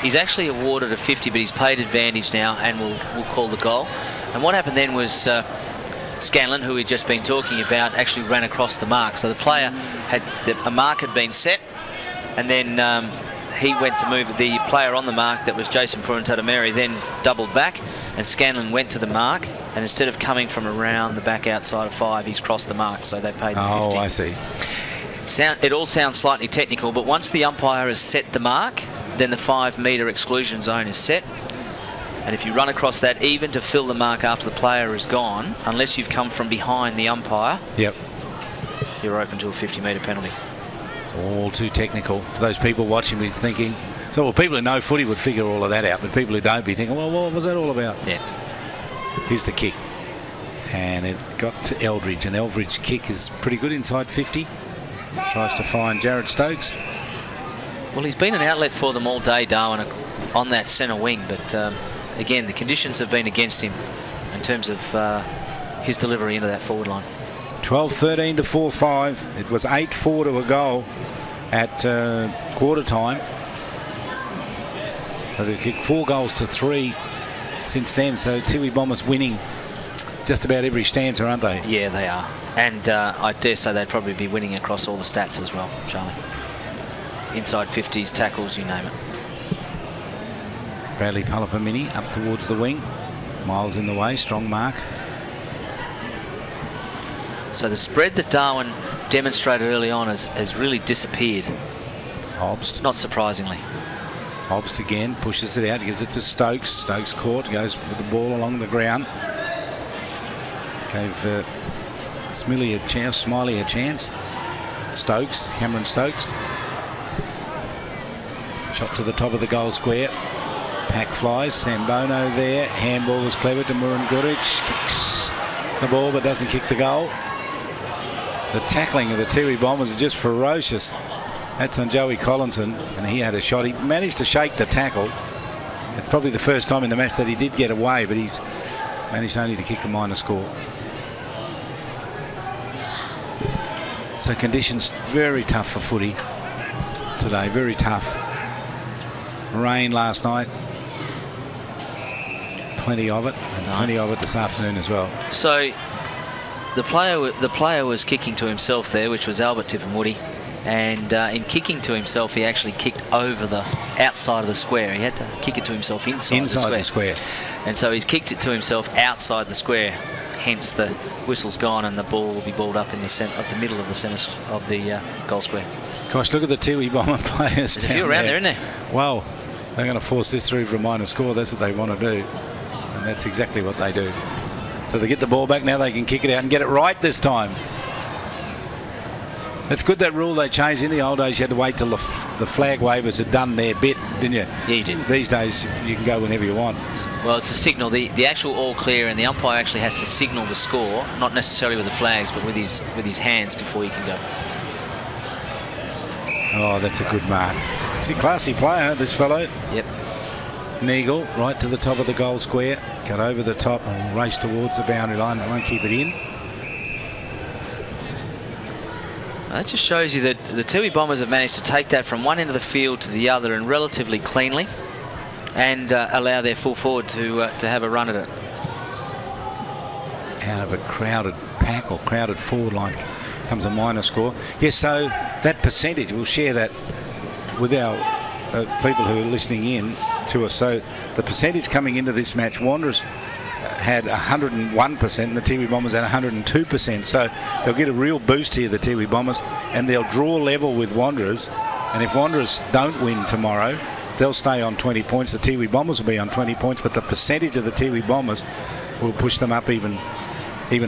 he's actually awarded a 50, but he's paid advantage now and will call the goal. And what happened then was Scanlon, who we'd just been talking about, actually ran across the mark. So the player a mark had been set, and then he went to move the player on the mark, that was Jason Purantatameri, then doubled back, and Scanlon went to the mark, and instead of coming from around the back outside of 5, he's crossed the mark, so they paid the 50. Oh, I see. It all sounds slightly technical, but once the umpire has set the mark, then the 5-metre exclusion zone is set. And if you run across that, even to fill the mark after the player is gone, unless you've come from behind the umpire, yep, you're open to a 50-metre penalty. It's all too technical for those people watching me thinking. So, well, people who know footy would figure all of that out, but people who don't be thinking, well, what was that all about? Yeah. Here's the kick. And it got to Eldridge, and Eldridge's kick is pretty good inside 50. Tries to find Jared Stokes. Well, he's been an outlet for them all day, Darwin, on that centre wing, but again, the conditions have been against him in terms of his delivery into that forward line. 12-13 to 4-5. It was 8-4 to a goal at quarter time. So they've kicked 4 goals to 3 since then. So Tiwi Bombers winning just about every stanza, aren't they? Yeah, they are. And I dare say they'd probably be winning across all the stats as well, Charlie. Inside 50s, tackles, you name it. Bradley Palapamini up towards the wing. Miles in the way, strong mark. So the spread that Darwin demonstrated early on has really disappeared. Obst. Not surprisingly. Obst again, pushes it out, gives it to Stokes. Stokes caught, goes with the ball along the ground. Gave Smiley a chance. Stokes, Cameron Stokes. Shot to the top of the goal square. Pack flies, Sambono there. Handball was clever to Muran Guric. Kicks the ball but doesn't kick the goal. The tackling of the Tiwi Bombers is just ferocious. That's on Joey Collinson, and he had a shot. He managed to shake the tackle. It's probably the first time in the match that he did get away, but he managed only to kick a minor score. So conditions very tough for footy today, very tough. Rain last night, plenty of it, and plenty of it this afternoon as well. So the player was kicking to himself there, which was Albert Tipperwoody, and in kicking to himself, he actually kicked over the outside of the square. He had to kick it to himself inside the square. And so he's kicked it to himself outside the square. Hence the whistle's gone, and the ball will be balled up in the centre of the middle of the centre of the goal square. Gosh, look at the Tiwi Bomber players. There's a few around there, isn't there? Well, they're going to force this through for a minor score. That's what they want to do, and that's exactly what they do. So they get the ball back now. They can kick it out and get it right this time. It's good that rule they changed. In the old days, you had to wait till the flag wavers had done their bit, didn't you? Yeah, you did. These days, you can go whenever you want. Well, it's a signal. The actual all clear, and the umpire actually has to signal the score, not necessarily with the flags, but with his hands before he can go. Oh, that's a good mark. He's a classy player, this fellow. Yep. Neagle right to the top of the goal square. Got over the top and race towards the boundary line. They won't keep it in. That just shows you that the Tiwi Bombers have managed to take that from one end of the field to the other and relatively cleanly, and allow their full forward to have a run at it. Out of a crowded pack or crowded forward line comes a minor score. Yes, so that percentage, we'll share that with our people who are listening in to us. So the percentage coming into this match, Wanderers had 101% and the Tiwi Bombers had 102%. So they'll get a real boost here, the Tiwi Bombers, and they'll draw level with Wanderers. And if Wanderers don't win tomorrow, they'll stay on 20 points. The Tiwi Bombers will be on 20 points, but the percentage of the Tiwi Bombers will push them up even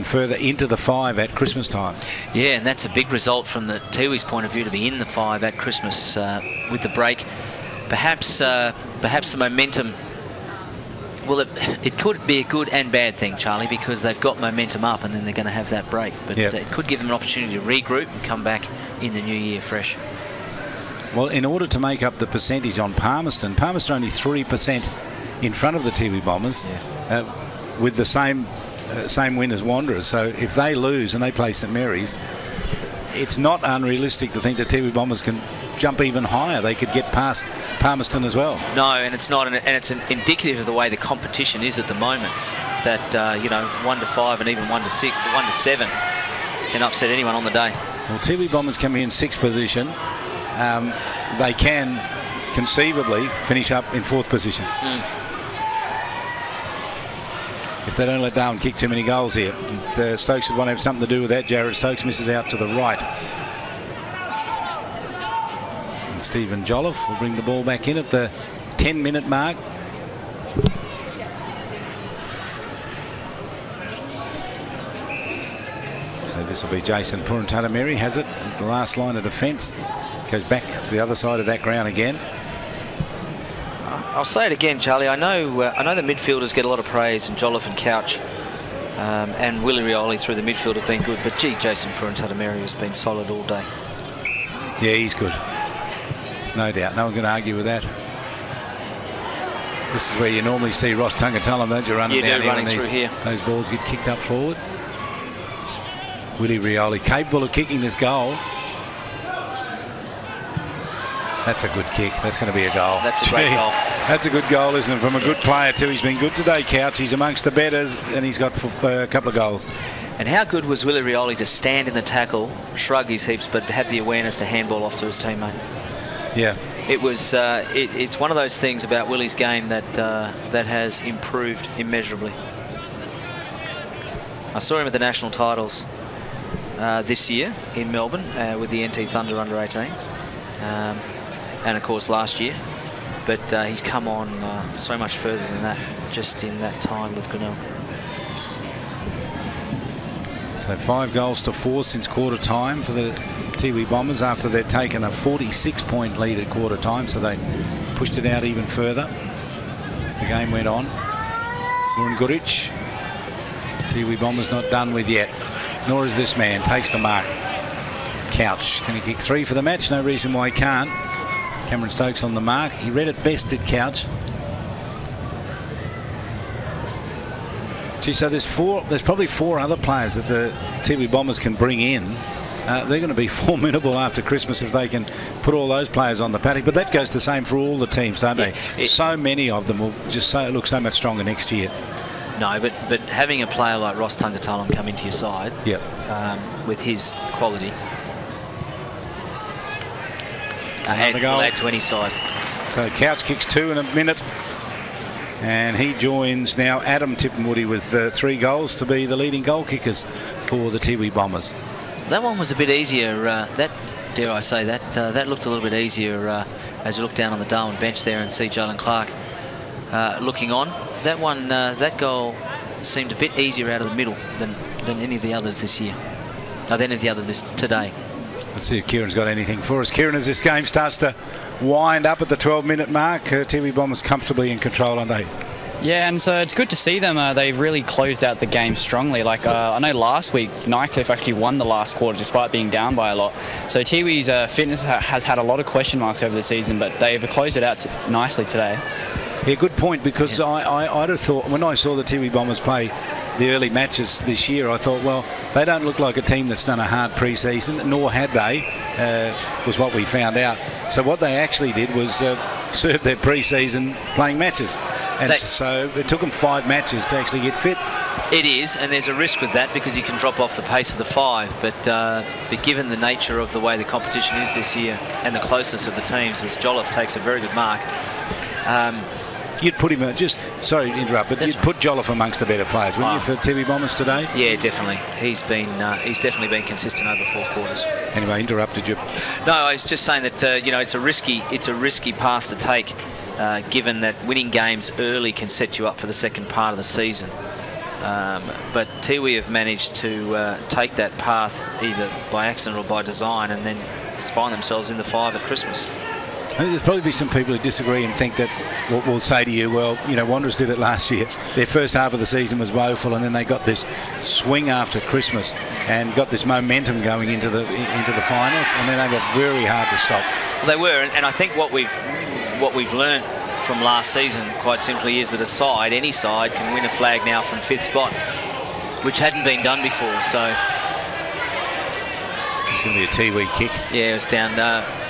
further into the 5 at Christmas time. Yeah, and that's a big result from the Tiwi's point of view, to be in the 5 at Christmas with the break. Perhaps the momentum. Well, it could be a good and bad thing, Charlie, because they've got momentum up and then they're going to have that break. But yep. It could give them an opportunity to regroup and come back in the new year fresh. Well, in order to make up the percentage on Palmerston only 3% in front of the Tiwi Bombers, with the same win as Wanderers. So if they lose and they play St Mary's, it's not unrealistic to think the Tiwi Bombers can jump even higher. They could get past Palmerston as well. No, and it's not, and it's indicative of the way the competition is at the moment. That 1 to 5 and even 1 to 6, 1 to 7 can upset anyone on the day. Well, Tiwi Bombers coming in 6th position. They can conceivably finish up in 4th position. If they don't let Darwin kick too many goals here. And, Stokes would want to have something to do with that. Jared Stokes misses out to the right. And Stephen Jolliffe will bring the ball back in at the 10-minute mark. So this will be Jason Purantatameri, has it, at the last line of defence. Goes back to the other side of that ground again. I'll say it again, Charlie. I know the midfielders get a lot of praise, and Jolliffe and Couch and Willie Rioli through the midfield have been good. But gee, Jason Purantatameri has been solid all day. Yeah, he's good. There's no doubt. No one's going to argue with that. This is where you normally see Ross Tungatulum, don't you, running down here, and those balls get kicked up forward. Willie Rioli capable of kicking this goal. That's a good kick. That's going to be a goal. That's a great goal. That's a good goal, isn't it? From a good player too. He's been good today, Couch. He's amongst the betters, and he's got a couple of goals. And how good was Willie Rioli to stand in the tackle, shrug his hips, but have the awareness to handball off to his teammate? Yeah. It was. It's one of those things about Willie's game that has improved immeasurably. I saw him at the national titles this year in Melbourne with the NT Thunder under 18s. And of course last year, but he's come on so much further than that just in that time with Grinnell. So 5 goals to 4 since quarter time for the Tiwi Bombers after they'd taken a 46-point lead at quarter time, so they pushed it out even further as the game went on. Urunguric, Tiwi Bombers not done with yet, nor is this man. Takes the mark. Couch, can he kick 3 for the match? No reason why he can't. Cameron Stokes on the mark. He read it best, did Couch. Gee, so there's probably 4 other players that the Tiwi Bombers can bring in. They're going to be formidable after Christmas if they can put all those players on the paddock. But that goes the same for all the teams, don't they? So many of them will just look so much stronger next year. No, but having a player like Ross Tungatulum come into your side, yep, with his quality, will add to any side. So Couch kicks 2 in a minute, and he joins now Adam Tippenwoody with 3 goals to be the leading goal kickers for the Tiwi Bombers. That one was a bit easier. Dare I say that looked a little bit easier as you look down on the Darwin bench there and see Jalen Clark looking on. That one, that goal seemed a bit easier out of the middle than any of the others this year. Than any of the others today. Let's see if Kieran's got anything for us. Kieran, as this game starts to wind up at the 12-minute mark, Tiwi Bombers comfortably in control, aren't they? Yeah, and so it's good to see them. They've really closed out the game strongly. Like I know last week, Nycliffe actually won the last quarter despite being down by a lot. So Tiwi's fitness has had a lot of question marks over the season, but they've closed it out nicely today. Yeah, good point, because I'd have thought, when I saw the Tiwi Bombers play the early matches this year, I thought, well, they don't look like a team that's done a hard pre-season, nor had they, was what we found out. So what they actually did was serve their pre-season playing matches. And so it took them 5 matches to actually get fit. It is, and there's a risk with that because you can drop off the pace of the 5. But given the nature of the way the competition is this year and the closeness of the teams, as Jolliffe takes a very good mark, You'd put him, sorry to interrupt, but you'd put Jolliffe amongst the better players, wouldn't you, for Tiwi Bombers today? Yeah, definitely. He's definitely been consistent over 4 quarters. Anyway, I interrupted you. No, I was just saying that it's a risky path to take, given that winning games early can set you up for the second part of the season. But Tiwi have managed to take that path either by accident or by design, and then find themselves in the 5 at Christmas. I think there's probably be some people who disagree and think that we'll say to you, well, Wanderers did it last year. Their first half of the season was woeful, and then they got this swing after Christmas and got this momentum going into the finals, and then they were very hard to stop. Well, they were, and I think what we've learned from last season, quite simply, is that any side can win a flag now from 5th spot, which hadn't been done before. So it's going to be a Tiwi kick. Yeah, it was down.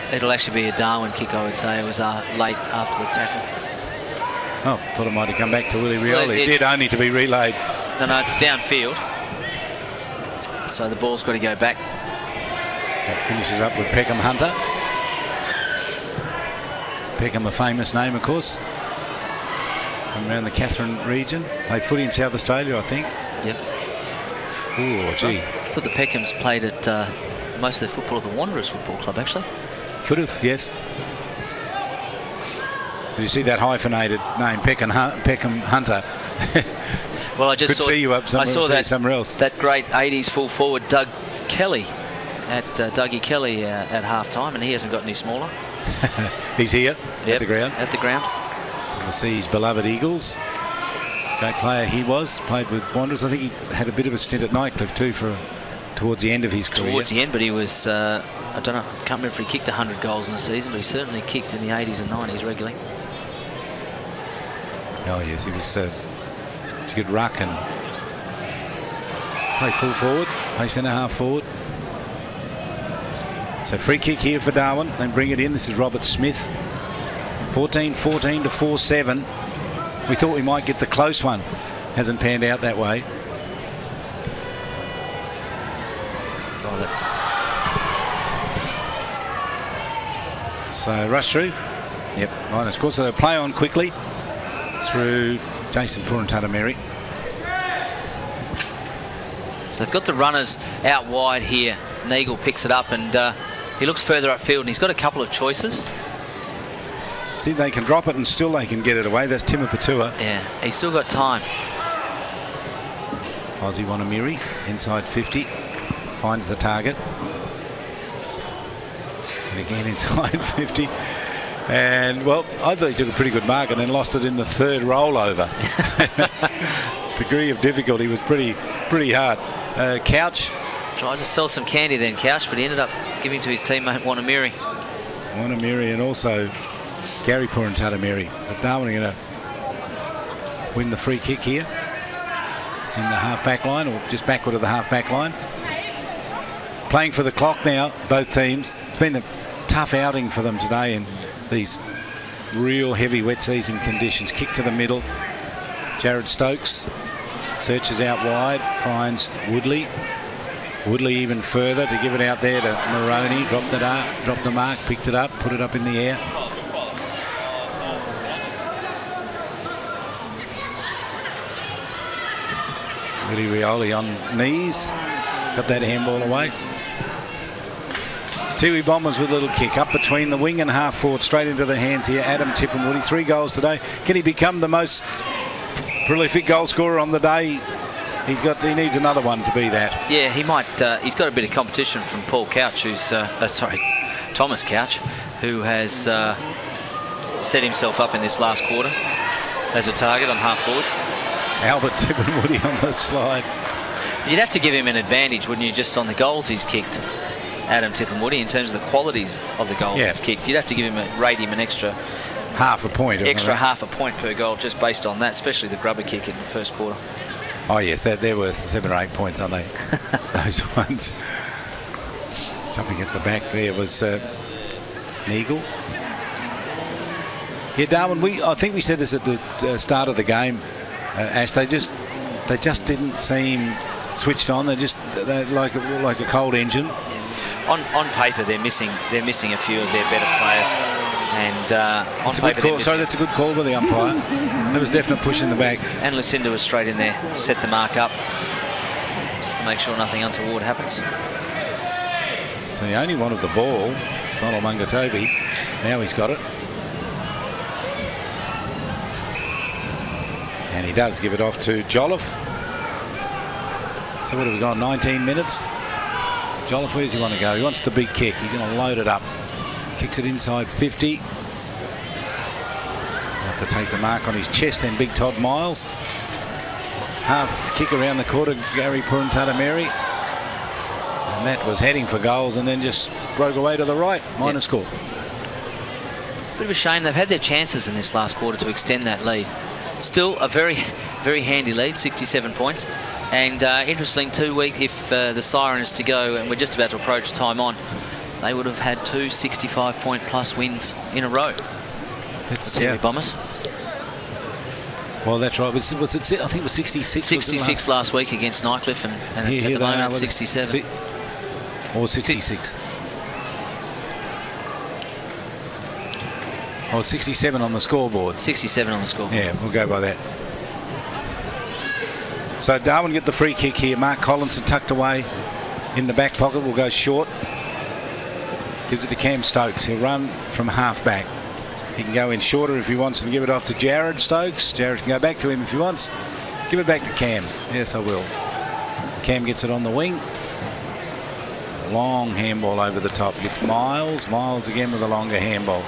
It'll actually be a Darwin kick, I would say. It was late after the tackle. Oh, thought it might have come back to Willie Rioli. It did, only to be relayed. No, it's downfield. So the ball's got to go back. So it finishes up with Peckham Hunter. Peckham, a famous name, of course, from around the Katherine region. Played footy in South Australia, I think. Yep. Oh, gee. I thought the Peckhams played at most of their football at the Wanderers Football Club, actually. Could have, yes. Did you see that hyphenated name, Peckham Hunter? Well, I just saw somewhere else. That great 80s full forward Doug Kelly at Dougie Kelly at half time, and he hasn't got any smaller. He's here at the ground. At the ground. We'll see his beloved Eagles. Great player he was. Played with Wanderers. I think he had a bit of a stint at Nightcliff too towards the end of his career. Towards the end, but he was, I don't know, I can't remember if he kicked 100 goals in a season, but he certainly kicked in the 80s and 90s regularly. Oh yes, he was a good ruck and play full forward, play centre half forward. So free kick here for Darwin, then bring it in. This is Robert Smith. 14-14 to 4-7. We thought we might get the close one. Hasn't panned out that way. So rush through. Yep, minus score. So they'll play on quickly through Jason Purantatameri. So they've got the runners out wide here. Neagle picks it up and he looks further upfield, and he's got a couple of choices. See, they can drop it and still they can get it away. That's Tima Patua. Yeah, he's still got time. Ozzy Wanamiri, inside 50, finds the target. And again inside 50. And, well, I thought he took a pretty good mark and then lost it in the third rollover. Degree of difficulty was pretty hard. Couch. Tried to sell some candy then, Couch, but he ended up giving to his teammate Wanamiri. Wanamiri and also Gary Purantatameri. But Darwin are going to win the free kick here in the half-back line, or just backward of the half-back line. Playing for the clock now, both teams. It's been a tough outing for them today in these real heavy wet season conditions. Kick to the middle. Jared Stokes searches out wide, finds Woodley. Woodley even further to give it out there to Moroney. Dropped the mark, picked it up, put it up in the air. Willie Rioli on knees. Got that handball away. Tiwi Bombers with a little kick up between the wing and half forward, straight into the hands here. Adam Tipperwoody, 3 goals today. Can he become the most prolific goal scorer on the day? He needs another one to be that. Yeah, he might. He's got a bit of competition from Paul Couch, Thomas Couch, who has set himself up in this last quarter as a target on half forward. Albert Tipperwoody on the slide. You'd have to give him an advantage, wouldn't you, just on the goals he's kicked, Adam Tipperwoody, in terms of the qualities of the goals he's kicked. You'd have to give him rate him an extra half a point. Half a point per goal just based on that, especially the grubber kick in the first quarter. Oh yes, they're worth 7 or 8 points, aren't they? Those ones. Jumping at the back there was Neagle. Yeah, Darwin. I think we said this at the start of the game. Ash, they just didn't seem switched on. They're like a cold engine. On paper, they're missing a few of their better players. And on that's a good paper, call. Sorry, that's a good call by the umpire. There was definite push in the back. And Lucinda was straight in there, set the mark up, just to make sure nothing untoward happens. So he only wanted the ball, Donald Mungatobi. Now he's got it. And he does give it off to Jolliffe. So what have we got, 19 minutes? Jolliffe, where's he want to go? He wants the big kick. He's going to load it up. Kicks it inside 50. Have to take the mark on his chest then, big Todd Miles. Half kick around the quarter, Gary Purantatameri. And that was heading for goals and then just broke away to the right. Minor score. Bit of a shame. They've had their chances in this last quarter to extend that lead. Still a very, very handy lead, 67 points. And interesting, 2 week, if the siren is to go, and we're just about to approach time on, they would have had 2 65-point plus wins in a row. That's the Tiwi Bombers. Well, that's right. Was it? I think it was 66. 66 last week against Nightcliff, and at the moment 67. Or 66. Oh, 67 on the scoreboard. 67 on the scoreboard. Yeah, we'll go by that. So Darwin get the free kick here. Mark Collinson tucked away in the back pocket. Will go short. Gives it to Cam Stokes. He'll run from half back. He can go in shorter if he wants and give it off to Jared Stokes. Jared can go back to him if he wants. Give it back to Cam. Yes, I will. Cam gets it on the wing. Long handball over the top. Gets Miles. Miles again with a longer handball.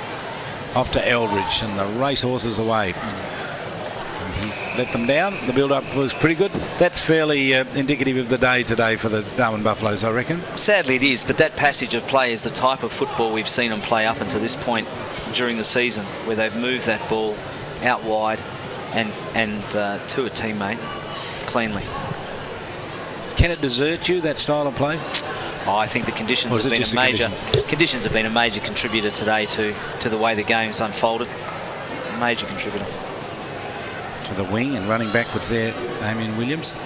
Off to Eldridge, and the racehorses away. And he let them down. The build-up was pretty good. That's fairly indicative of the day today for the Darwin Buffaloes, I reckon. Sadly it is, but that passage of play is the type of football we've seen them play up until this point during the season, where they've moved that ball out wide and to a teammate cleanly. Can it desert you, that style of play? Oh, I think the conditions have been conditions have been a major contributor today to the way the game's unfolded. A major contributor. To the wing and running backwards there, Damien Williams.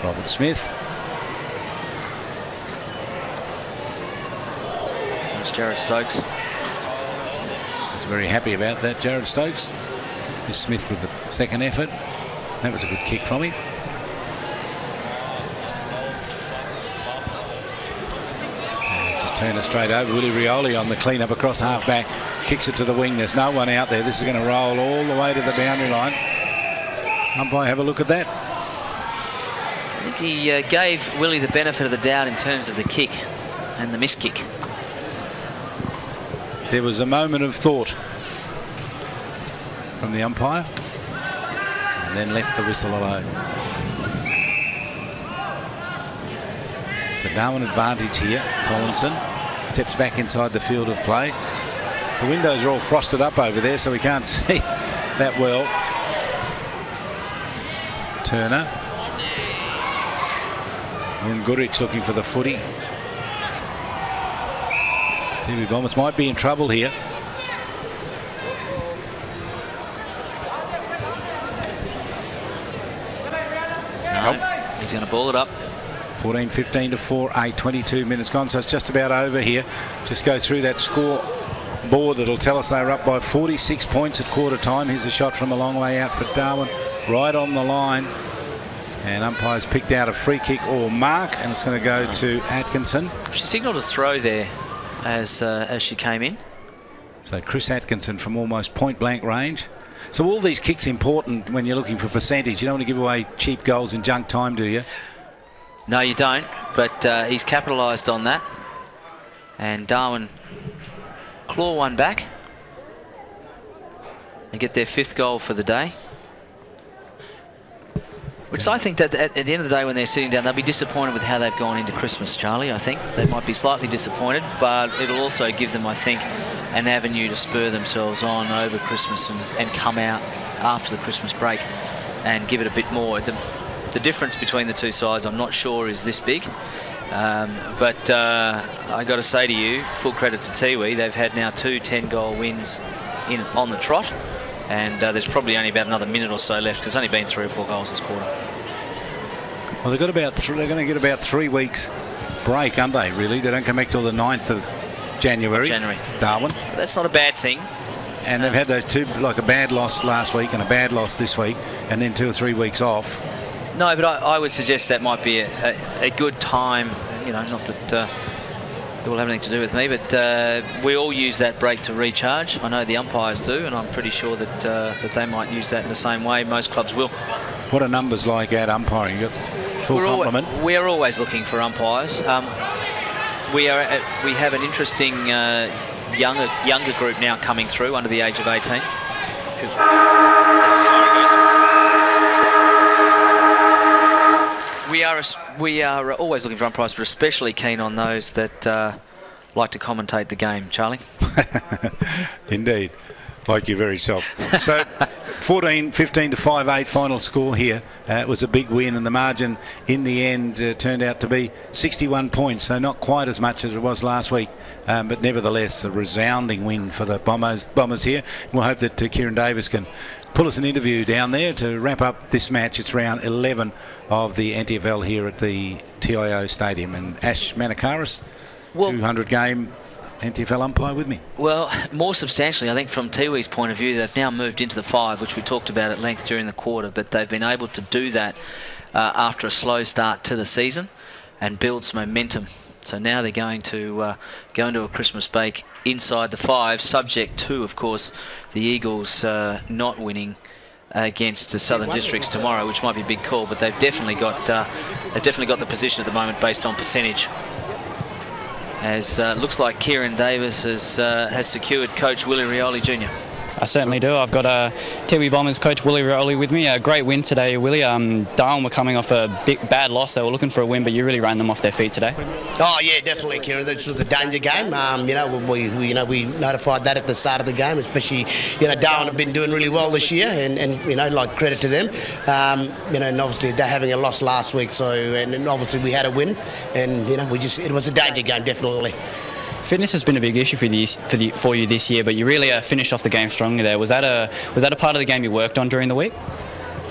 Robert Smith. There's Jared Stokes. He's very happy about that, Jared Stokes. Here's Smith with the second effort. That was a good kick from him. Turn it straight over. Willie Rioli on the clean-up across half-back. Kicks it to the wing. There's no one out there. This is going to roll all the way to the boundary line. Umpire, have a look at that. I think he gave Willie the benefit of the doubt in terms of the kick and the miss kick. There was a moment of thought from the umpire and then left the whistle alone. So Darwin advantage here. Collinson steps back inside the field of play. The windows are all frosted up over there, so we can't see that well. Turner. Guric looking for the footy. Tiwi Bombers might be in trouble here. No, he's going to ball it up. 14-15 to 4-8, 22 minutes gone, so it's just about over here. Just go through that score board that'll tell us they're up by 46 points at quarter time. Here's a shot from a long way out for Darwin, right on the line. And umpires picked out a free kick or mark, and it's going to go to Atkinson. She signalled a throw there as she came in. So Chris Atkinson from almost point-blank range. So all these kicks important when you're looking for percentage. You don't want to give away cheap goals in junk time, do you? No, you don't, but he's capitalised on that. And Darwin claw one back and get their 5th goal for the day. Which I think that at the end of the day, when they're sitting down, they'll be disappointed with how they've gone into Christmas, Charlie. I think they might be slightly disappointed, but it'll also give them, I think, an avenue to spur themselves on over Christmas and come out after the Christmas break and give it a bit more. The difference between the two sides, I'm not sure, is this big. But I got to say to you, full credit to Tiwi. They've had now 2 10-goal wins on the trot, and there's probably only about another minute or so left. There's only been 3 or 4 goals this quarter. Well, they're going to get about 3 weeks break, aren't they? Really, they don't come back till the 9th of January. Darwin. That's not a bad thing. And they've had those two, like a bad loss last week and a bad loss this week, and then 2 or 3 weeks off. No, but I would suggest that might be a good time, you know, not that it will have anything to do with me, but we all use that break to recharge. I know the umpires do, and I'm pretty sure that that they might use that in the same way. Most clubs will. What are numbers like at umpiring? You got full complement? We're always looking for umpires. We have an interesting younger group now coming through under the age of 18. We are always looking for umpires, but especially keen on those that like to commentate the game. Charlie? Indeed, like your very self. So 15 to 5-8 final score here. It was a big win, and the margin in the end turned out to be 61 points, so not quite as much as it was last week, but nevertheless a resounding win for the Bombers here. We'll hope that Kieran Davis can pull us an interview down there to wrap up this match. It's round 11 of the NTFL here at the TIO Stadium, and Ash Manakaris, 200 game NTFL umpire with me. Well, more substantially, I think from Tiwi's point of view, they've now moved into the 5, which we talked about at length during the quarter, but they've been able to do that after a slow start to the season and build some momentum. So now they're going to go into a Christmas break inside the 5, subject to, of course, the Eagles not winning against the Southern Districts tomorrow, which might be a big call, but they've definitely got the position at the moment based on percentage. As looks like Kieran Davis has secured coach Willie Rioli Jr. I certainly do. I've got Tiwi Bombers coach Willie Rioli with me. A great win today, Willie. Darwin were coming off a bad loss. They were looking for a win, but you really ran them off their feet today. Oh yeah, definitely, Kieran. This was a danger game. We notified that at the start of the game, especially Darwin have been doing really well this year, and like credit to them. And obviously they're having a loss last week, so and obviously we had a win, and it was a danger game, definitely. Fitness has been a big issue for you this year, but you really finished off the game strongly there. Was that a part of the game you worked on during the week?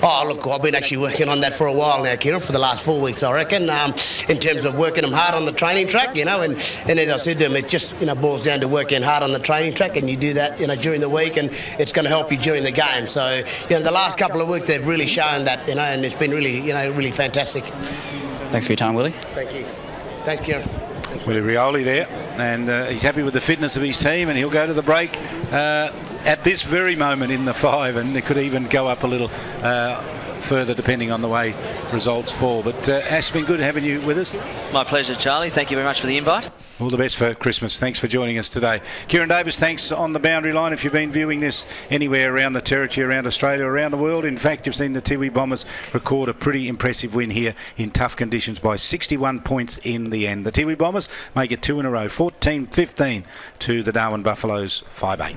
Oh, look, I've been actually working on that for a while now, Kieran, for the last 4 weeks, I reckon, in terms of working them hard on the training track, and as I said to them, it just, boils down to working hard on the training track, and you do that, during the week, and it's going to help you during the game. So, the last couple of weeks, they've really shown that, and it's been really, really fantastic. Thanks for your time, Willie. Thank you. Thanks, Kieran. Willie Rioli there, and he's happy with the fitness of his team, and he'll go to the break at this very moment in the 5, and it could even go up a little further depending on the way results fall. But Ash, it's been good having you with us. My pleasure, Charlie. Thank you very much for the invite. All the best for Christmas. Thanks for joining us today. Kieran Davis, thanks on the boundary line. If you've been viewing this anywhere around the territory, around Australia, around the world, in fact, you've seen the Tiwi Bombers record a pretty impressive win here in tough conditions by 61 points in the end. The Tiwi Bombers make it 2 in a row, 14-15 to the Darwin Buffaloes 5-8.